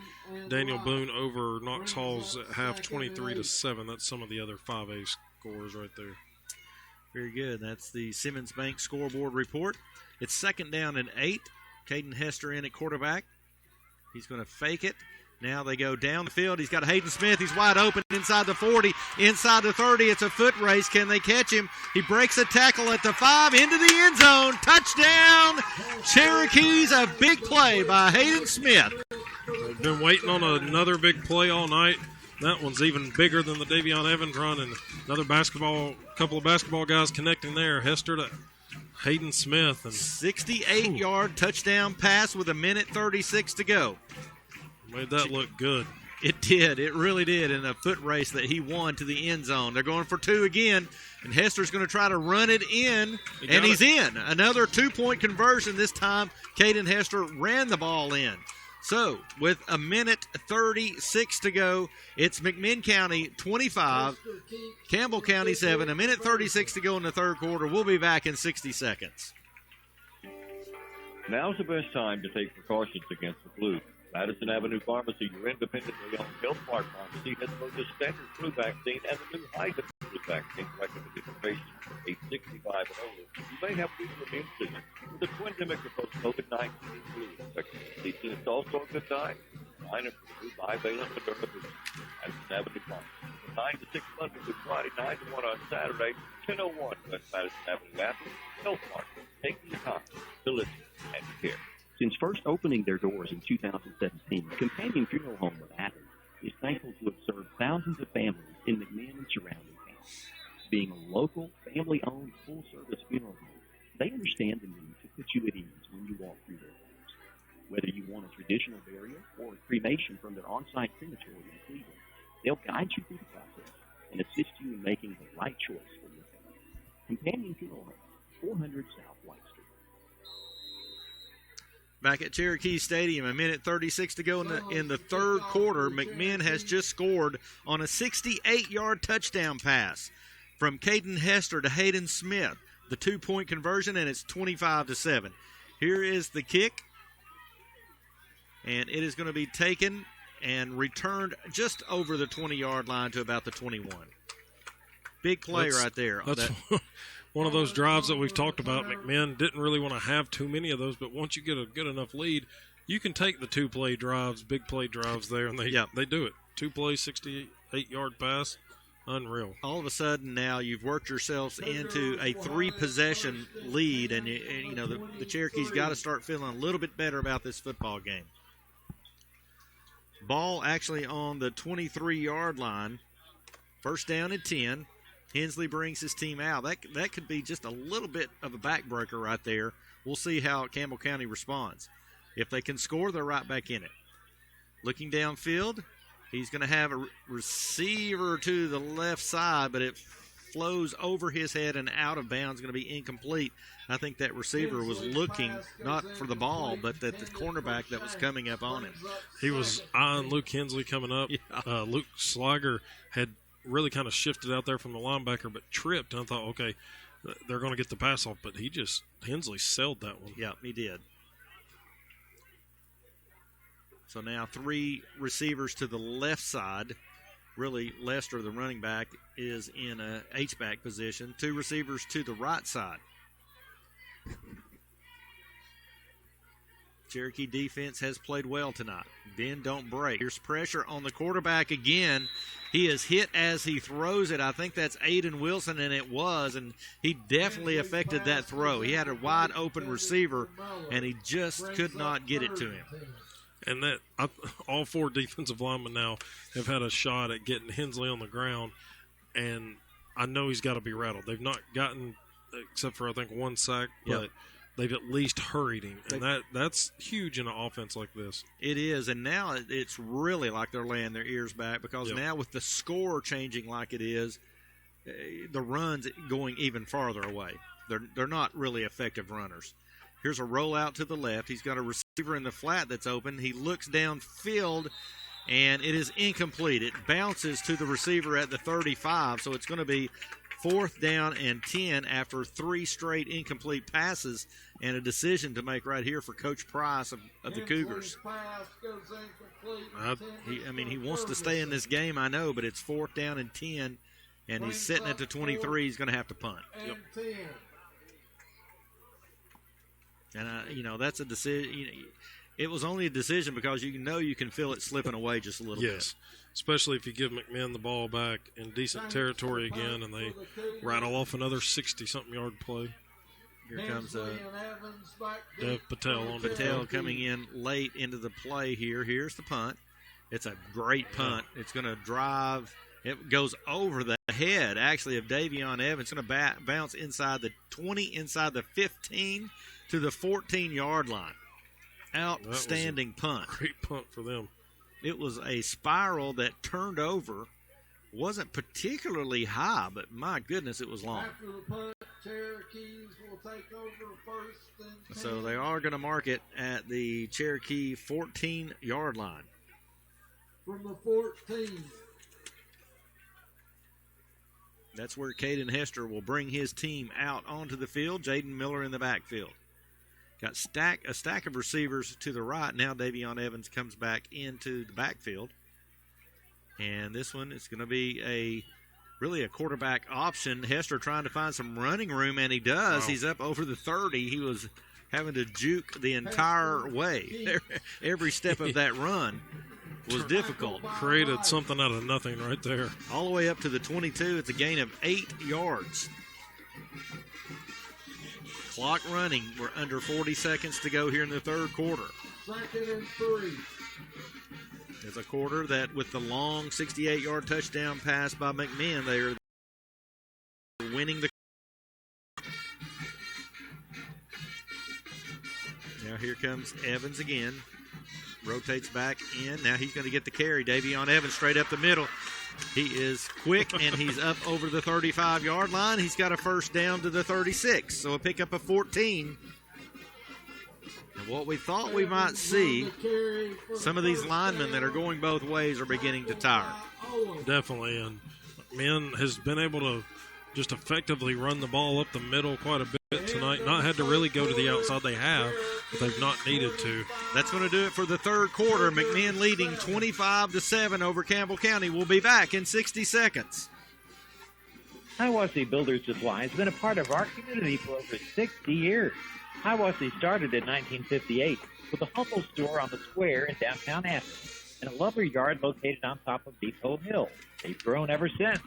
Daniel Boone over Knox Halls at half 23-7. That's some of the other 5A scores right there. Very good. That's the Simmons Bank scoreboard report. It's 2nd down and 8. Caden Hester in at quarterback. He's going to fake it. Now they go down the field. He's got Hayden Smith. He's wide open inside the 40, inside the 30. It's a foot race. Can they catch him? He breaks a tackle at the 5, into the end zone. Touchdown, Cherokees. A big play by Hayden Smith. They've been waiting on another big play all night. That one's even bigger than the Davion Evans run, and another couple of basketball guys connecting there. Hester to Hayden Smith. And 68-yard touchdown pass with 1:36 to go. Made that look good. It did. It really did in a foot race that he won to the end zone. They're going for 2 again, and Hester's going to try to run it in, and he's in. Another 2-point conversion. This time, Caden Hester ran the ball in. So, with 1:36 to go, it's McMinn County 25, Campbell County 7, 1:36 to go in the third quarter. We'll be back in 60 seconds. Now's the best time to take precautions against the flu. Madison Avenue Pharmacy, your independently owned Health Mart pharmacy, has both the standard flu vaccine and the new high-dose flu vaccine recommended for patients age 65 and older. You may have weaker immune system with the pandemic of both COVID-19 and flu infection. It's also a good time. Sign up for the new bivalent Moderna booster. Madison Avenue Pharmacy. From 9 to 6 Monday through Friday, 9 to 1 on Saturday, 10:01 West Madison Avenue Athens. Health Mart, taking the time to listen and care. Since first opening their doors in 2017, Companion Funeral Home of Athens is thankful to have served thousands of families in McMinn and surrounding towns. Being a local, family-owned, full-service funeral home, they understand the need to put you at ease when you walk through their doors. Whether you want a traditional burial or a cremation from their on-site crematory in Cleveland, they'll guide you through the process and assist you in making the right choice for your family. Companion Funeral Home, 400 South White Street. Back at Cherokee Stadium, 1:36 to go in the third quarter. McMinn has just scored on a 68-yard touchdown pass from Caden Hester to Hayden Smith. The 2-point conversion, and it's 25-7. Here is the kick, and it is going to be taken and returned just over the 20-yard line to about the 21. Big play right there. That's one of those drives that we've talked about. McMinn didn't really want to have too many of those, but once you get a good enough lead, you can take the 2-play drives, big play drives there, and they do it. 2-play, 68-yard pass, unreal. All of a sudden now you've worked yourselves into a 3-possession lead, and you know the Cherokees got to start feeling a little bit better about this football game. Ball actually on the 23-yard line. First down at 10. Hensley brings his team out. That could be just a little bit of a backbreaker right there. We'll see how Campbell County responds. If they can score, they're right back in it. Looking downfield, he's going to have a receiver to the left side, but it flows over his head and out of bounds, going to be incomplete. I think that receiver was looking not for the ball, but at the cornerback that was coming up on him. He was eyeing Luke Hensley coming up. Yeah. Luke Slager had really kind of shifted out there from the linebacker, but tripped. And I thought, okay, they're going to get the pass off, but Hensley sailed that one. Yeah, he did. So now 3 receivers to the left side. Really, Lester, the running back, is in a H-back position. 2 receivers to the right side. Cherokee defense has played well tonight. Bend, don't break. Here's pressure on the quarterback again. He is hit as he throws it. I think that's Aiden Wilson, and it was, and he definitely affected that throw. He had a wide open receiver, and he just could not get it to him. And all 4 defensive linemen now have had a shot at getting Hensley on the ground, and I know he's got to be rattled. They've not gotten, except for I think 1 sack, but they've at least hurried him, and that's huge in an offense like this. It is, and now it's really like they're laying their ears back because now with the score changing like it is, the run's going even farther away. They're not really effective runners. Here's a rollout to the left. He's got a receiver in the flat that's open. He looks downfield, and it is incomplete. It bounces to the receiver at the 35, so it's going to be 4th down and 10 after 3 straight incomplete passes and a decision to make right here for Coach Price of the Cougars. He wants to stay in this game, I know, but it's 4th down and 10, and he's sitting at the 23. He's going to have to punt. And that's a decision. It was only a decision because you can feel it slipping away just a little bit. Yes, especially if you give McMinn the ball back in decent territory again, and they rattle off another 60-something yard play. Here comes Dev Patel on Patel coming in late into the play here. Here's the punt. It's a great punt. It's going to drive. It goes over the head, actually, of Davion Evans. It's going to bounce inside the 20, inside the 15 to the 14-yard line. Outstanding punt. Great punt for them. It was a spiral that turned over. Wasn't particularly high, but my goodness, it was long. After the punt, Cherokees will take over first and 10. So they are going to mark it at the Cherokee 14-yard line. From the 14. That's where Caden Hester will bring his team out onto the field. Jaden Miller in the backfield. Got a stack of receivers to the right. Now Davion Evans comes back into the backfield. And this one is going to be really a quarterback option. Hester trying to find some running room, and he does. Wow. He's up over the 30. He was having to juke the entire way. Every step of that run was difficult. Created something out of nothing right there. All the way up to the 22. It's a gain of 8 yards. Clock running. We're under 40 seconds to go here in the third quarter. 2nd and 3. It's a quarter that with the long 68-yard touchdown pass by McMinn, they are winning the. Now here comes Evans again. Rotates back in. Now he's going to get the carry. Davion Evans straight up the middle. He is quick, and he's up over the 35-yard line. He's got a first down to the 36, so a pickup of 14. And what we thought we might see, some of these linemen that are going both ways are beginning to tire. Definitely, and McMinn has been able to just effectively run the ball up the middle quite a bit tonight. Not had to really go to the outside. They have, but they've not needed to. That's going to do it for the third quarter. McMinn leading 25-7 over Campbell County. We'll be back in 60 seconds. Hiwassee Builders Supply has been a part of our community for over 60 years. Hiwassee started in 1958 with a humble store on the square in downtown Athens and a lumber yard located on top of Depot Hill. They've grown ever since.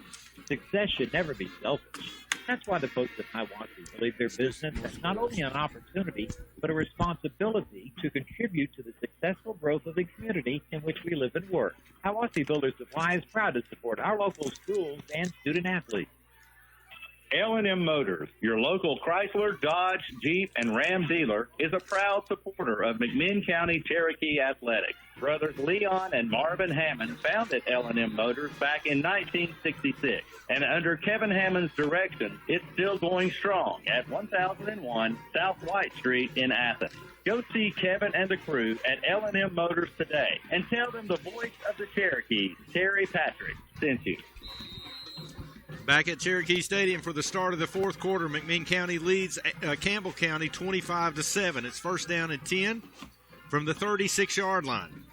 Success should never be selfish. That's why the folks at Hiwassee believe their business has not only an opportunity, but a responsibility to contribute to the successful growth of the community in which we live and work. Hiwassee Builders Supply is proud to support our local schools and student athletes. L&M Motors, your local Chrysler, Dodge, Jeep, and Ram dealer, is a proud supporter of McMinn County Cherokee Athletics. Brothers Leon and Marvin Hammond founded L&M Motors back in 1966. And under Kevin Hammond's direction, it's still going strong at 1001 South White Street in Athens. Go see Kevin and the crew at L&M Motors today and tell them the voice of the Cherokees, Terry Patrick, sent you. Back at Cherokee Stadium for the start of the fourth quarter, McMinn County leads Campbell County 25-7. It's first down and 10 from the 36-yard line.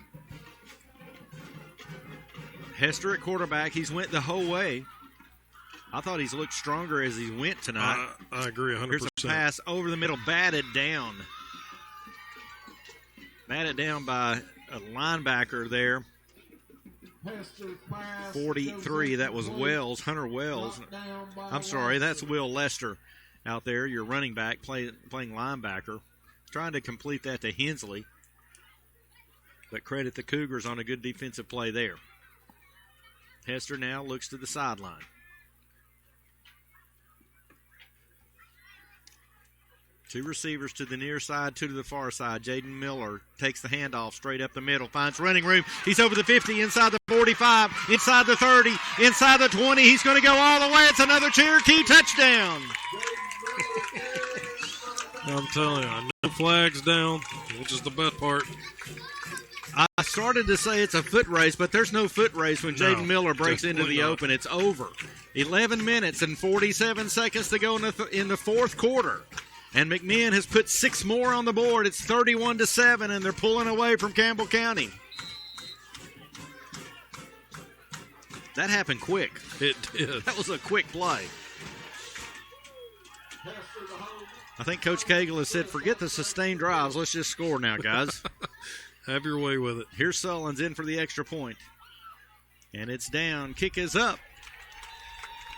Hester at quarterback. He's went the whole way. I thought he's looked stronger as he went tonight. I agree 100%. Here's a pass over the middle, batted down. Batted down by a linebacker there. 43, that was Wells, Hunter Wells. I'm sorry, that's Will Lester out there, your running back playing linebacker. Trying to complete that to Hensley. But credit the Cougars on a good defensive play there. Hester now looks to the sideline. Two receivers to the near side, two to the far side. Jaden Miller takes the handoff straight up the middle, finds running room. He's over the 50, inside the 45, inside the 30, inside the 20. He's going to go all the way. It's another Cherokee touchdown. I'm telling you, no flags down, which is the best part. I started to say it's a foot race, but there's no foot race when Jaden Miller breaks into the open. It's over. 11 minutes and 47 seconds to go in the fourth quarter. And McMinn has put 6 more on the board. It's 31-7, and they're pulling away from Campbell County. That happened quick. It did. That was a quick play. I think Coach Cagle has said, forget the sustained drives. Let's just score now, guys. Have your way with it. Here's Sullins in for the extra point. And it's down. Kick is up.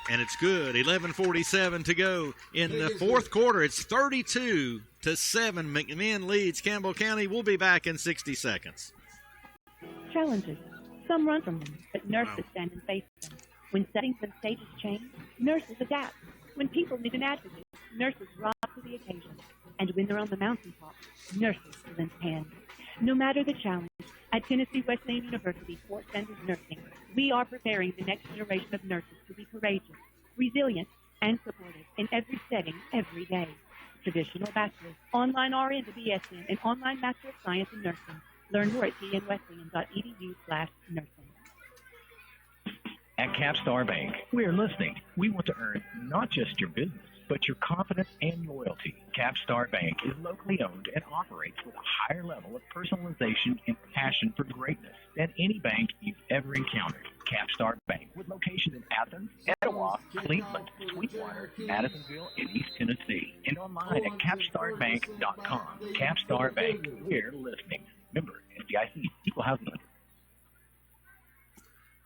And it's good. 11:47 to go in the fourth quarter. It's 32-7. McMinn leads Campbell County. We'll be back in 60 seconds. Challenges. Some run from them, but nurses stand and face them. When settings and stages change, nurses adapt. When people need an advocate, nurses rise to the occasion. And when they're on the mountaintop, nurses lend hands. No matter the challenge, at Tennessee Wesleyan University Fort Sanders Nursing, we are preparing the next generation of nurses to be courageous, resilient, and supportive in every setting, every day. Traditional bachelor's, online RN to BSN, and online Master of Science in Nursing. Learn more at tnwesleyan.edu/nursing. At Capstar Bank, we're listening. We want to earn not just your business, but your confidence and loyalty. Capstar Bank is locally owned and operates with a higher level of personalization and passion for greatness than any bank you've ever encountered. Capstar Bank, with locations in Athens, Etowah, Cleveland, Sweetwater, Madisonville, and East Tennessee, and online at capstarbank.com. Capstar Bank, we're listening. Member FDIC, equal housing lender.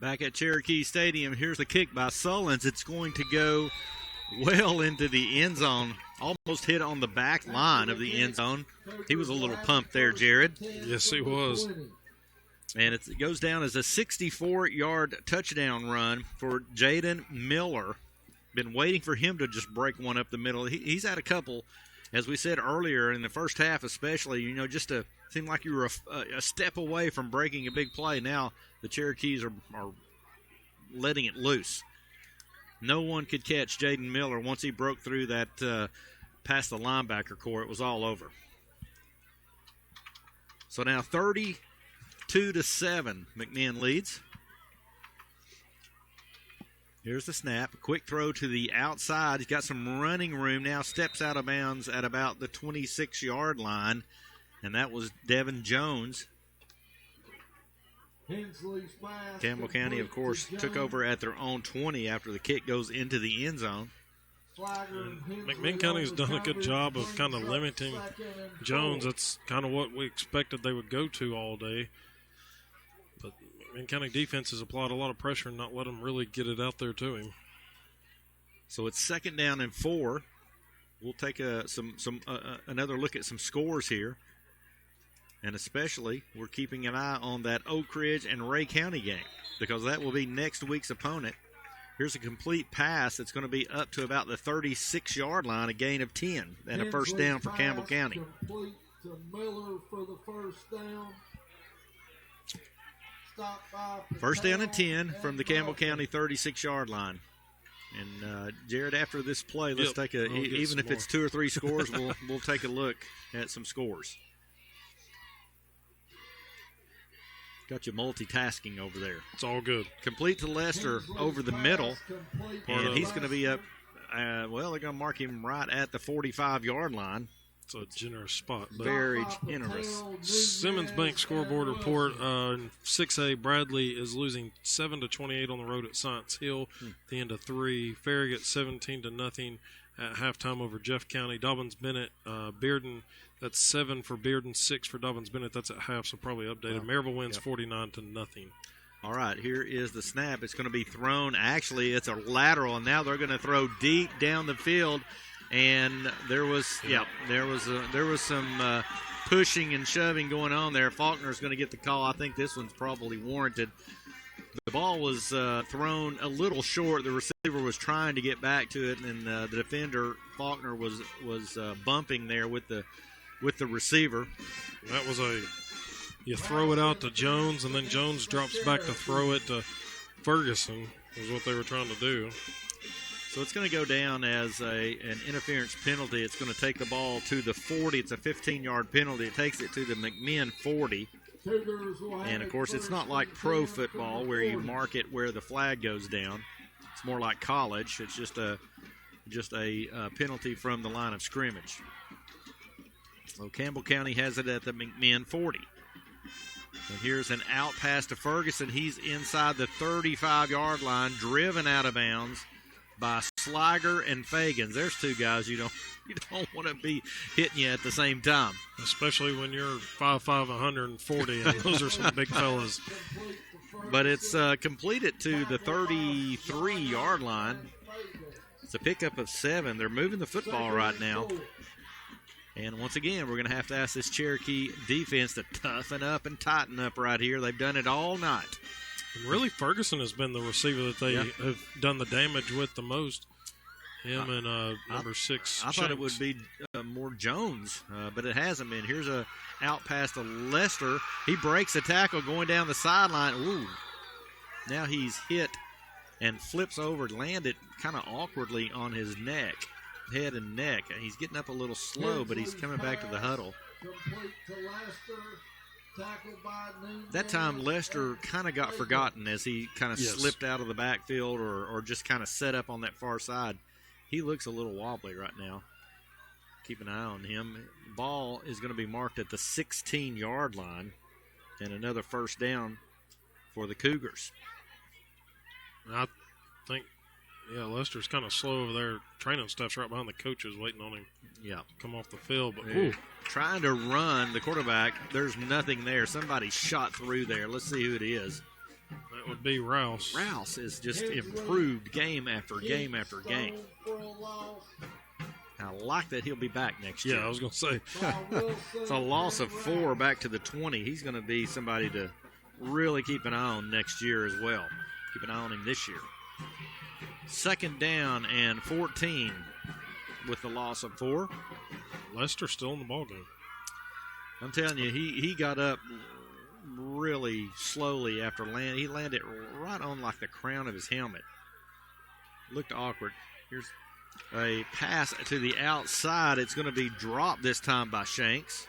Back at Cherokee Stadium, here's the kick by Sullins. It's going to go well into the end zone. Almost hit on the back line of the end zone. He was a little pumped there, Jared. Yes, he was. And it goes down as a 64-yard touchdown run for Jaden Miller. Been waiting for him to just break one up the middle. He's had a couple, as we said earlier, in the first half especially, just to seem like you were a step away from breaking a big play. Now the Cherokees are letting it loose. No one could catch Jaden Miller once he broke through that past the linebacker core. It was all over. So now 32-7, McMinn leads. Here's the snap. A quick throw to the outside. He's got some running room now. Steps out of bounds at about the 26-yard line. And that was Devin Jones. Campbell County, of course, took over at their own 20 after the kick goes into the end zone. McMinn County's done a good job of kind of limiting Jones. That's kind of what we expected they would go to all day. But McMinn County defense has applied a lot of pressure and not let him really get it out there to him. So it's 2nd down and 4. We'll take another look at some scores here. And especially, we're keeping an eye on that Oak Ridge and Ray County game because that will be next week's opponent. Here's a complete pass that's going to be up to about the 36-yard line, a gain of 10, and a first down for Campbell County. Complete to Miller for the first down. First down and 10 from the Campbell County 36-yard line. And Jared, after this play, let's take even if it's 2 or 3 scores, we'll take a look at some scores. Got you multitasking over there. It's all good. Complete to Lester over the middle. And he's going to be up, they're going to mark him right at the 45-yard line. It's a generous spot. Very generous. Simmons Bank scoreboard report in 6A. Bradley is losing 7-28 on the road at Science Hill at the end of 3. Farragut 17-0 at halftime over Jeff County. Dobbins-Bennett, Bearden, that's 7 for Bearden, 6 for Dobbins-Bennett. That's at half, so probably updated. Maryville wins 49-0. All right, here is the snap. It's going to be thrown. Actually, it's a lateral, and now they're going to throw deep down the field. And there was some pushing and shoving going on there. Faulkner's going to get the call. I think this one's probably warranted. The ball was thrown a little short. The receiver was trying to get back to it, and the defender Faulkner was bumping there with the receiver. That was you throw it out to Jones, and then Jones drops back to throw it to Ferguson. Is what they were trying to do. So it's going to go down as an interference penalty. It's going to take the ball to the 40. It's a 15-yard penalty. It takes it to the McMinn 40. And, of course, it's not like pro football where you mark it where the flag goes down. It's more like college. It's just a penalty from the line of scrimmage. So Campbell County has it at the McMinn 40. And here's an out pass to Ferguson. He's inside the 35-yard line, driven out of bounds by Sliger and Fagans. There's two guys you don't want to be hitting you at the same time. Especially when you're 5'5", 140, and those are some big fellas. But it's completed to the 33-yard line. It's a pickup of 7. They're moving the football right now. And once again, we're going to have to ask this Cherokee defense to toughen up and tighten up right here. They've done it all night. And really, Ferguson has been the receiver that they have done the damage with the most. Him and number 6. I thought it would be more Jones, but it hasn't been. Here's a out pass to Lester. He breaks the tackle going down the sideline. Ooh. Now he's hit and flips over, landed kind of awkwardly on his neck, head and neck. He's getting up a little slow, but he's coming back to the huddle. That time, Lester kind of got forgotten as he kind of slipped out of the backfield or just kind of set up on that far side. He looks a little wobbly right now. Keep an eye on him. Ball is going to be marked at the 16-yard line, and another first down for the Cougars. I think, Lester's kind of slow over there. Training staff's right behind the coaches waiting on him. Yeah. Come off the field. But trying to run the quarterback. There's nothing there. Somebody shot through there. Let's see who it is. That would be Rouse. Rouse is just improved game after game after game. I like that he'll be back next year. Yeah, I was going to say. It's a loss of 4 back to the 20. He's going to be somebody to really keep an eye on next year as well. Keep an eye on him this year. 2nd down and 14 with the loss of 4. Lester still in the ballgame. I'm telling you, he got up really slowly after land. He landed right on like the crown of his helmet. Looked awkward. Here's a pass to the outside. It's going to be dropped this time by Shanks.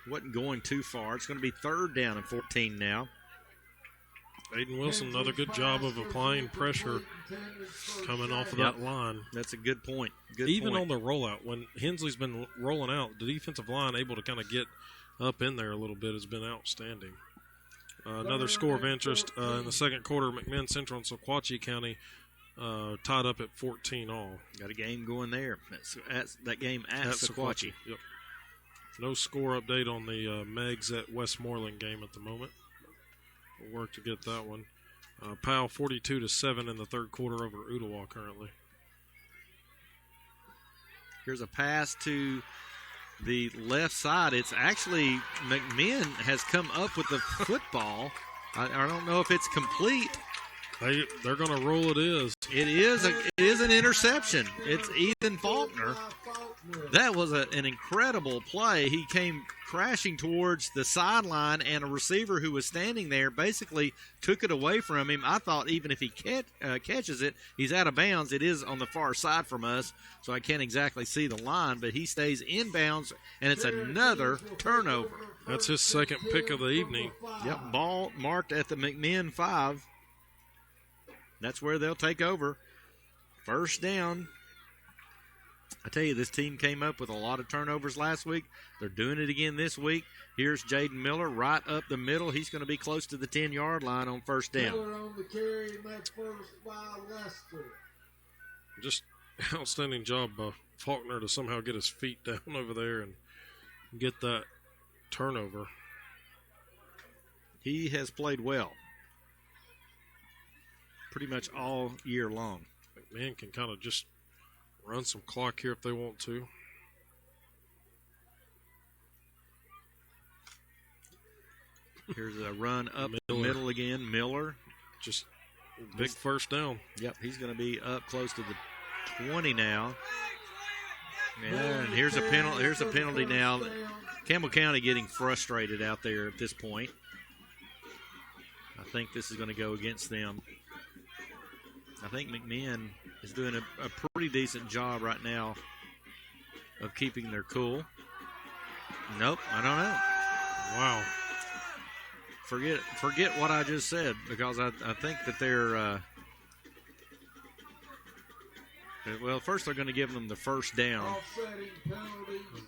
Wasn't going too far. It's going to be 3rd down and 14 now. Aiden Wilson, another good job of applying pressure coming off of that line. That's a good point. Even on the rollout, when Hensley's been rolling out, the defensive line able to kind of get up in there a little bit has been outstanding. Another score of interest in the second quarter, McMinn Central and Sequatchie County tied up at 14 all. Got a game going there. That game at Sequatchie. Yep. No score update on the Megs at Westmoreland game at the moment. We'll work to get that one. Powell 42-7 in the third quarter over Ooltewah currently. Here's a pass to the left side. It's actually McMinn has come up with the football. I don't know if it's complete. They're going to roll it is. It is an interception. It's Ethan Faulkner. That was an incredible play. He came crashing towards the sideline, and a receiver who was standing there basically took it away from him. I thought even if he catches it, he's out of bounds. It is on the far side from us, so I can't exactly see the line, but he stays inbounds, and it's another turnover. That's his second pick of the evening. Yep, ball marked at the McMinn 5. That's where they'll take over. First down. I tell you, this team came up with a lot of turnovers last week. They're doing it again this week. Here's Jaden Miller right up the middle. He's going to be close to the 10-yard line on first down. Miller on the carry, and that's first by Lester. Just outstanding job by Faulkner to somehow get his feet down over there and get that turnover. He has played well pretty much all year long. McMinn can kind of just run some clock here if they want to. Here's a run up the middle again. Miller. Just big first down. Yep, he's going to be up close to the 20 now. And here's a penalty. Here's a penalty now. Campbell County getting frustrated out there at this point. I think this is going to go against them. I think McMinn is doing a pretty decent job right now of keeping their cool. Nope, I don't know. Wow. Forget what I just said, because I think that they're well, first they're going to give them the first down.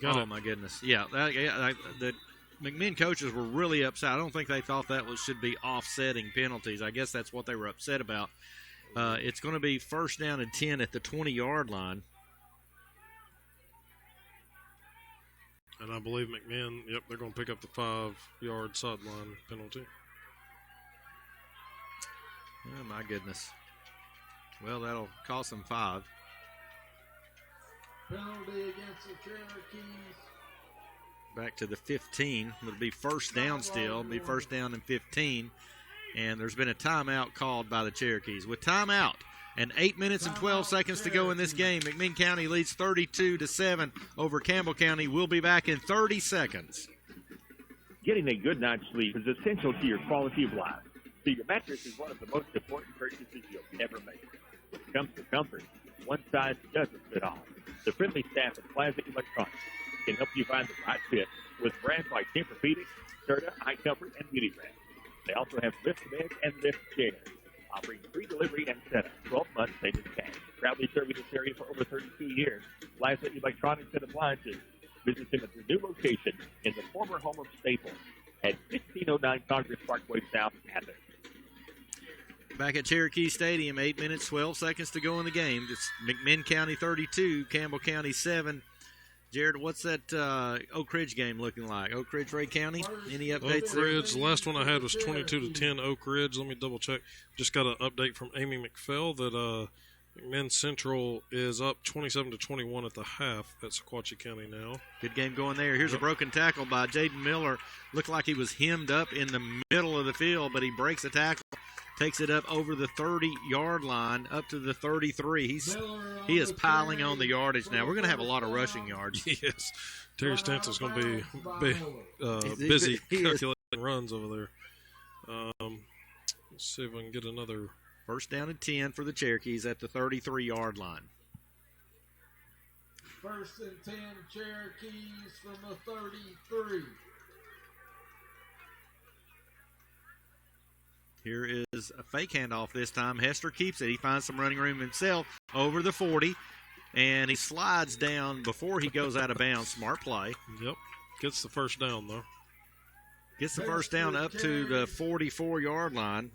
Oh, my goodness. Yeah, the McMinn coaches were really upset. I don't think they thought that should be offsetting penalties. I guess that's what they were upset about. It's going to be first down and 10 at the 20-yard line. And I believe McMinn, they're going to pick up the 5-yard sideline penalty. Oh, my goodness. Well, that'll cost them 5. Penalty against the Cherokees. Back to the 15. It'll be first down still. It'll be first down and 15. And there's been a timeout called by the Cherokees. With timeout and 8 minutes and 12 seconds to go in this game, McMinn County leads 32-7 over Campbell County. We'll be back in 30 seconds. Getting a good night's sleep is essential to your quality of life. So your mattress is one of the most important purchases you'll ever make. When it comes to comfort, one size doesn't fit all. The friendly staff at Plaza Electronics can help you find the right fit with brands like Tempur-Pedic, Serta, iComfort, and Beauty Rest. They also have lift beds and lift chairs, offering free delivery and setup, 12 months savings cash. Proudly serving this area for over 32 years, Plaza Electronics and Appliances. Visit them at their new location in the former home of Staples at 1609 Congress Parkway South, Athens. Back at Cherokee Stadium, 8 minutes, 12 seconds to go in the game. It's McMinn County 32, Campbell County 7. Jared, what's that Oak Ridge game looking like? Oak Ridge, Ray County? Any updates Oak Ridge, the last one I had was 22-10 Oak Ridge. Let me double check. Just got an update from Amy McPhail that McMinn Central is up 27-21 at the half at Sequatchie County now. Good game going there. Here's a broken tackle by Jaden Miller. Looked like he was hemmed up in the middle of the field, but he breaks a tackle. Takes it up over the 30-yard line, up to the 33. He is piling on the yardage now. We're going to have a lot of rushing yards. Yes. Terry Stanton's going to be busy calculating runs over there. Let's see if I can get another. First down and 10 for the Cherokees at the 33-yard line. First and 10 Cherokees from the 33. Here is a fake handoff this time. Hester keeps it. He finds some running room himself over the 40, and he slides down before he goes out of bounds. Smart play. Yep. Gets the first down, though. Gets the first down up to the 44-yard line.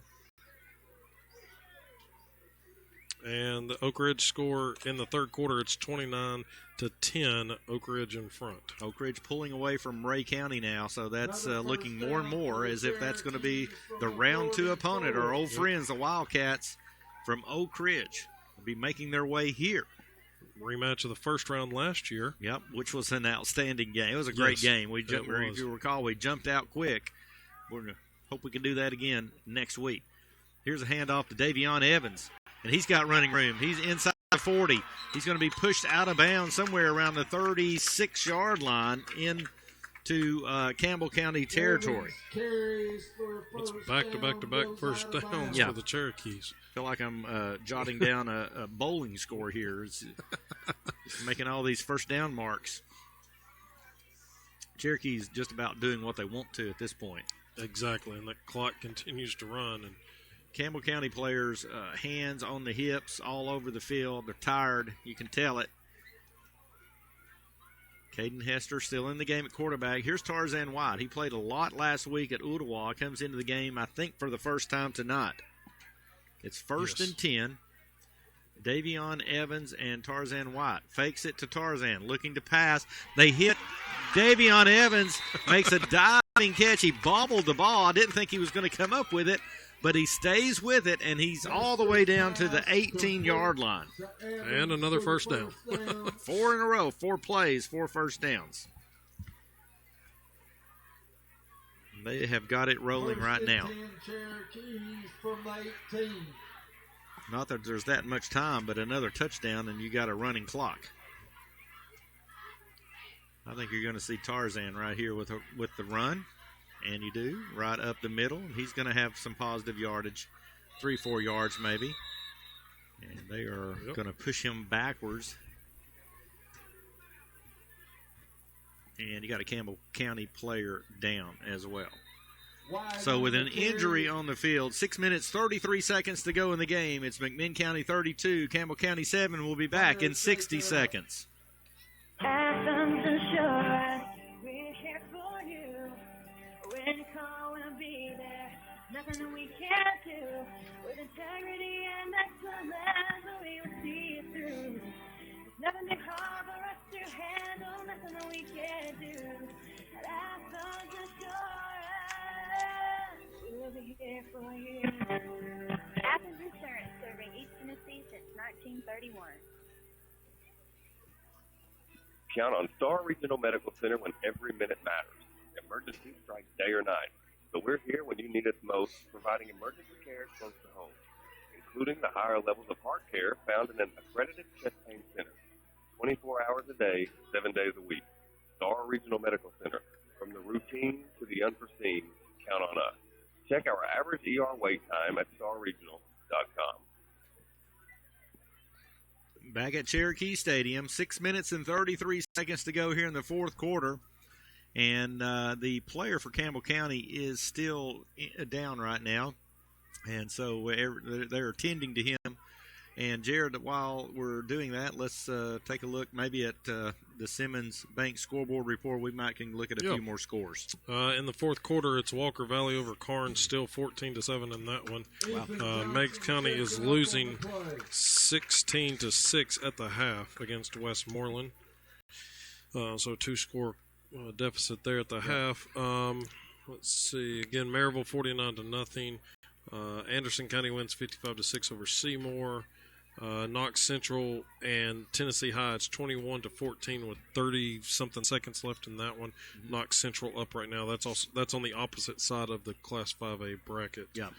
And the Oak Ridge score in the third quarter, it's 29-10, Oak Ridge in front. Oak Ridge pulling away from Ray County now, so that's looking more and more as if that's going to be the round 2 opponent, our old friends, the Wildcats from Oak Ridge. Will be making their way here. Rematch of the first round last year. Yep, which was an outstanding game. It was a great game. If you recall, we jumped out quick. We're going to hope we can do that again next week. Here's a handoff to Davion Evans. And he's got running room. He's inside the 40. He's going to be pushed out of bounds somewhere around the 36-yard line into Campbell County territory. It's back-to-back first downs for the Cherokees. I feel like I'm jotting down a bowling score here. It's making all these first down marks. Cherokees just about doing what they want to at this point. Exactly, and the clock continues to run. And Campbell County players, hands on the hips all over the field. They're tired. You can tell it. Caden Hester still in the game at quarterback. Here's Tarzan White. He played a lot last week at Ottawa. Comes into the game, I think, for the first time tonight. It's first and 10. Davion Evans and Tarzan White. Fakes it to Tarzan, looking to pass. They hit Davion Evans, makes a diving catch. He bobbled the ball. I didn't think he was going to come up with it, but he stays with it, and he's all the way down to the 18-yard line. And another first down. 4 in a row, 4 plays, 4 first downs. They have got it rolling right now. Not that there's that much time, but another touchdown, and you got a running clock. I think you're going to see Tarzan right here with the run. And you do, right up the middle. He's going to have some positive yardage, 3-4 yards maybe. And they are going to push him backwards. And you got a Campbell County player down as well. So with an injury on the field, 6 minutes, 33 seconds to go in the game. It's McMinn County 32, Campbell County 7. We'll be back in 60 seconds. Athens Insurance, we're here for you. When you call, we'll be there. Nothing we can't do with integrity and excellence. 31. Count on Star Regional Medical Center when every minute matters. Emergency strikes day or night. So we're here when you need us most, providing emergency care close to home, including the higher levels of heart care found in an accredited chest pain center. 24 hours a day, 7 days a week. Star Regional Medical Center. From the routine to the unforeseen, count on us. Check our average ER wait time at starregional.com. Back at Cherokee Stadium, 6 minutes and 33 seconds to go here in the fourth quarter. And the player for Campbell County is still down right now. And so they're attending to him. And, Jared, while we're doing that, let's take a look maybe at the Simmons Bank scoreboard report. We might can look at a few more scores. In the fourth quarter, it's Walker Valley over Karnes, still 14-7 in that one. Wow. Meigs County is losing 16-6 at the half against Westmoreland. So two-score deficit there at the half. Let's see. Again, Maryville 49-0. Anderson County wins 55-6 over Seymour. Knox Central and Tennessee High, it's 21-14 with 30-something seconds left in that one. Knox Central up right now. That's on the opposite side of the Class 5A bracket. Yeah.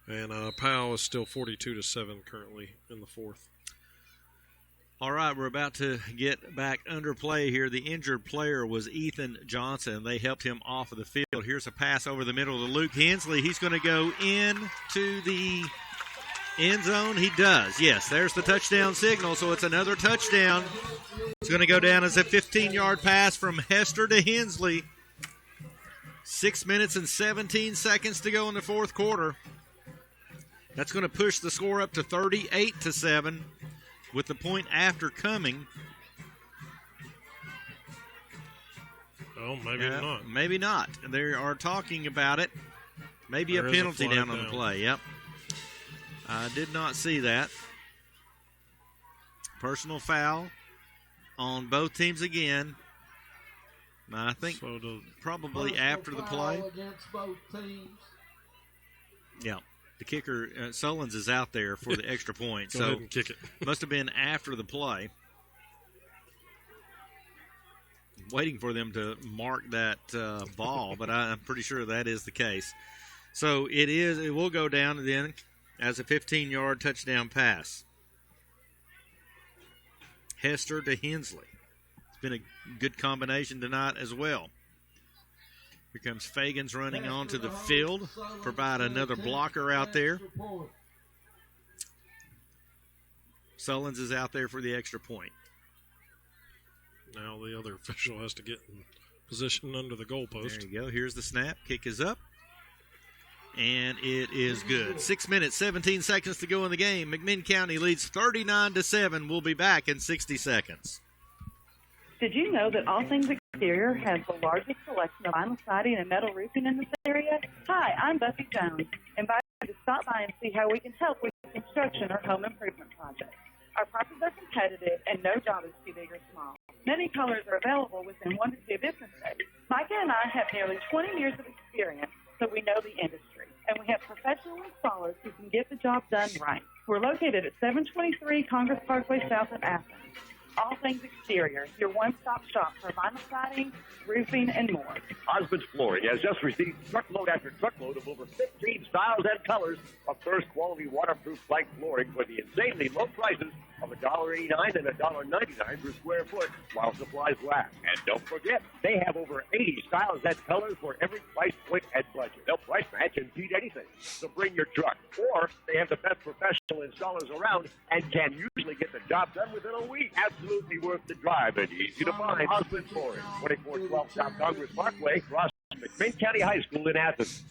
And Powell is still 42-7 currently in the fourth. All right, we're about to get back under play here. The injured player was Ethan Johnson. They helped him off of the field. Here's a pass over the middle to Luke Hensley. He's going to go into the end zone. He does. Yes, there's the touchdown signal, so it's another touchdown. It's going to go down as a 15-yard pass from Hester to Hensley. 6 minutes and 17 seconds to go in the fourth quarter. That's going to push the score up to 38-7 with the point after coming. Oh, maybe not. Maybe not. They are talking about it. Maybe a penalty down on the play. Yep. I did not see that. Personal foul on both teams again. I think probably after the play. Against both teams. Yeah. The kicker, Sullins, is out there for the extra point. Go so ahead and kick it. Must have been after the play. Waiting for them to mark that ball, but I'm pretty sure that is the case. So it will go down then as a 15-yard touchdown pass. Hester to Hensley. It's been a good combination tonight as well. Here comes Fagans running onto the field, provide another blocker out there. Sullins is out there for the extra point. Now the other official has to get in position under the goalpost. There you go. Here's the snap. Kick is up. And it is good. 6 minutes, 17 seconds to go in the game. McMinn County leads 39-7. We'll be back in 60 seconds. Did you know that All Things Exterior has the largest selection of vinyl siding and metal roofing in this area? Hi, I'm Buffy Jones. Invite you to stop by and see how we can help with construction or home improvement projects. Our prices are competitive and no job is too big or small. Many colors are available within 1 to 2 business days. Micah and I have nearly 20 years of experience, so we know the industry. And we have professional installers who can get the job done right. We're located at 723 Congress Parkway South of Athens. All Things Exterior, your one-stop shop for vinyl siding, roofing, and more. Osmond's Flooring has just received truckload after truckload of over 15 styles and colors of first-quality waterproof plank flooring for the insanely low prices of $1.89 and $1.99 per square foot while supplies last. And don't forget, they have over 80 styles and colors for every price point and budget. They'll price match and beat anything. So bring your truck. Or they have the best professional installers around and can usually get the job done within a week. Absolutely worth the drive and easy to find. Osmond Flooring, 2412 South Congress Parkway, across McMinn County High School in Athens.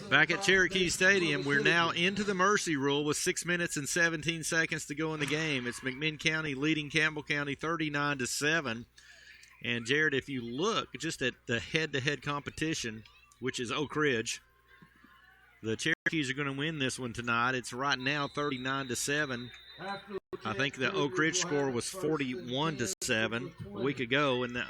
Back at Cherokee Stadium, we're now into the mercy rule with 6 minutes and 17 seconds to go in the game. It's McMinn County leading Campbell County 39-7. And, Jared, if you look just at the head-to-head competition, which is Oak Ridge, the Cherokees are going to win this one tonight. It's right now 39-7. I think the Oak Ridge score was 41-7 a week ago, and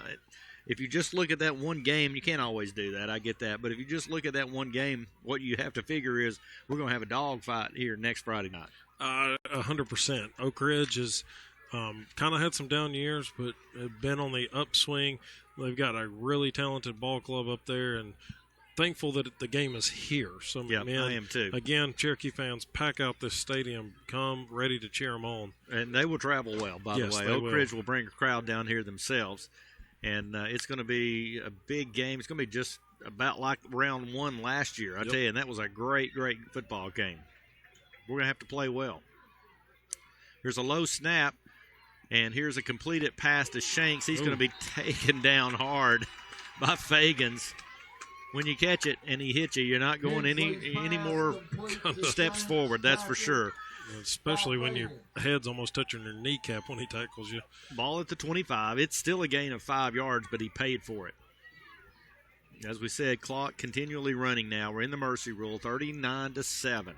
if you just look at that one game, you can't always do that. I get that. But if you just look at that one game, what you have to figure is we're going to have a dog fight here next Friday night. 100%. Oak Ridge has kind of had some down years, but have been on the upswing. They've got a really talented ball club up there, and thankful that the game is here. So, I am too. Again, Cherokee fans, pack out this stadium. Come ready to cheer them on. And they will travel well, by the way. Oak Ridge will bring a crowd down here themselves. And it's going to be a big game. It's going to be just about like round one last year, I tell you. And that was a great, great football game. We're going to have to play well. Here's a low snap, and here's a completed pass to Shanks. He's going to be taken down hard by Fagans. When you catch it and he hits you, you're not going any more steps forward, that's for sure. Especially when your head's almost touching your kneecap when he tackles you. Ball at the 25. It's still a gain of 5 yards, but he paid for it. As we said, clock continually running now. We're in the mercy rule, 39-7.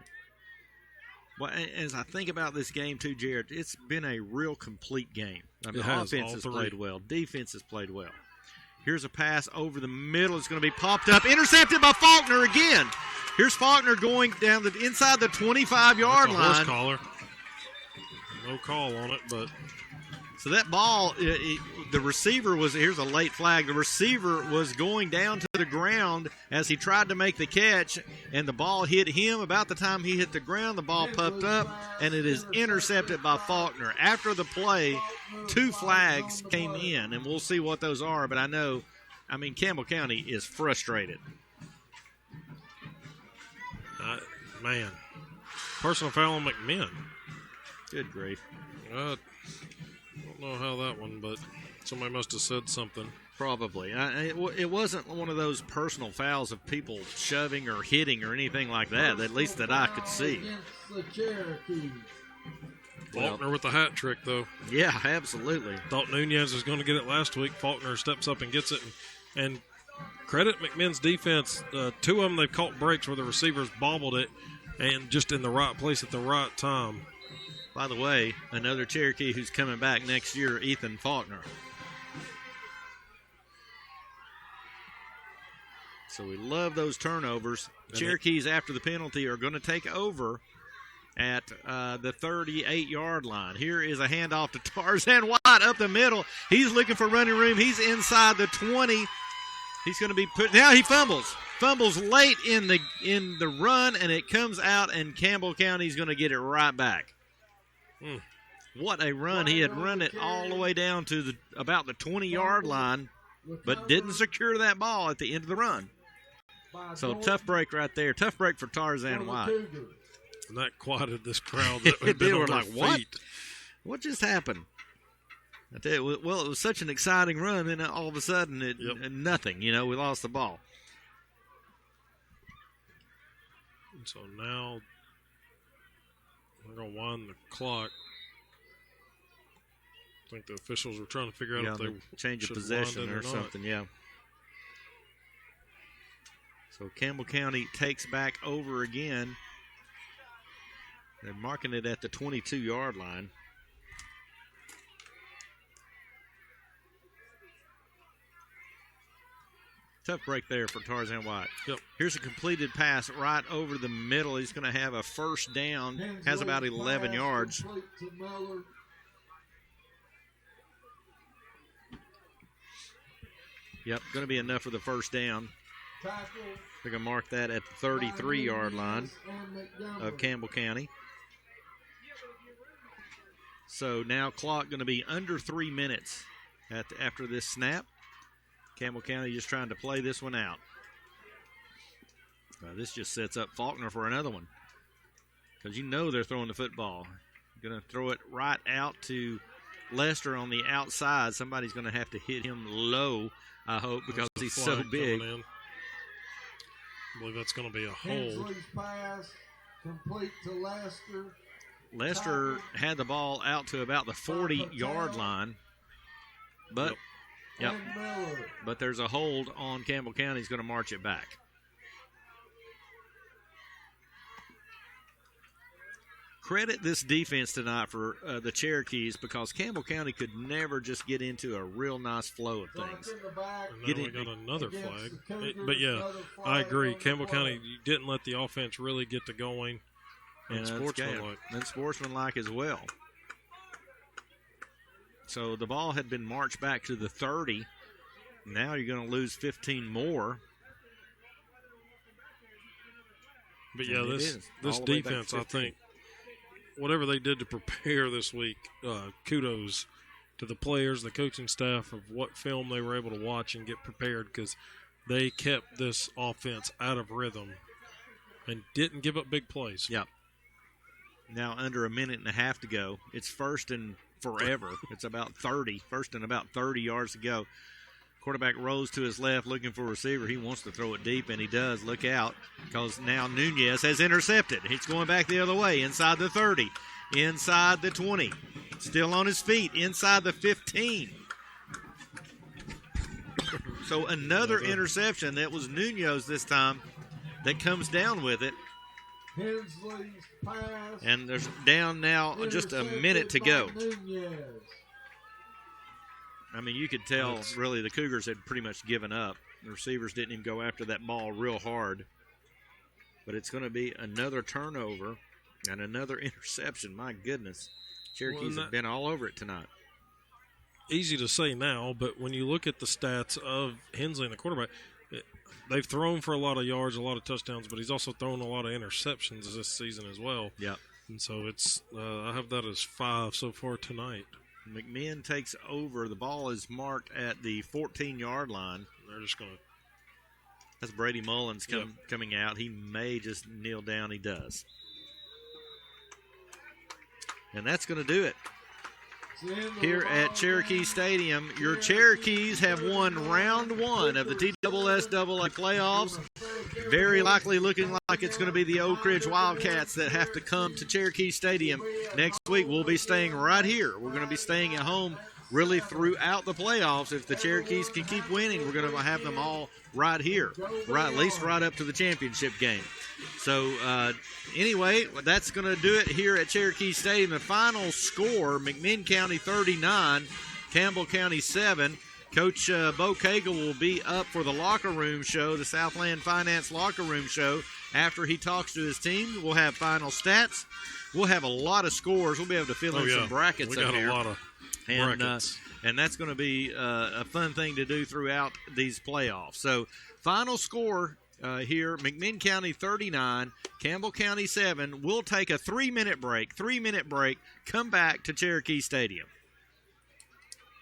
Well, as I think about this game too, Jared, it's been a real complete game. I mean, offense has played well. Defense has played well. Here's a pass over the middle. It's going to be popped up. Intercepted by Faulkner again. Here's Faulkner going down inside the 25-yard line. Horse collar. No call on it, but. So that ball, the receiver was, here's a late flag. The receiver was going down to the ground as he tried to make the catch, and the ball hit him. About the time he hit the ground, the ball popped up, and it is intercepted by Faulkner. After the play, 2 flags came in, and we'll see what those are. But Campbell County is frustrated. Man. Personal foul on McMinn. Good grief. I don't know how that one, but somebody must have said something. Probably. It wasn't one of those personal fouls of people shoving or hitting or anything like that, at least that I could see. Faulkner with the hat trick, though. Yeah, absolutely. Thought Nunez was going to get it last week. Faulkner steps up and gets it. And credit McMinn's defense. 2 of them, they've caught breaks where the receivers bobbled it and just in the right place at the right time. By the way, another Cherokee who's coming back next year, Ethan Faulkner. So we love those turnovers. Cherokees, after the penalty, are going to take over at the 38-yard line. Here is a handoff to Tarzan White up the middle. He's looking for running room. He's inside the 20. He's going to be put. Now he fumbles. Fumbles late in the run, and it comes out, and Campbell County's going to get it right back. What a run. He had run it all the way down to about the 20-yard line, but didn't secure that ball at the end of the run. So tough break right there. Tough break for Tarzan White. And that quieted this crowd that had they been were on their like, feet. What just happened? I tell you, well, it was such an exciting run, and then all of a sudden, nothing. We lost the ball. And so now we're going to wind the clock. I think the officials were trying to figure out if they change of should possession wind it or something, So Campbell County takes back over again. They're marking it at the 22-yard line. Tough break there for Tarzan White. Yep. Here's a completed pass right over the middle. He's going to have a first down. Has about 11 yards. Yep, going to be enough for the first down. We're going to mark that at the 33-yard line of Campbell County. So now clock going to be under 3 minutes after this snap. Campbell County just trying to play this one out. This just sets up Faulkner for another one, because they're throwing the football. Going to throw it right out to Lester on the outside. Somebody's going to have to hit him low, I hope, because he's so big. I believe that's going to be a hold. Pass complete to Lester. Lester had the ball out to about the 40-yard line, but but there's a hold on Campbell County. He's going to march it back. Credit this defense tonight for the Cherokees, because Campbell County could never just get into a real nice flow of things. And now we got another flag. But, yeah, I agree. Campbell County didn't let the offense really get to going. And sportsmanlike. And sportsmanlike as well. So the ball had been marched back to the 30. Now you're going to lose 15 more. But yeah, this defense, I think, whatever they did to prepare this week, kudos to the players, the coaching staff of what film they were able to watch and get prepared, because they kept this offense out of rhythm and didn't give up big plays. Yep. Now under a minute and a half to go. It's first and forever. It's about 30. First and about 30 yards to go. Quarterback rolls to his left looking for a receiver. He wants to throw it deep, and he does. Look out, because now Nunez has intercepted. He's going back the other way, inside the 30, inside the 20. Still on his feet, inside the 15. So another interception. That was Nunez this time that comes down with it. Hensley's pass. And there's down now just a minute to go. I mean, you could tell, really, the Cougars had pretty much given up. The receivers didn't even go after that ball real hard. But it's going to be another turnover and another interception. My goodness. Cherokees have been all over it tonight. Easy to say now, but when you look at the stats of Hensley and the quarterback, they've thrown for a lot of yards, a lot of touchdowns, but he's also thrown a lot of interceptions this season as well. Yep. And so it's I have that as 5 so far tonight. McMinn takes over. The ball is marked at the 14-yard line. They're just going to. That's Brady Mullins coming out. He may just kneel down. He does. And that's going to do it. Here at Cherokee Stadium, your Cherokees have won round 1 of the TSSAA playoffs. Very likely looking like it's going to be the Oak Ridge Wildcats that have to come to Cherokee Stadium next week. We'll be staying right here. We're going to be staying at home really throughout the playoffs. If the Cherokees can keep winning, we're going to have them all right here, right, at least right up to the championship game. So, anyway, that's going to do it here at Cherokee Stadium. The final score, McMinn County 39, Campbell County 7. Coach Bo Cagle will be up for the locker room show, the Southland Finance locker room show. After he talks to his team, we'll have final stats. We'll have a lot of scores. We'll be able to fill in some brackets up here. We got a lot of brackets. And that's going to be a fun thing to do throughout these playoffs. So, final score here, McMinn County 39, Campbell County 7. We'll take a 3-minute break. Come back to Cherokee Stadium.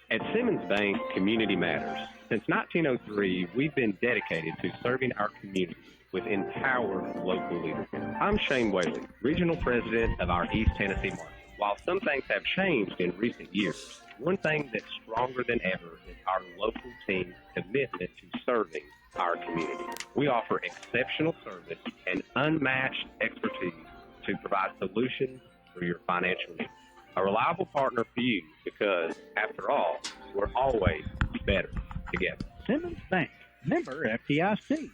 At Simmons Bank, community matters. Since 1903, we've been dedicated to serving our community with empowered local leadership. I'm Shane Whaley, Regional President of our East Tennessee market. While some things have changed in recent years, one thing that's stronger than ever is our local team's commitment to serving our community. We offer exceptional service and unmatched expertise to provide solutions for your financial needs. A reliable partner for you because, after all, we're always better together. Simmons Bank, member FDIC.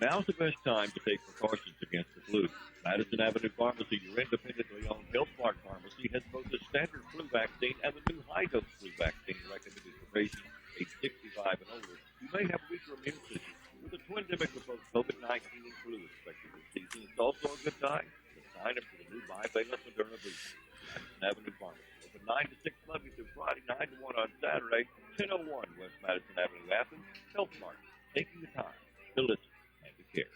Now's the best time to take precautions against the flu. Madison Avenue Pharmacy, your independently owned Health Mart pharmacy, has both the standard flu vaccine and the new high-dose flu vaccine recommended for patients age 65 and older. You may have a weaker immune system with a twindemic of both COVID-19 and flu expected this season. It's also a good time to sign up for the new bivalent Moderna booster. Madison Avenue Pharmacy, open 9 to 6 Monday through Friday, 9 to 1 on Saturday, 1001 West Madison Avenue, Athens. Health Mart, taking the time to listen and to care.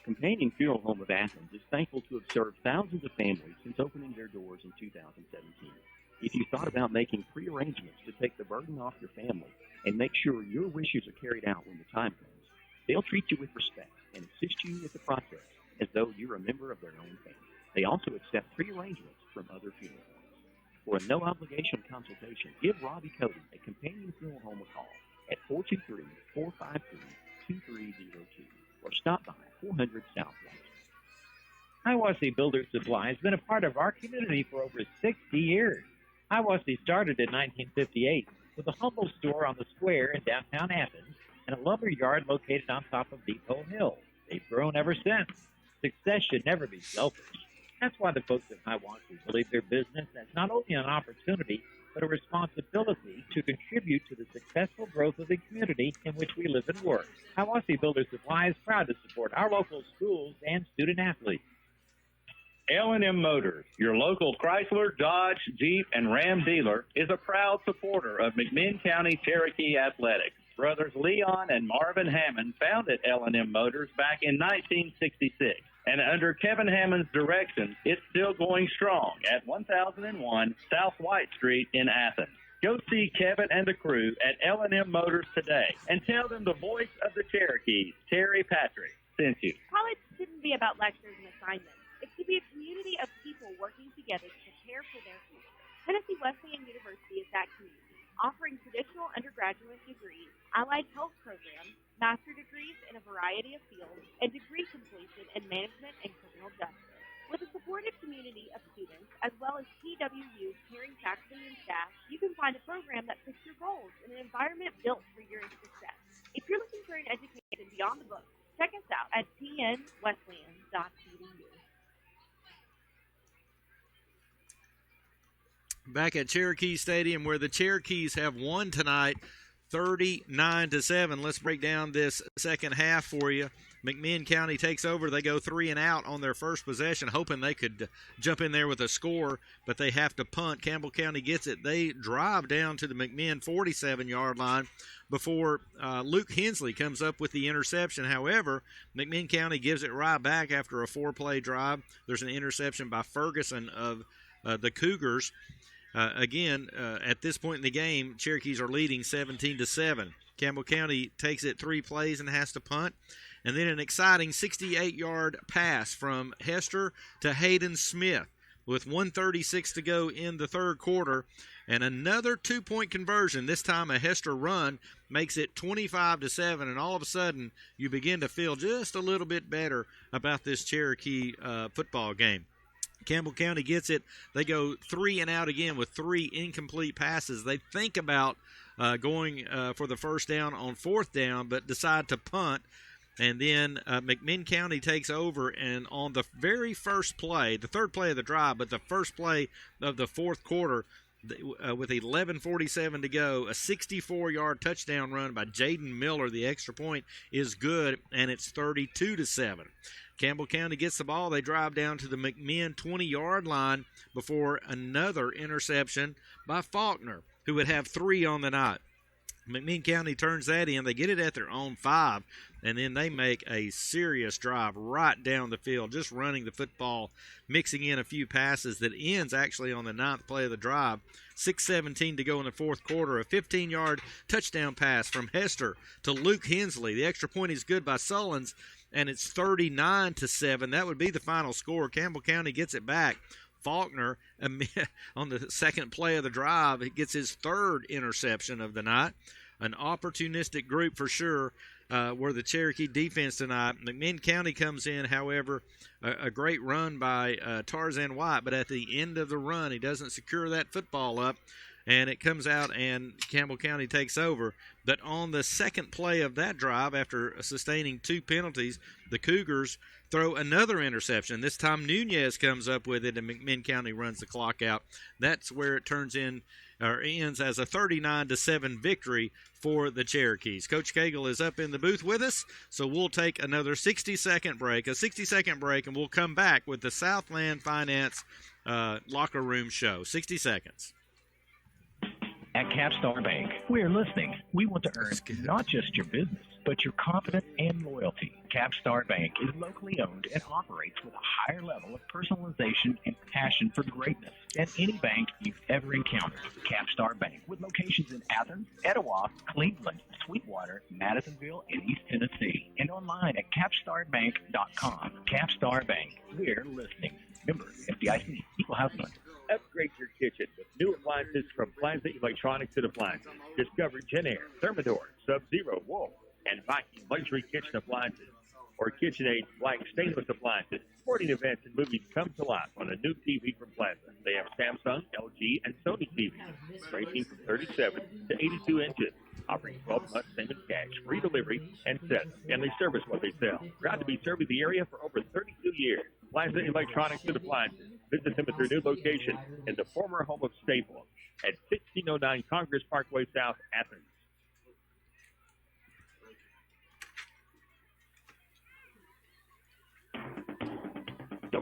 Companion Funeral Home of Athens is thankful to have served thousands of families since opening their doors in 2017. If you thought about making pre-arrangements to take the burden off your family and make sure your wishes are carried out when the time comes, they'll treat you with respect and assist you with the process as though you're a member of their own family. They also accept pre-arrangements from other funeral homes. For a no-obligation consultation, give Robbie Cody at Companion Funeral Home a call at 423-453-2302 or stop by 400 South Washington. Hiawassee Builder Supply has been a part of our community for over 60 years. Hiawassee started in 1958 with a humble store on the square in downtown Athens and a lumber yard located on top of Depot Hill. They've grown ever since. Success should never be selfish. That's why the folks at Hiawassee believe their business has not only an opportunity, but a responsibility to contribute to the successful growth of the community in which we live and work. Hiawassee Builder Supply is proud to support our local schools and student athletes. L&M Motors, your local Chrysler, Dodge, Jeep, and Ram dealer, is a proud supporter of McMinn County Cherokee Athletics. Brothers Leon and Marvin Hammond founded L&M Motors back in 1966. And under Kevin Hammond's direction, it's still going strong at 1001 South White Street in Athens. Go see Kevin and the crew at L&M Motors today and tell them the voice of the Cherokees, Terry Patrick, sent you. College shouldn't be about lectures and assignments. It should be a community of people working together to prepare for their future. Tennessee Wesleyan University is that community, offering traditional undergraduate degrees, allied health programs, master degrees in a variety of fields, and degree completion in management and criminal justice. With a supportive community of students, as well as TWU's caring faculty and staff, you can find a program that fits your goals in an environment built for your success. If you're looking for an education beyond the books, check us out at tnwesleyan.edu. Back at Cherokee Stadium, where the Cherokees have won tonight, 39-7. Let's break down this second half for you. McMinn County takes over. They go 3 and out on their first possession, hoping they could jump in there with a score, but they have to punt. Campbell County gets it. They drive down to the McMinn 47-yard line before Luke Hensley comes up with the interception. However, McMinn County gives it right back after a 4-play drive. There's an interception by Ferguson of the Cougars. Again, at this point in the game, Cherokees are leading 17-7. Campbell County takes it 3 plays and has to punt. And then an exciting 68-yard pass from Hester to Hayden Smith with 1:36 to go in the third quarter. And another 2-point conversion, this time a Hester run, makes it 25-7. And all of a sudden, you begin to feel just a little bit better about this Cherokee football game. Campbell County gets it. They go 3 and out again with 3 incomplete passes. They think about going for the first down on fourth down, but decide to punt. And then McMinn County takes over, and on the very first play, the third play of the drive, but the first play of the fourth quarter, with 11:47 to go, a 64-yard touchdown run by Jaden Miller. The extra point is good, and it's 32-7. Campbell County gets the ball. They drive down to the McMinn 20-yard line before another interception by Faulkner, who would have 3 on the night. McMinn County turns that in. They get it at their own 5, and then they make a serious drive right down the field, just running the football, mixing in a few passes that ends actually on the 9th play of the drive. 6:17 to go in the fourth quarter. A 15-yard touchdown pass from Hester to Luke Hensley. The extra point is good by Sullins, and it's 39-7. That would be the final score. Campbell County gets it back. Faulkner, on the second play of the drive, he gets his 3rd interception of the night. An opportunistic group for sure were the Cherokee defense tonight. McMinn County comes in, however, a great run by Tarzan White, but at the end of the run, he doesn't secure that football up, and it comes out and Campbell County takes over. But on the second play of that drive, after sustaining 2 penalties, the Cougars throw another interception. This time Nunez comes up with it, and McMinn County runs the clock out. That's where it ends as a 39-7 victory for the Cherokees. Coach Cagle is up in the booth with us, so we'll take another 60-second break, and we'll come back with the Southland Finance Locker Room Show. 60 seconds. At Capstar Bank, we're listening. We want to earn not just your business, but your confidence and loyalty. Capstar Bank is locally owned and operates with a higher level of personalization and passion for greatness than any bank you've ever encountered. Capstar Bank, with locations in Athens, Etowah, Cleveland, Sweetwater, Madisonville, and East Tennessee, and online at capstarbank.com. Capstar Bank, we're listening. Member FDIC, Equal Housing Lender. Upgrade your kitchen with new appliances from Plaza Electronics and Appliances. Discover Genair, Thermador, Sub-Zero, Wolf, and Viking luxury kitchen appliances. Or KitchenAid like stainless appliances. Sporting events and movies come to life on a new TV from Plaza. They have Samsung, LG, and Sony TVs, ranging from 37 to 82 inches. Offering 12 months payment cash, free delivery, and set. And they service what they sell. Proud to be serving the area for over 32 years. Plaza Electronics and Appliances. Visit them at their new location in the former home of Staples at 1609 Congress Parkway South, Athens.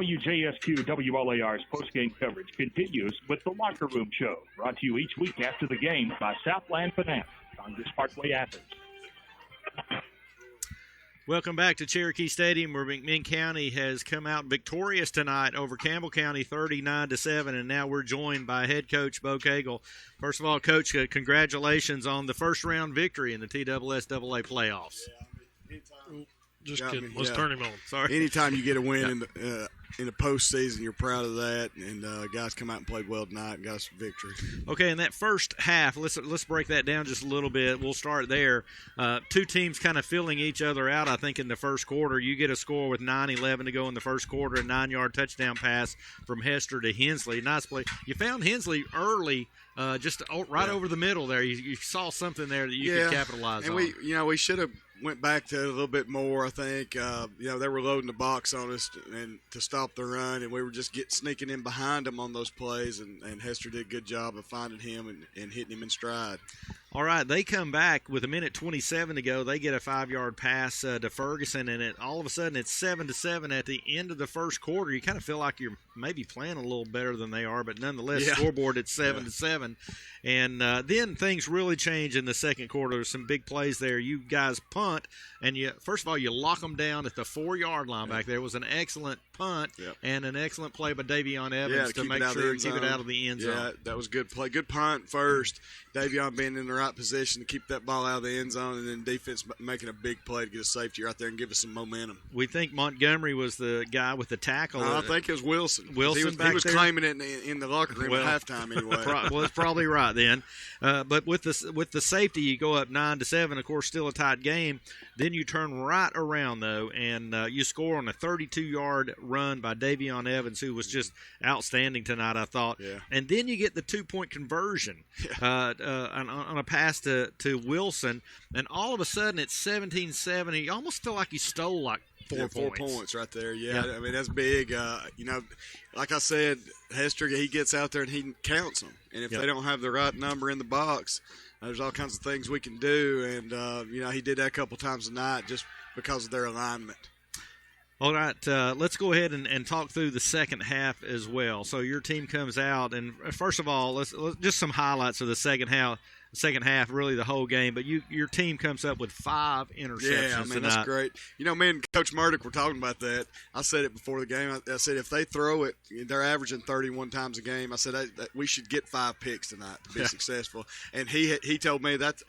WJSQ WLAR's postgame coverage continues with the Locker Room Show, brought to you each week after the game by Southland Finance, Congress Parkway, Athens. Welcome back to Cherokee Stadium, where McMinn County has come out victorious tonight over Campbell County 39-7, and now we're joined by head coach Bo Cagle. First of all, Coach, congratulations on the first-round victory in the TSSAA playoffs. Just kidding. Let's turn him on. Sorry. Anytime you get a win in the postseason, you're proud of that. And guys come out and played well tonight and got us a victory. Okay, in that first half, let's break that down just a little bit. We'll start there. Two teams kind of filling each other out, I think, in the first quarter. You get a score with 9:11 to go in the first quarter, a 9-yard touchdown pass from Hester to Hensley. Nice play. You found Hensley early. Just right over the middle there. You saw something there that you could capitalize on. And we should have went back to it a little bit more, I think. They were loading the box on us and to stop the run, and we were just sneaking in behind them on those plays, and Hester did a good job of finding him and hitting him in stride. All right, they come back with 1:27 to go. They get a 5-yard pass to Ferguson, and all of a sudden it's 7-7 at the end of the first quarter. You kind of feel like you're maybe playing a little better than they are, but nonetheless, scoreboard it's 7-7. And then things really change in the second quarter. There's some big plays there. You guys punt, and first of all, you lock them down at the 4-yard line back there. It was an excellent punt and an excellent play by Davion Evans to make sure to keep it out of the end zone. Yeah, that was good play. Good punt first. Davion being in the right position to keep that ball out of the end zone, and then defense making a big play to get a safety right there and give us some momentum. We think Montgomery was the guy with the tackle. I think it was Wilson. He was claiming it in the locker room at halftime anyway. Well, it's probably right then. But with the safety, you go up 9-7. Of course, still a tight game. Then you turn right around though, and you score on a 32-yard run by Davion Evans, who was just outstanding tonight, I thought. Yeah. And then you get the 2-point conversion on a pass to Wilson, and all of a sudden it's 17-7. You almost feel like you stole like 4 points right there. Yeah, I mean, that's big. Like I said, Hester, he gets out there and he counts them. And if they don't have the right number in the box, there's all kinds of things we can do. And, he did that a couple times tonight just because of their alignment. All right, let's go ahead and talk through the second half as well. So your team comes out, and first of all, let's just some highlights of the second half, really the whole game. But your team comes up with 5 interceptions tonight. That's great. Me and Coach Murdoch were talking about that. I said it before the game. I said if they throw it, they're averaging 31 times a game. I said that we should get 5 picks tonight to be successful. And he told me that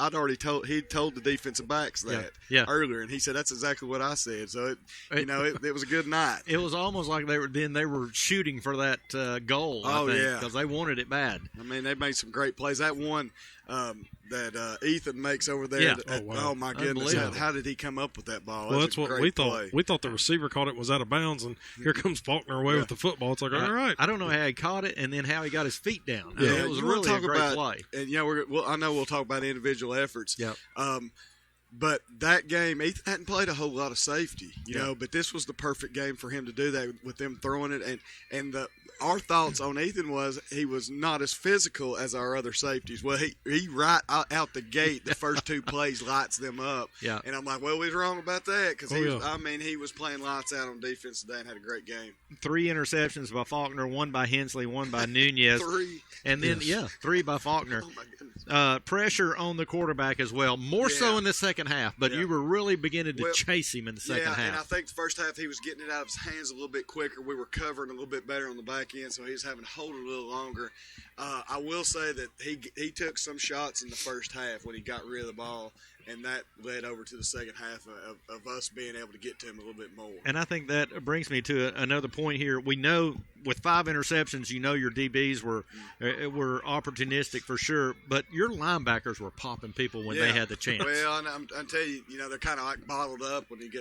he told the defensive backs that earlier, and he said that's exactly what I said. So it was a good night. It was almost like they were shooting for that goal. I think, because they wanted it bad. I mean, they made some great plays. That one. That Ethan makes over there. Yeah. Oh my goodness! How did he come up with that ball? Well, that's what we thought. We thought the receiver caught it, was out of bounds, and here comes Faulkner away with the football. It's like, all right. I don't know how he caught it, and then how he got his feet down. Yeah, it was really a great play. And I know we'll talk about individual efforts. Yep. But that game, Ethan hadn't played a whole lot of safety, but this was the perfect game for him to do that with them throwing it. And our thoughts on Ethan was he was not as physical as our other safeties. Well, he right out the gate, the first 2 plays lights them up. Yeah. And I'm like, well, we was wrong about that because he was playing lights out on defense today and had a great game. 3 interceptions by Faulkner, 1 by Hensley, 1 by Nunez. 3. And then, 3 by Faulkner. Oh, my goodness. Pressure on the quarterback as well, more so in the second half, but you were really beginning to chase him in the second half. And I think the first half he was getting it out of his hands a little bit quicker. We were covering a little bit better on the back end, so he was having to hold it a little longer. I will say that he took some shots in the first half when he got rid of the ball, and that led over to the second half of us being able to get to him a little bit more. And I think that brings me to another point here. We know with 5 interceptions, your DBs were opportunistic for sure, but your linebackers were popping people when they had the chance. Well, I'm telling you, they're kind of like bottled up when you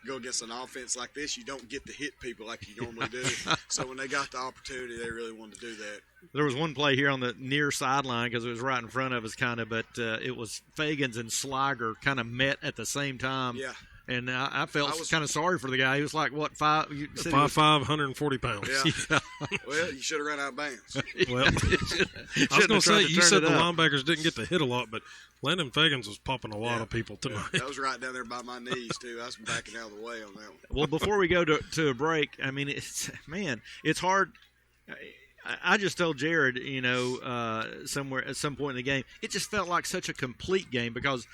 go against an offense like this. You don't get to hit people like you normally do. So when they got the opportunity, they really wanted to do that. There was one play here on the near sideline because it was right in front of us, kind of, but it was Fagans and Sliger kind of met at the same time. Yeah. And I felt kind of sorry for the guy. He was like, what, 5'5", 140 pounds. Yeah. Well, you should have ran out of bounds. Well, I was going to say, you said the linebackers didn't get to hit a lot, but Landon Fagans was popping a lot of people tonight. That was right down there by my knees, too. I was backing out of the way on that one. Well, before we go to a break, I mean, it's hard. I just told Jared, somewhere at some point in the game, it just felt like such a complete game because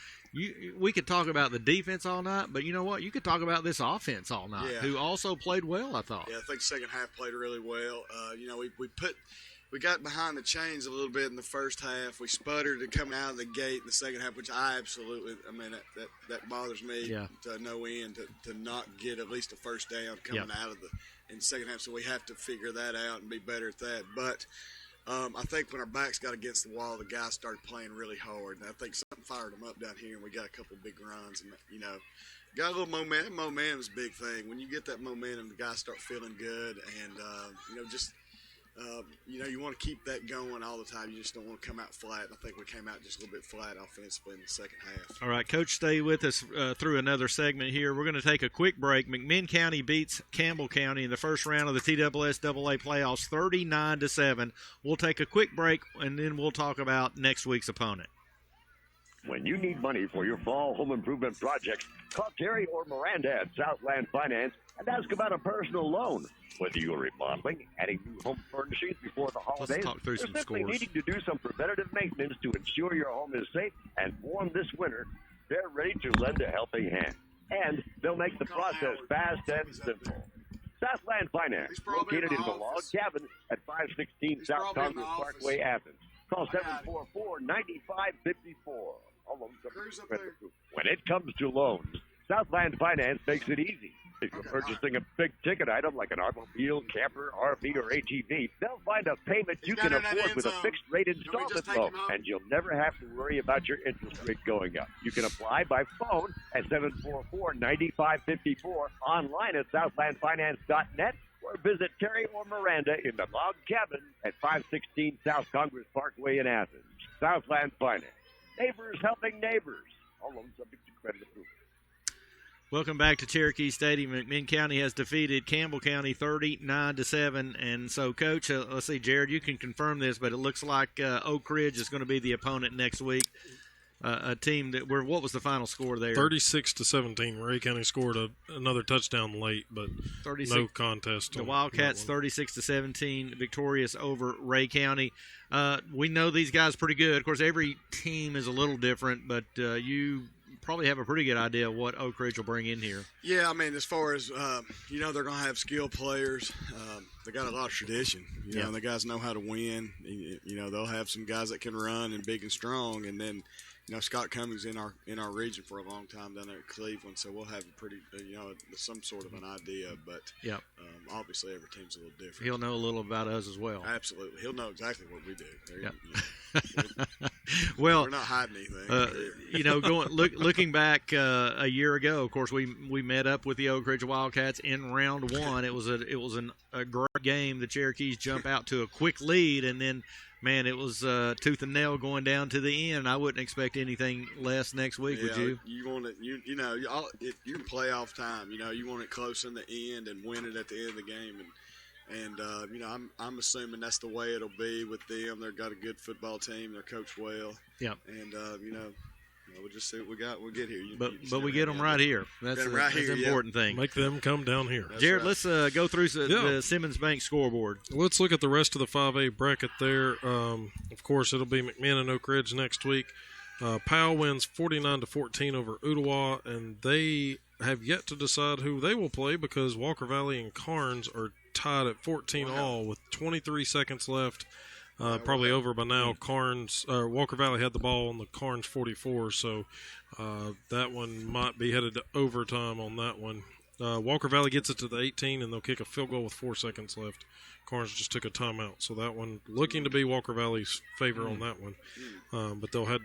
we could talk about the defense all night, but you know what? You could talk about this offense all night, who also played well, I thought. Yeah, I think second half played really well. We got behind the chains a little bit in the first half. We sputtered to come out of the gate in the second half, which that bothers me to no end to not get at least a first down coming out of in the second half. So we have to figure that out and be better at that. But I think when our backs got against the wall, the guys started playing really hard, and I think something fired them up down here, and we got a couple big runs, and got a little momentum. Momentum's a big thing. When you get that momentum, the guys start feeling good, and you want to keep that going all the time. You just don't want to come out flat. And I think we came out just a little bit flat offensively in the second half. All right, Coach, stay with us through another segment here. We're going to take a quick break. McMinn County beats Campbell County in the first round of the TSSAA playoffs 39-7. We'll take a quick break, and then we'll talk about next week's opponent. When you need money for your fall home improvement projects, call Terry or Miranda at Southland Finance and ask about a personal loan. Whether you're remodeling, adding new home furnishings before the holidays, or simply needing to do some preventative maintenance to ensure your home is safe and warm this winter, they're ready to lend a helping hand. And they'll make the process fast and simple. Southland Finance, located in the log cabin at 516 South Congress Parkway, Athens. Call 744-9554. When it comes to loans, Southland Finance makes it easy. If you're purchasing a big-ticket item like an automobile, camper, RV, or ATV, they'll find a payment you can afford with a fixed-rate installment loan, and you'll never have to worry about your interest rate going up. You can apply by phone at 744-9554, online at southlandfinance.net, or visit Terry or Miranda in the log cabin at 516 South Congress Parkway in Athens. Southland Finance. Neighbors helping neighbors. All loans subject to credit approval. Welcome back to Cherokee Stadium. McMinn County has defeated Campbell County 39-7. And so, Coach, let's see, Jared, you can confirm this, but it looks like Oak Ridge is going to be the opponent next week. A team that what was the final score there? 36-17. Ray County scored another touchdown late, but no contest. The Wildcats 36-17 victorious over Ray County. We know these guys pretty good. Of course, every team is a little different, but you probably have a pretty good idea of what Oak Ridge will bring in here. Yeah, I mean, as far as, they're going to have skilled players. They got a lot of tradition. And the guys know how to win. They'll have some guys that can run and big and strong. And then, Scott Cummings in our region for a long time down there at Cleveland, so we'll have a pretty, some sort of an idea. But obviously every team's a little different. He'll know a little about us as well. Absolutely, he'll know exactly what we do. Well, we're not hiding anything. Looking back a year ago, of course, we met up with the Oak Ridge Wildcats in round one. It was a great game. The Cherokees jump out to a quick lead, and then. Man, it was tooth and nail going down to the end. I wouldn't expect anything less next week, would you? You want it, you're in playoff time. You want it close in the end and win it at the end of the game. And I'm assuming that's the way it'll be with them. They've got a good football team. They're coached well. Yeah. And we'll just see what we got. We'll get here. But we get them right here. That's an important thing. Make them come down here. That's Jared, let's go through the Simmons Bank scoreboard. Let's look at the rest of the 5A bracket there. Of course, it'll be McMinn and Oak Ridge next week. Powell wins 49-14 over Ottawa, and they have yet to decide who they will play because Walker Valley and Carnes are tied at 14 all with 23 seconds left. Probably over by now. Walker Valley had the ball on the Carnes 44, so that one might be headed to overtime on that one. Walker Valley gets it to the 18, and they'll kick a field goal with 4 seconds left. Carnes just took a timeout, so that one looking to be Walker Valley's favor on that one. But they'll have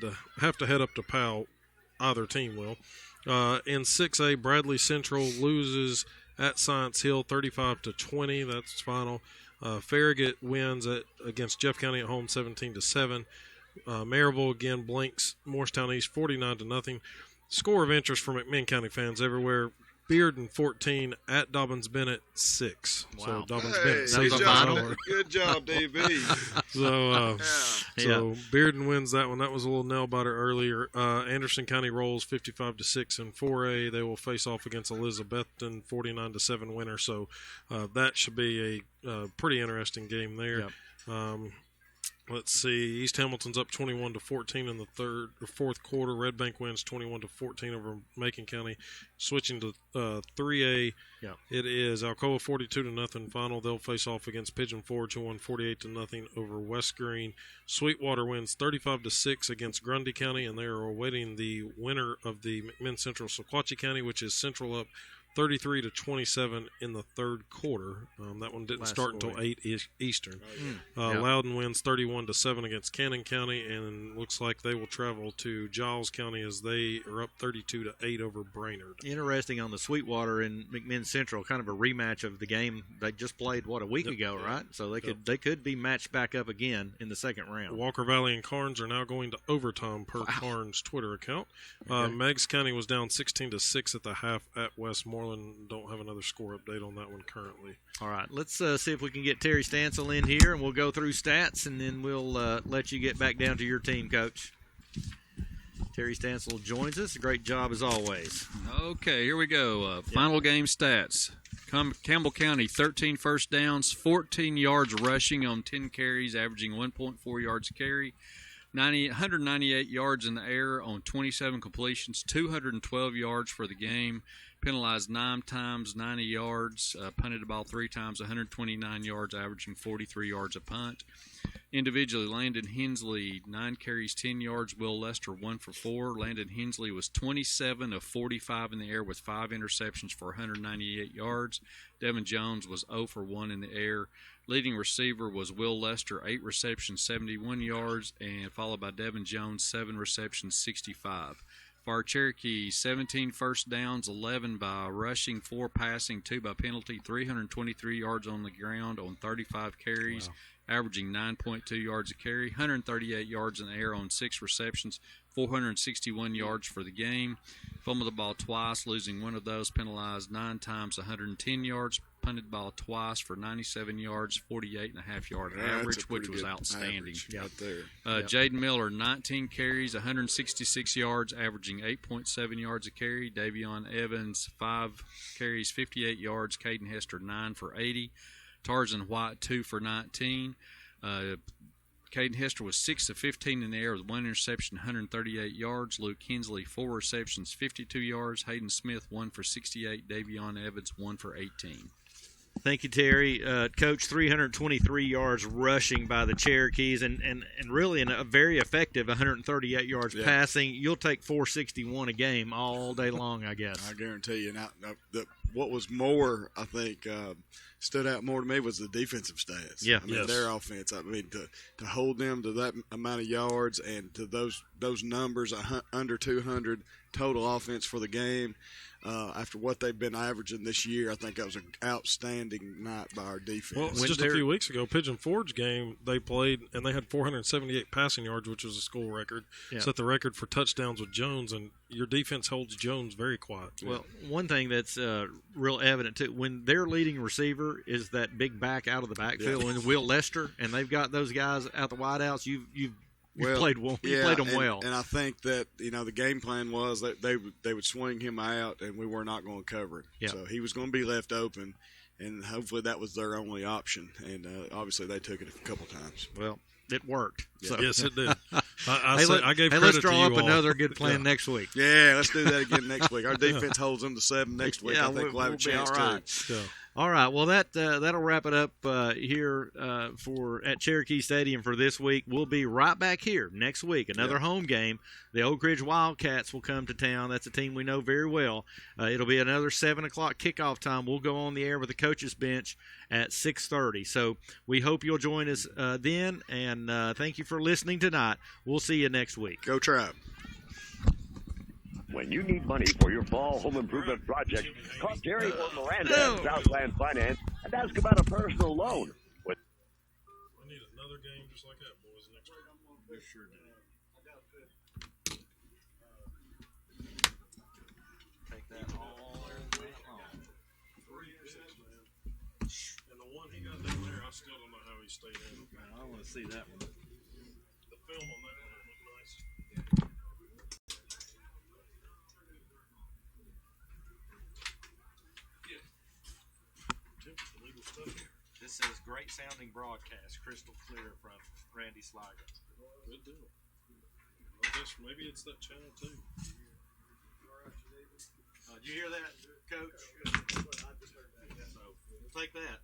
to head up to Powell. Either team will. In 6A, Bradley Central loses at Science Hill 35-20. That's final. Farragut wins against Jeff County at home 17-7. Maryville again blanks Morristown East 49-0. Score of interest for McMinn County fans everywhere. Bearden 14 at Dobbins Bennett 6. Wow. So Dobbins Hey, Bennett good season job, over. good job, DB. So Bearden wins that one. That was a little nail biter earlier. Anderson County rolls 55-6 in 4A. They will face off against Elizabethton 49-7 winner. So that should be a pretty interesting game there. Yep. Let's see. East Hamilton's up 21-14 in the fourth quarter. Red Bank wins 21-14 over Macon County. Switching to 3A, it is Alcoa 42-0 final. They'll face off against Pigeon Forge, who won 48-0 over West Green. Sweetwater wins 35-6 against Grundy County, and they are awaiting the winner of the McMinn Central Sequatchie County, which is Central up 33-27 in the third quarter. That one didn't start until 8 Eastern. Loudon wins 31-7 against Cannon County, and looks like they will travel to Giles County as they are up 32-8 over Brainerd. Interesting on the Sweetwater and McMinn Central, kind of a rematch of the game they just played a week ago, right? So they could be matched back up again in the second round. Walker Valley and Carnes are now going to overtime per Carnes Twitter account. Meigs County was down 16-6 at the half at Westmoreland. Don't have another score update on that one currently. All right, let's see if we can get Terry Stansel in here, and we'll go through stats, and then we'll let you get back down to your team, Coach. Terry Stansel joins us. Great job as always. Okay, here we go. Final game stats. Campbell County, 13 first downs, 14 yards rushing on 10 carries, averaging 1.4 yards a carry. 198 yards in the air on 27 completions, 212 yards for the game. Penalized 9 times, 90 yards. Punted the ball 3 times, 129 yards, averaging 43 yards a punt. Individually, Landon Hensley, 9 carries, 10 yards. Will Lester, 1 for 4. Landon Hensley was 27 of 45 in the air with 5 interceptions for 198 yards. Devin Jones was 0 for 1 in the air. Leading receiver was Will Lester, 8 receptions, 71 yards, and followed by Devin Jones, 7 receptions, 65. For our Cherokee, 17 first downs, 11 by rushing, 4 passing, 2 by penalty, 323 yards on the ground on 35 carries, averaging 9.2 yards a carry, 138 yards in the air on 6 receptions, 461 yards for the game. Fumbled the ball twice, losing one of those, penalized 9 times, 110 yards. Punted the ball twice for 97 yards, 48.5-yard average, which was outstanding. Right there. Jaden Miller, 19 carries, 166 yards, averaging 8.7 yards a carry. Davion Evans, 5 carries, 58 yards. Caden Hester, 9 for 80. Tarzan White, 2 for 19. Caden Hester was 6 of 15 in the air with 1 interception, 138 yards. Luke Hensley, 4 receptions, 52 yards. Hayden Smith, 1 for 68. Davion Evans, 1 for 18. Thank you, Terry. Coach, 323 yards rushing by the Cherokees, and really a very effective 138 yards passing. You'll take 461 a game all day long, I guess. I guarantee you. Now, what was more, I think, stood out more to me was the defensive stats. Yeah. I mean, their offense. I mean, to hold them to that amount of yards and to those numbers, under 200 total offense for the game. After what they've been averaging this year, I think that was an outstanding night by our defense. Well, just a few weeks ago, Pigeon Forge game, they played, and they had 478 passing yards, which was a school record. Yeah. Set the record for touchdowns with Jones, and your defense holds Jones very quiet. Well, one thing that's real evident, too, when their leading receiver is that big back out of the backfield, and Will Lester, and they've got those guys out the wideouts, you've played them well. And I think that, the game plan was that they would swing him out, and we were not going to cover it. Yeah. So he was going to be left open, and hopefully that was their only option. And obviously they took it a couple times. Well, it worked. So. Yes, it did. I gave credit let's draw to you up all. another good plan next week. Yeah, let's do that again next week. Our defense holds them to 7 next week. I think we'll have a chance to. All right. Well, that'll wrap it up here at Cherokee Stadium for this week. We'll be right back here next week. Another home game. The Oak Ridge Wildcats will come to town. That's a team we know very well. It'll be another 7 o'clock kickoff time. We'll go on the air with the coaches bench at 6:30. So we hope you'll join us then. And thank you for listening tonight. We'll see you next week. Go Tribe. When you need money for your fall home improvement project, call Terry or Miranda at Southland Finance and ask about a personal loan. I need another game just like that, boys, next week. We sure do. that all night long. And the one he got down there, I still don't know how he stayed in. I want to see that one. The film on that one looked nice. This says great sounding broadcast, crystal clear from Randy Sliger. Good deal. I guess maybe it's that channel too. Did you hear that, Coach? So, take that.